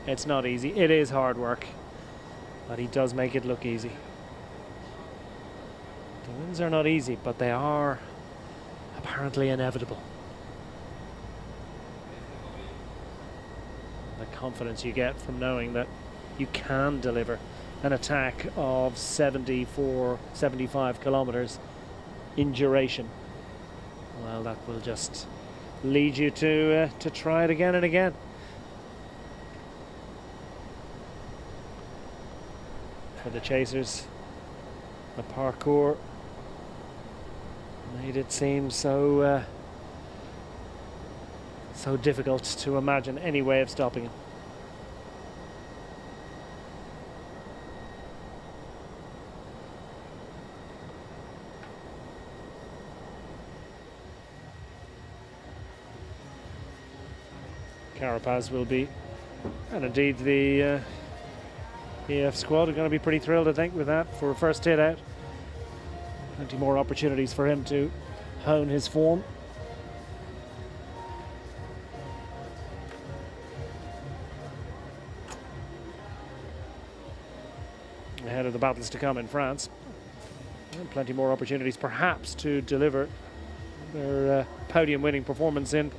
It's not easy. It is hard work, but he does make it look easy. The wins are not easy, but they are apparently inevitable. The confidence you get from knowing that you can deliver an attack of 74, 75 kilometers in duration, well, that will just lead you to try it again and again. For the chasers, the parkour made it seem so difficult to imagine any way of stopping him. Carapaz will be, and indeed the EF squad are going to be pretty thrilled, I think, with that for a first hit out. Plenty more opportunities for him to hone his form. Ahead of the battles to come in France. And plenty more opportunities perhaps to deliver their podium winning performance in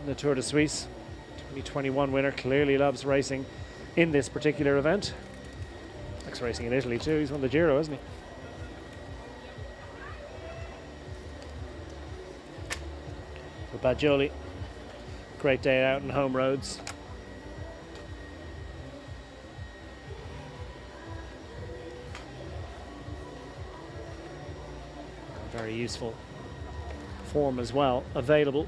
the Tour de Suisse. 2021 winner, clearly loves racing in this particular event. Likes racing in Italy too. He's won the Giro, hasn't he? For Baggioli, great day out on home roads. Very useful form as well available.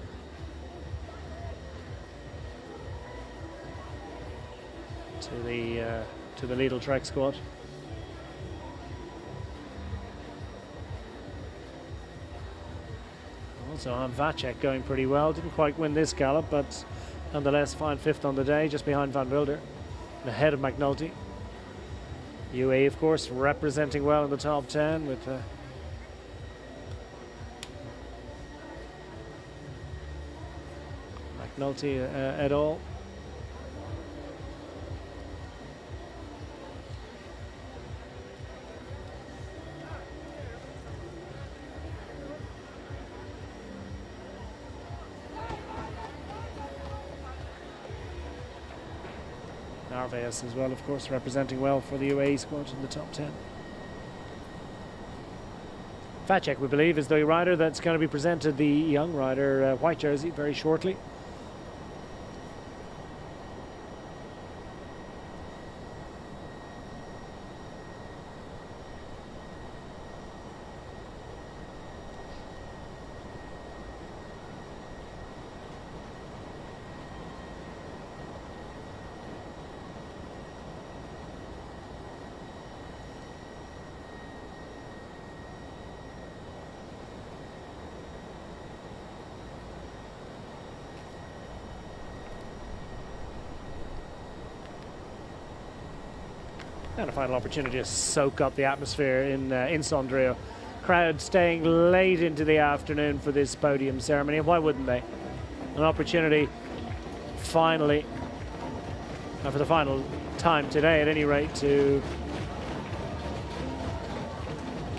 To the Lidl Trek squad. Also, Vacek going pretty well. Didn't quite win this gallop, but nonetheless fine fifth on the day, just behind Van Wilder, and ahead of McNulty. UAE, of course, representing well in the top 10 with McNulty et al. Narvaez as well, of course, representing well for the UAE squad in the top 10. Vacek, we believe, is the rider that's going to be presented the young rider white jersey very shortly. And a final opportunity to soak up the atmosphere in Sondrio. Crowd staying late into the afternoon for this podium ceremony, and why wouldn't they? An opportunity finally, for the final time today at any rate, to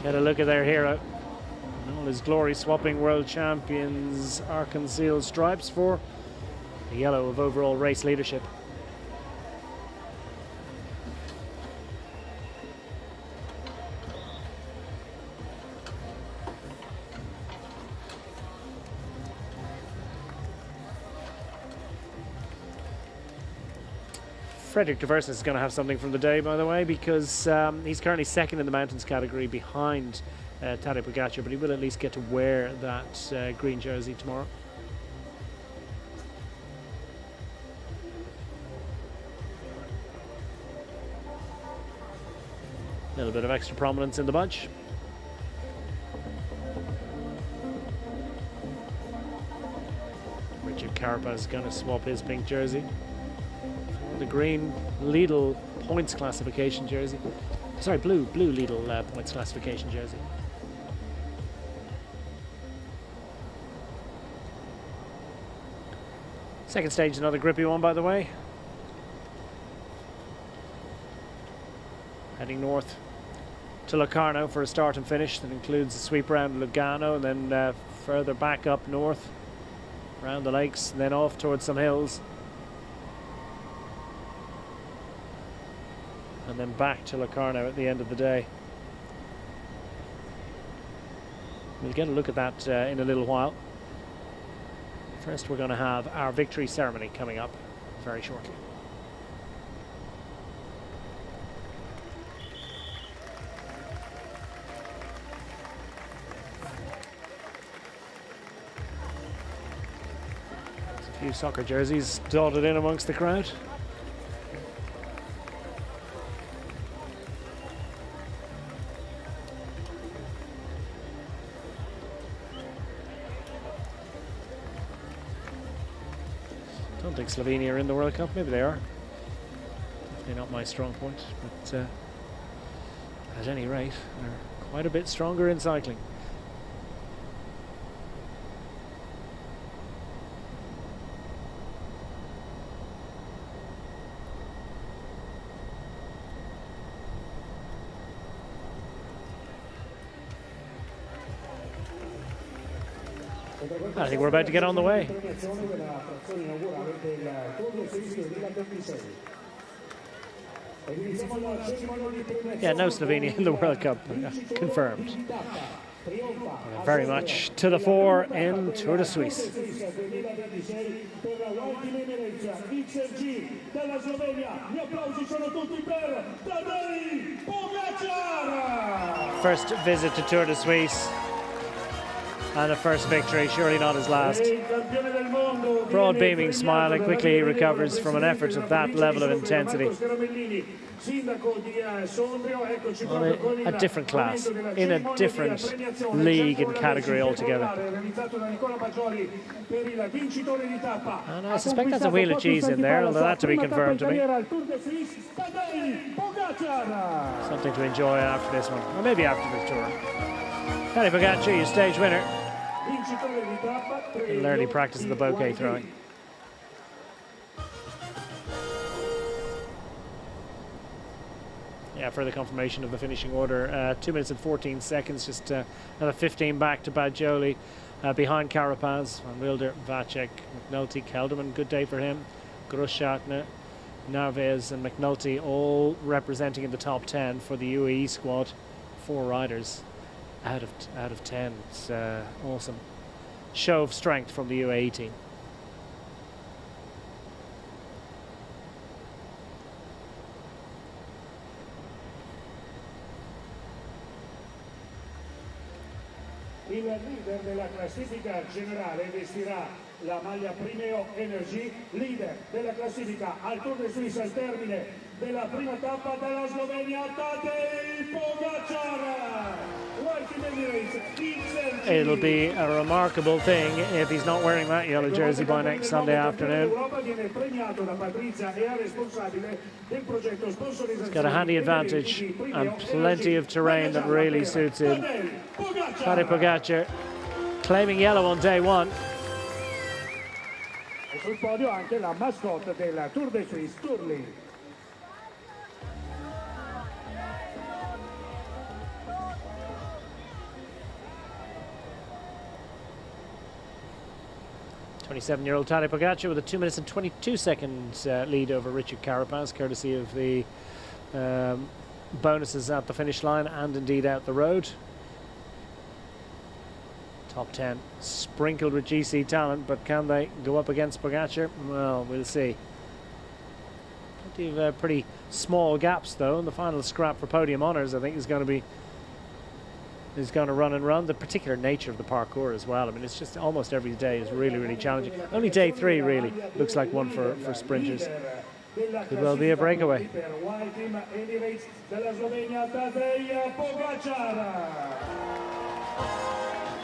get a look at their hero. In all his glory, swapping world champions arc-and-seal stripes for the yellow of overall race leadership. Frederick Diversis is going to have something from the day, by the way, because he's currently second in the mountains category behind Tadej Pogacar, but he will at least get to wear that green jersey tomorrow. A little bit of extra prominence in the bunch. Richard Carapaz is going to swap his pink jersey. The green Lidl points classification jersey. Sorry, blue Lidl points classification jersey. Second stage, another grippy one, by the way. Heading north to Locarno for a start and finish that includes a sweep around Lugano, and then further back up north around the lakes, and then off towards some hills. And then back to Locarno at the end of the day. We'll get a look at that in a little while. First, we're going to have our victory ceremony coming up very shortly. There's a few soccer jerseys dotted in amongst the crowd. I don't think Slovenia are in the World Cup. Maybe they are. Definitely not my strong point, but at any rate, they're quite a bit stronger in cycling. I think we're about to get on the way. Yeah, no Slovenia in the World Cup, confirmed. Very much to the fore in Tour de Suisse. First visit to Tour de Suisse. And a first victory, surely not his last. Broad beaming smile, and quickly he recovers from an effort of that level of intensity. On a different class, in a different league and category altogether. And I suspect that's a wheel of cheese in there, although that to be confirmed to me. Something to enjoy after this one, or maybe after the Tour. Tadej Pogacar, your stage winner. He'll early practice of the bouquet throwing. Yeah, further confirmation of the finishing order. 2 minutes and 14 seconds, just another 15 back to Badjoli. Behind Carapaz, Van Wilder, Vacek, McNulty, Kelderman, good day for him. Grosschartner, Narvaez and McNulty all representing in the top 10 for the UAE squad. 4 riders out of 10. It's awesome show of strength from the UAE team. Il leader della classifica generale vestirà la maglia Primeo Energy, leader della classifica al Tour de Suisse al termine della prima tappa dalla Slovenia, Tadej Pogacar. It'll be a remarkable thing if he's not wearing that yellow jersey by next Sunday afternoon. He's got a handy advantage and plenty of terrain that really suits him. Tadej Pogacar claiming yellow on day one. E sul podio anche la mascotte del Tour de Suisse, Turley. 27-year-old Tadej Pogacar with a 2 minutes and 22 seconds lead over Richard Carapaz, courtesy of the bonuses at the finish line and indeed out the road. Top 10 sprinkled with GC talent, but can they go up against Pogacar? Well, we'll see. Plenty of pretty small gaps though, and the final scrap for podium honours I think is going to run and run. The particular nature of the parkour as well. I mean, it's just almost every day is really, really challenging. Only day 3 really looks like one for sprinters. Could well be a breakaway.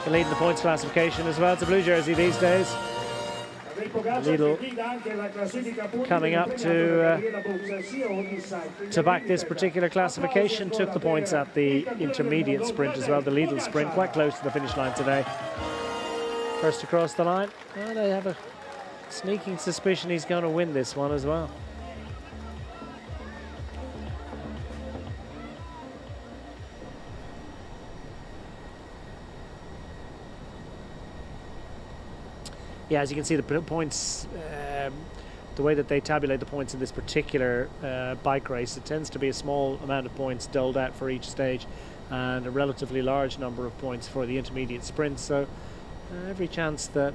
Leading the points classification as well. It's a blue jersey these days. Lidl coming up to back this particular classification. Took the points at the intermediate sprint as well, the Lidl sprint, quite close to the finish line today. First across the line, and I have a sneaking suspicion he's going to win this one as well. Yeah, as you can see, the points, the way that they tabulate the points in this particular bike race, it tends to be a small amount of points doled out for each stage and a relatively large number of points for the intermediate sprint. So every chance that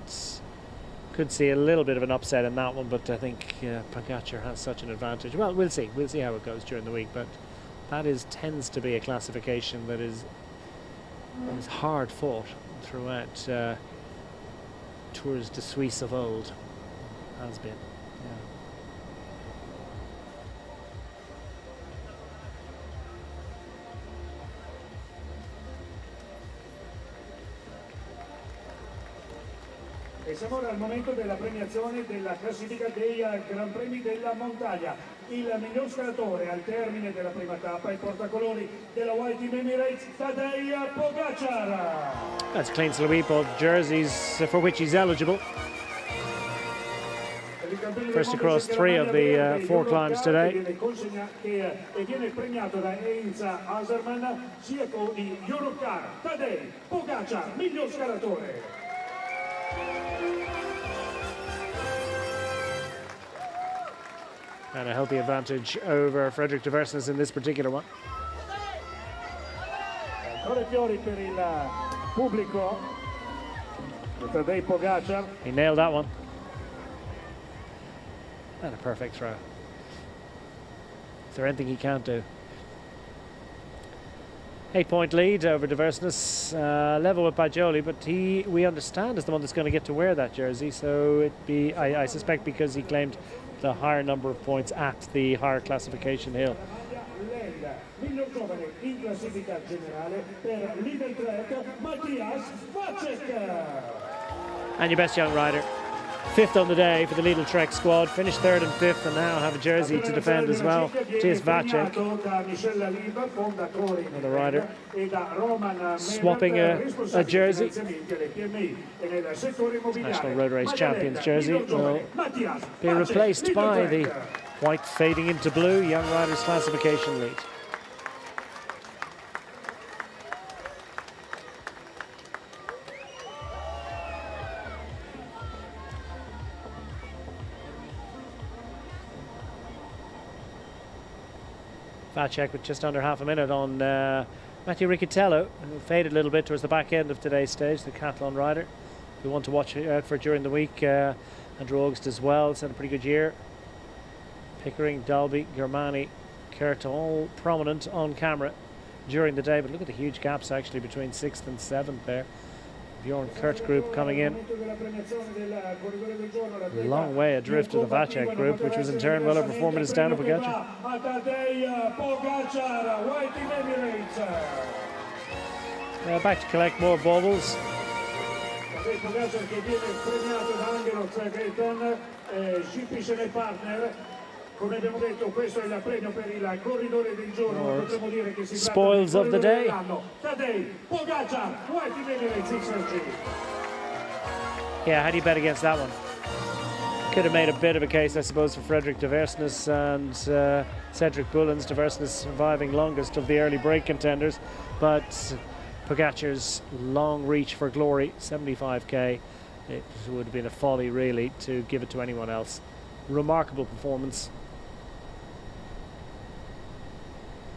could see a little bit of an upset in that one, but I think Pogacar has such an advantage. Well, we'll see. We'll see how it goes during the week, but that tends to be a classification that is hard fought throughout Tours de Suisse of old. Has been, yeah. E siamo ora al momento della premiazione della classifica dei Gran Premi della Montagna. Il miglior scalatore al termine della prima tappa, il portacolori della White Team Emirates, Tadej Pogacar. That's a clean sweep of jerseys for which he's eligible. First across 3 of the 4 climbs today. E viene premiato da Heinz Haserman, CFO di Europcar. Tadej Pogacar, miglior scalatore. And a healthy advantage over Frederick de Versnes in this particular one. Ancora fiori per il pubblico. Tadej Pogacar. He nailed that one. And a perfect throw. Is there anything he can't do? 8-point lead over de Versnes, level with Bajoli, but we understand, is the one that's going to get to wear that jersey. So it'd be, I suspect, because he claimed the higher number of points at the higher classification hill. And your best young rider, 5th on the day for the Lidl Trek squad, finished 3rd and 5th, and now have a jersey to defend as well. Matthias Vacek, another rider, swapping a jersey. National Road Race Champions jersey will be replaced by the white fading into blue Young Riders classification lead. Vacek with just under half a minute on Matthew Riccitello, who faded a little bit towards the back end of today's stage, the Catalan rider. We want to watch out for during the week. Andrew August as well, it's had a pretty good year. Pickering, Dalby, Germani, Kurt, all prominent on camera during the day, but look at the huge gaps actually between 6th and 7th there. If Bjorn Kurt group coming in. Long way adrift of the Vacek group, which was in turn well over 4 minutes down to Pogacar. Back to collect more baubles. Come abbiamo detto, questo è il premio per il corridore del giorno. Potremmo dire che si spoils of the day. Tadej Pogacar, White Emirates XRG. Yeah, how do you bet against that one? Could have made a bit of a case, I suppose, for Frederik de Versnes and Cedric Bullens. De Versnes surviving longest of the early break contenders, but Pogacar's long reach for glory, 75k. It would have been a folly, really, to give it to anyone else. Remarkable performance.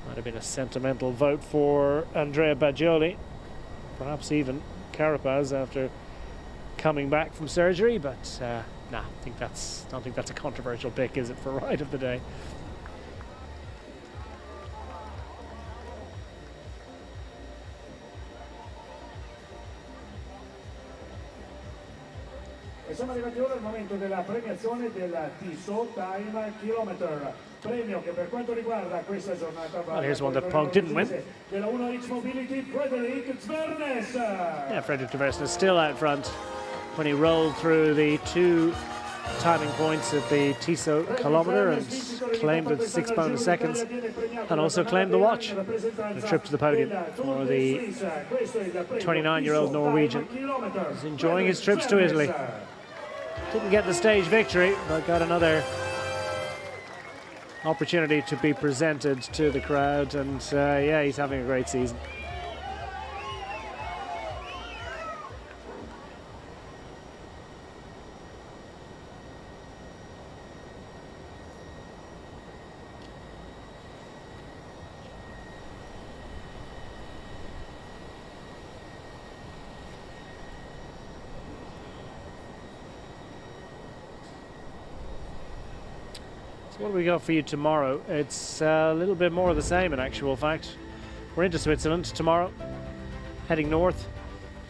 Might have been a sentimental vote for Andrea Baggioli, perhaps even Carapaz after coming back from surgery, but nah, don't think that's a controversial pick, is it, for ride of the day? E siamo arrivati ora al momento della premiazione del Tissot Time Kilometer, premio che per quanto riguarda questa giornata Well, here's one that Pog didn't win. Della 1X Mobility, Frederik de Versnes. Yeah, Frederik de Versnes still out front when he rolled through the 2 timing points at the Tissot kilometer and claimed the 6 bonus seconds, and also claimed the watch. The trip to the podium for the 29-year-old Norwegian. He's enjoying his trips to Italy. Didn't get the stage victory, but got another opportunity to be presented to the crowd, and yeah, he's having a great season. What do we got for you tomorrow? It's a little bit more of the same, in actual fact. We're into Switzerland tomorrow, heading north,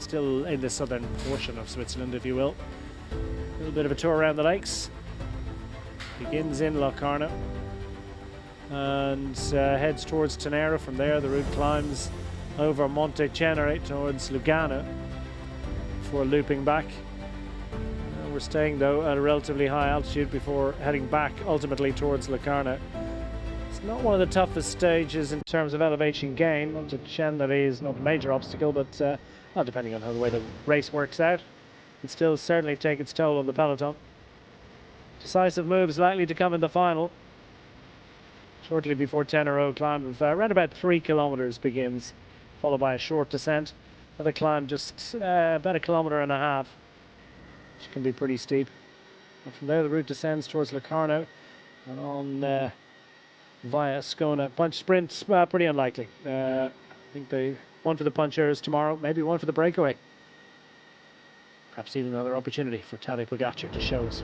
still in the southern portion of Switzerland, if you will. A little bit of a tour around the lakes. Begins in Locarno and heads towards Tenera. From there, the route climbs over Monte Cenere towards Lugano before looping back. We're staying, though, at a relatively high altitude before heading back ultimately towards Locarno. It's not one of the toughest stages in terms of elevation gain. Monte Cenere is not a major obstacle, but well, depending on how the way the race works out, it still certainly take its toll on the peloton. Decisive moves likely to come in the final. Shortly before Tenero, climb of around about 3 kilometers begins, followed by a short descent. Another climb just about 1.5 kilometers. Which can be pretty steep. And from there, the route descends towards Locarno and on via Scona. Punch sprints, pretty unlikely. I think they one for the punchers tomorrow, maybe one for the breakaway. Perhaps even another opportunity for Tadej Pogacar to show us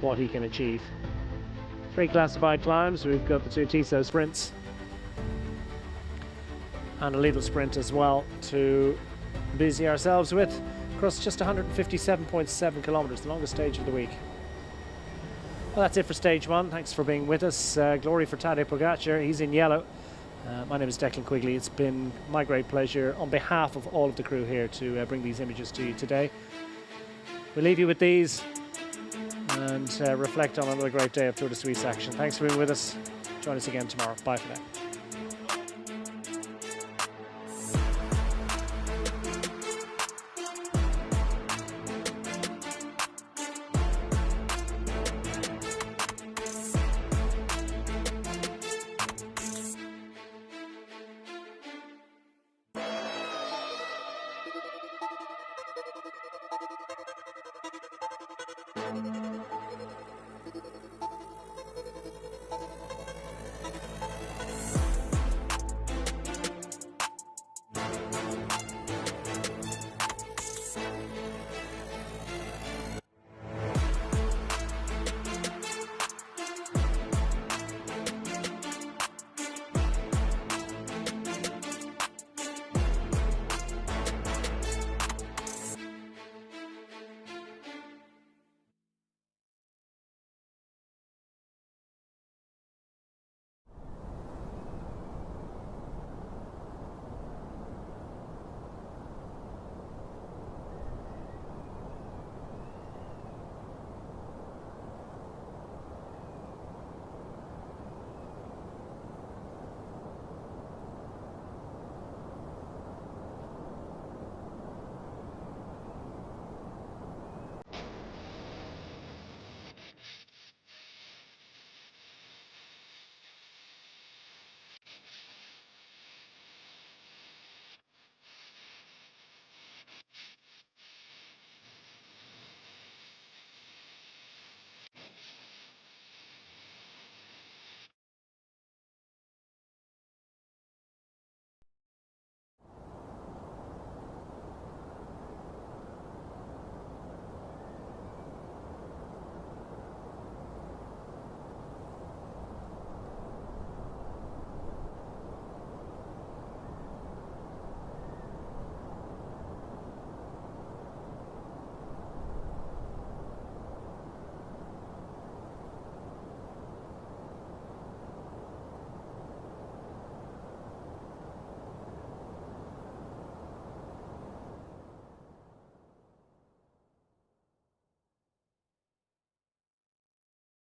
what he can achieve. 3 classified climbs. We've got the 2 Tissot sprints and a little sprint as well to busy ourselves with. Across just 157.7 kilometers, the longest stage of the week. Well, that's it for stage 1. Thanks for being with us. Glory for Tadej Pogacar. He's in yellow. My name is Declan Quigley. It's been my great pleasure on behalf of all of the crew here to bring these images to you today. We'll leave you with these and reflect on another great day of Tour de Suisse action. Thanks for being with us. Join us again tomorrow. Bye for now.